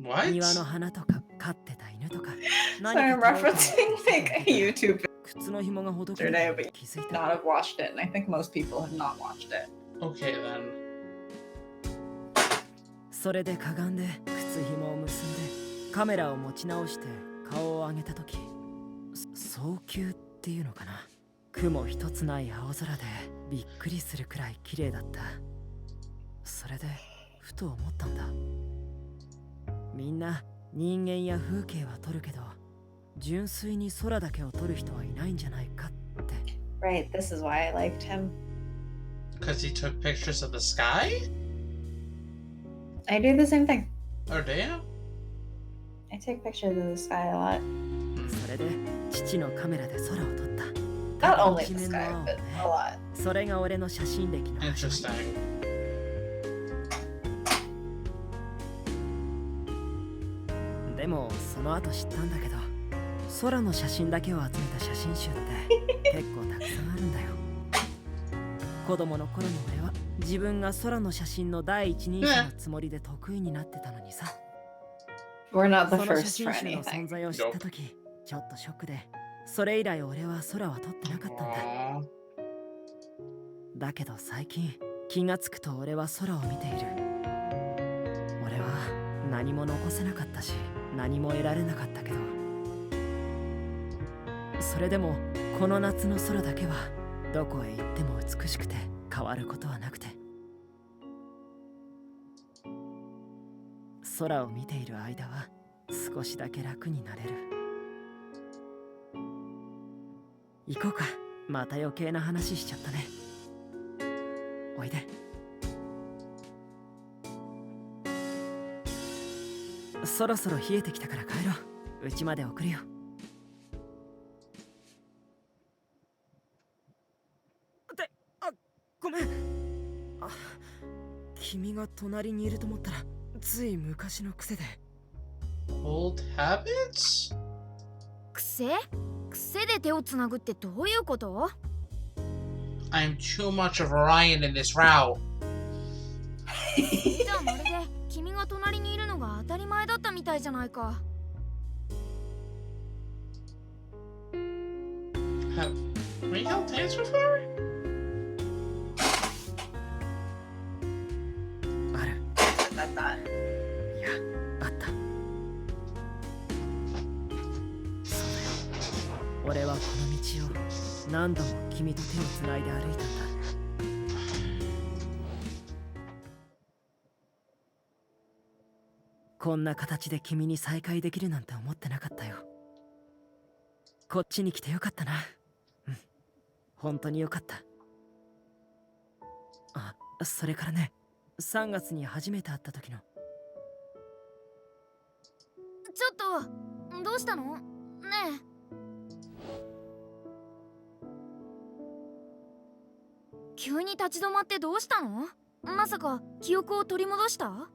What? 庭の花とか飼ってた犬とか、 So I'm referencing like a YouTube 靴の紐がほどけ yesterday, て but 気づい not た。 have watched it, and I think most people have not watched it. Okay, then. それでかがんで靴紐を結んでカメラを持ち直して顔を上げたとき、早急っていうのかな。雲一つない青空でびっくりするくらい綺麗だった。それでふと思ったんだ。みんな人間や風景は撮るけど、純粋に空だけを撮る人はいないんじゃないかって。 Right, this is why I liked him. Because he took pictures of the sky? I do the same thing. Oh, damn. I take pictures of the sky a lot. それで父のカメラで空を撮った。 Not only the 記念 sky, の青 but ね a lot. それが俺の写真歴の始まり。 Interesting. でもその後知ったんだけど、空の写真だけを集めた写真集って結構たくさんあるんだよ。子供の頃の俺は自分が空の写真の第一人者のつもりで得意になってたのにさ。 We're not the その写 first for 真集の anything. 存在を知った時、ちょっとショックで、それ以来俺は空は撮ってなかったんだ。 Aww. だけど最近気がつくと俺は空を見ている。俺は何も残せなかったし何も得られなかったけど、それでもこの夏の空だけはどこへ行っても美しくて変わることはなくて、空を見ている間は少しだけ楽になれる。行こうか。また余計な話しちゃったね。おいで。そろそろ冷えてきたから帰ろう。家まで送るよ。ってごめん。君が隣にいると思ったらつい昔の癖で。 Old habits? 癖で手をつなぐってどういうこと？ I'm too much of Orion in this route. じゃあまるで君が隣にいるのが当たり前だったみたいじゃないか。 Have we held hands before? ある。 That thought. いや、あった。そうだよ。俺はこの道を何度も君と手をつないで歩いたんだ。こんな形で君に再会できるなんて思ってなかったよ。こっちに来てよかったな。うん、本当によかった。あ、それからね、3月に初めて会った時のどうしたの？ねえ。急に立ち止まってどうしたの？まさか記憶を取り戻した？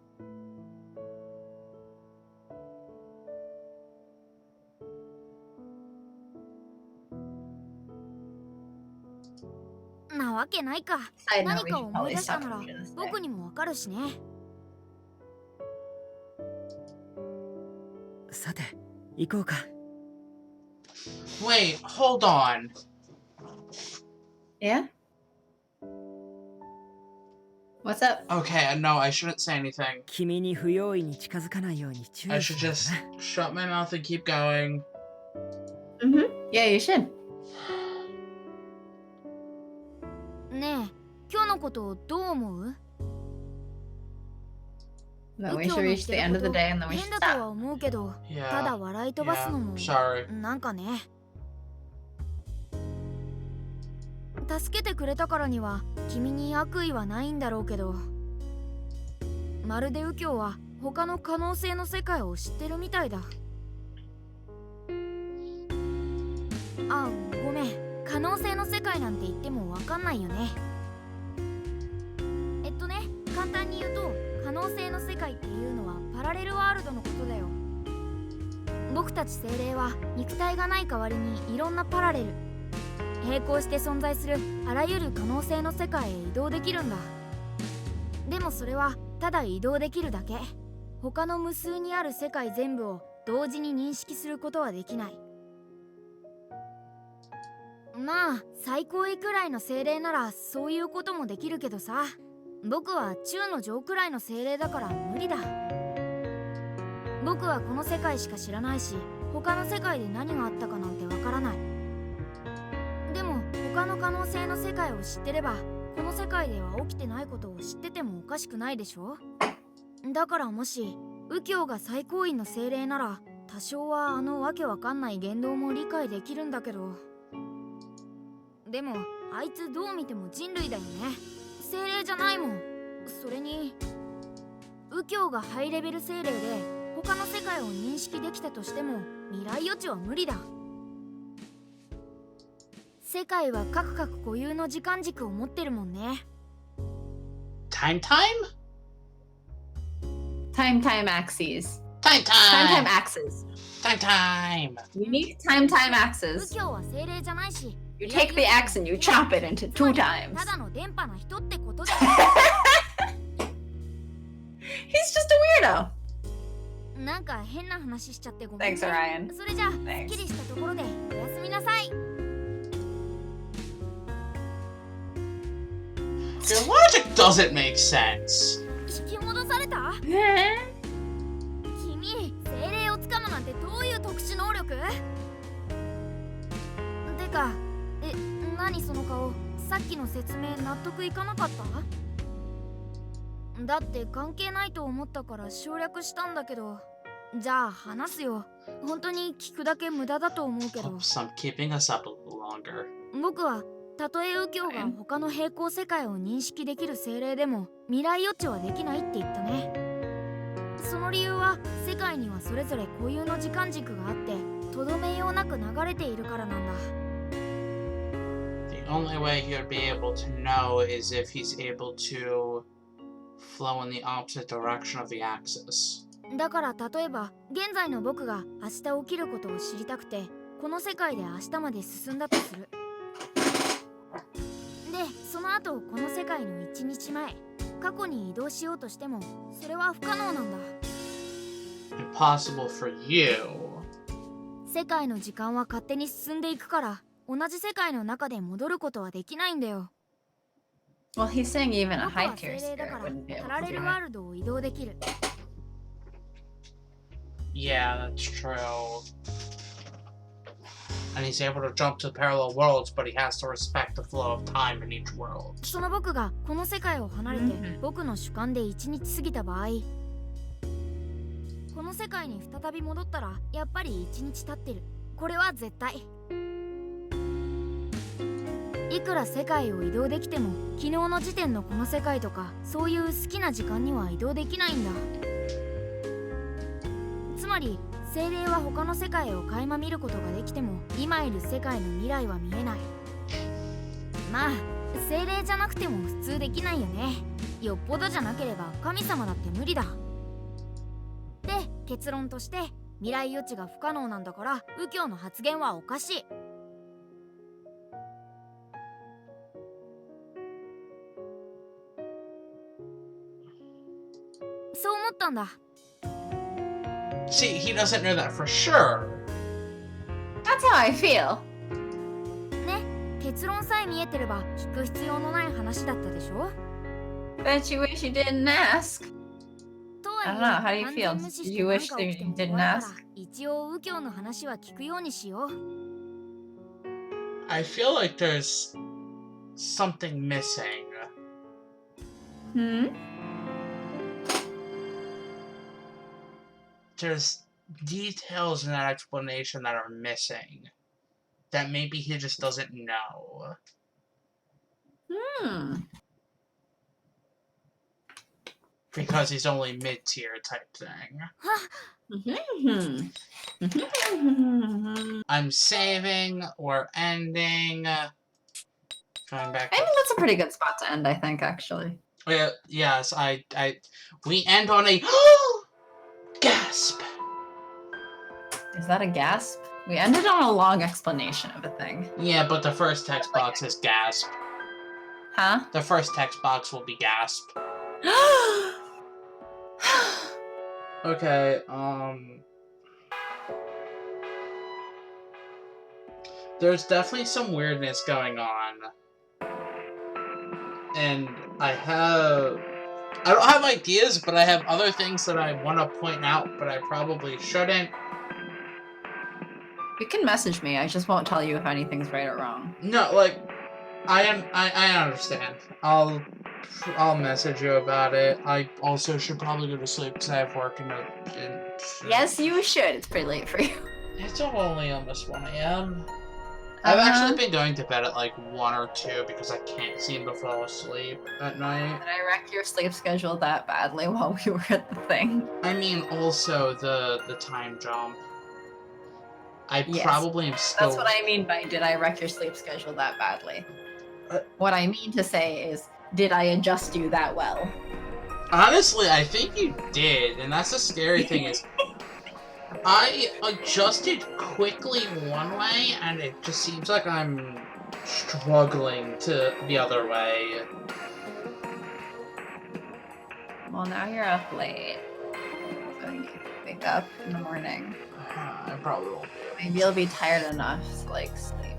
なわけないか。 I know 何 we か should 思い probably 出した stop なら and read this 僕にもわかるしね。さて行こうか。 Wait, hold on. Yeah? What's up? Okay, no, I shouldn't say anything. 君に不用意に近づかないように注 I 意 should しな just い shut my mouth and keep going. Mm-hmm. Yeah, you should. ねえ、今日のことどう思う？ Then we should reach the end of the day and then we 変 should だとは stop. 思うけど、ただ Yeah. 笑い飛ばす Yeah. のも Sorry. なんかね。助けてくれたからには君に悪意はないんだろうけど、まるで右京は他の可能性の世界を知ってるみたいだ。あ、ごめん、可能性の世界なんて言ってもわかんないよね。簡単に言うと、可能性の世界っていうのはパラレルワールドのことだよ。僕たち精霊は肉体がない代わりにいろんなパラレル、並行して存在するあらゆる可能性の世界へ移動できるんだ。でもそれはただ移動できるだけ。他の無数にある世界全部を同時に認識することはできない。まあ最高位くらいの精霊ならそういうこともできるけどさ、僕は中の上くらいの精霊だから無理だ。僕はこの世界しか知らないし、他の世界で何があったかなんてわからない。でも他の可能性の世界を知ってれば、この世界では起きてないことを知っててもおかしくないでしょ。だからもし右京が最高位の精霊なら、多少はあのわけわかんない言動も理解できるんだけど、でもあいつどう見ても人類だよね。精霊じゃないもん。それに右京がハイレベル精霊で他の世界を認識できたとしても未来予知は無理だ。世界はカクカク固有の時間軸を持ってるもんね。 Time? Time axes. Time! Time axes. Time! Unique time 右 axes. 京は精霊じゃないし、 You take the axe and you chop it into 2 times. ただの電波な人ってことで。 He's just a weirdo. なんか変な話しちゃってごめん Thanks, ね。 Orion. それじゃあすっ Thanks. きりしたところでおやすみなさい。 Your logic doesn't make sense. 引き戻された？君、精霊をつかむなんてどういう特殊能力？てか、何その顔、さっきの説明納得いかなかった？だって関係ないと思ったから省略したんだけど。じゃあ話すよ。本当に聞くだけ無駄だと思うけど。 I'm keeping us up a little longer. 僕はたとえ右京が他の平行世界を認識できる精霊でも未来予知はできないって言ったね。その理由は世界にはそれぞれ固有の時間軸があってとどめようなく流れているからなんだ。 The only way he would be able to know is if he's able to flow in the opposite direction of the axis. だから例えば現在の僕が明日起きることを知りたくてこの世界で明日まで進んだとする。で、その後この世界の1日前、過去に移動しようとしてもそれは不可能なんだ。 Impossible for you. 世界の時間は勝手に進んでいくから同じ世界の中で戻ることはできないんだよ。 Well, he's saying even a 僕 high は tier 精霊だ spirit から wouldn't be パ able ラ to レ do ルワ it. ールドを移動できる。 Yeah, that's true. And he's able to jump to parallel worlds, but he has to respect the flow of time in each world. その僕がこの世界を離れてうん僕の主観で1日過ぎた場合、この世界に再び戻ったらやっぱり1日経ってる。これは絶対。いくら世界を移動できても昨日の時点のこの世界とかそういう好きな時間には移動できないんだ。つまり精霊は他の世界を垣間見ることができても、今いる世界の未来は見えない。まあ精霊じゃなくても普通できないよね。よっぽどじゃなければ神様だって無理だ。で、結論として未来予知が不可能なんだから、右京の発言はおかしい。そう思ったんだ。See, he doesn't know that for sure. That's how I feel. ね、結論さえ見えてれば聞く必要のない話だったでしょ。 Bet you wish you didn't ask. とはいえ、 I don't know, how do you 完 feel? 全無視して You 何 wish か起きても you didn't 怖いから、 ask? 一応右京の話は聞くようにしよう。 I feel like there's something missing. Hmm? There's details in that explanation that are missing. That maybe he just doesn't know. Hmm. Because he's only mid-tier type thing. I'm saving or ending. Going back. I think that's a pretty good spot to end, I think, actually. Yeah, yes, we end on a gasp. Is that a gasp? We ended on a long explanation of a thing. Yeah, but the first text box is gasp. Huh? The first text box will be gasp. Okay, there's definitely some weirdness going on. And I don't have ideas, but I have other things that I want to point out, but I probably shouldn't. You can message me, I just won't tell you if anything's right or wrong. No, like, I understand. I'll message you about it. I also should probably go to sleep because I have work in Yes, you should. It's pretty late for you. It's only almost 1 a.m. I've actually been going to bed at like 1 or 2 because I can't seem to fall asleep at night. Did I wreck your sleep schedule that badly while we were at the thing? I mean, also the time jump. I Yes. probably am still... That's what I mean by did I wreck your sleep schedule that badly? What I mean to say is, did I adjust you that well? Honestly, I think you did, and that's the scary thing is, I adjusted quickly one way, and it just seems like I'm struggling to the other way. Well, now you're up late. So you wake up in the morning. I probably won't. Maybe you'll be tired enough to, like, sleep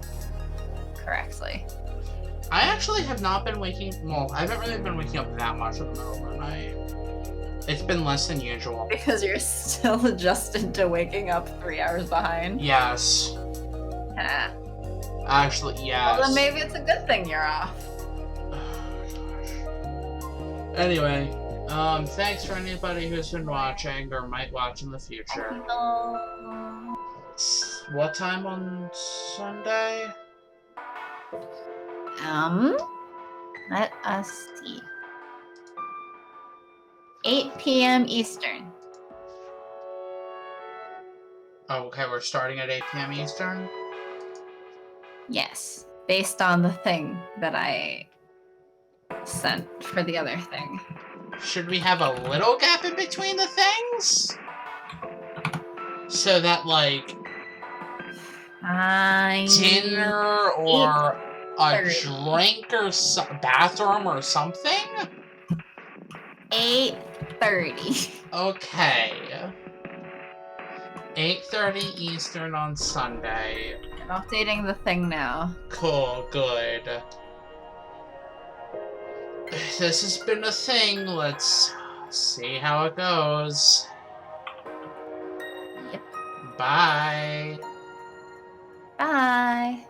correctly. I actually have not been waking... Well, I haven't really been waking up that much in the middle of the night. It's been less than usual. Because you're still adjusted to waking up 3 hours behind? Yes. Huh. Actually, yes. Well, then maybe it's a good thing you're off. Anyway, thanks for anybody who's been watching or might watch in the future. What time on Sunday? Let us see. 8 p.m. Eastern. Oh, okay, we're starting at 8 p.m. Eastern? Yes, based on the thing that I sent for the other thing. Should we have a little gap in between the things? So that, like, dinner or a drink or bathroom or something? 8:30. Okay. 8:30 Eastern on Sunday. I'm updating the thing now. Cool, good. This has been a thing. Let's see how it goes. Yep. Bye. Bye.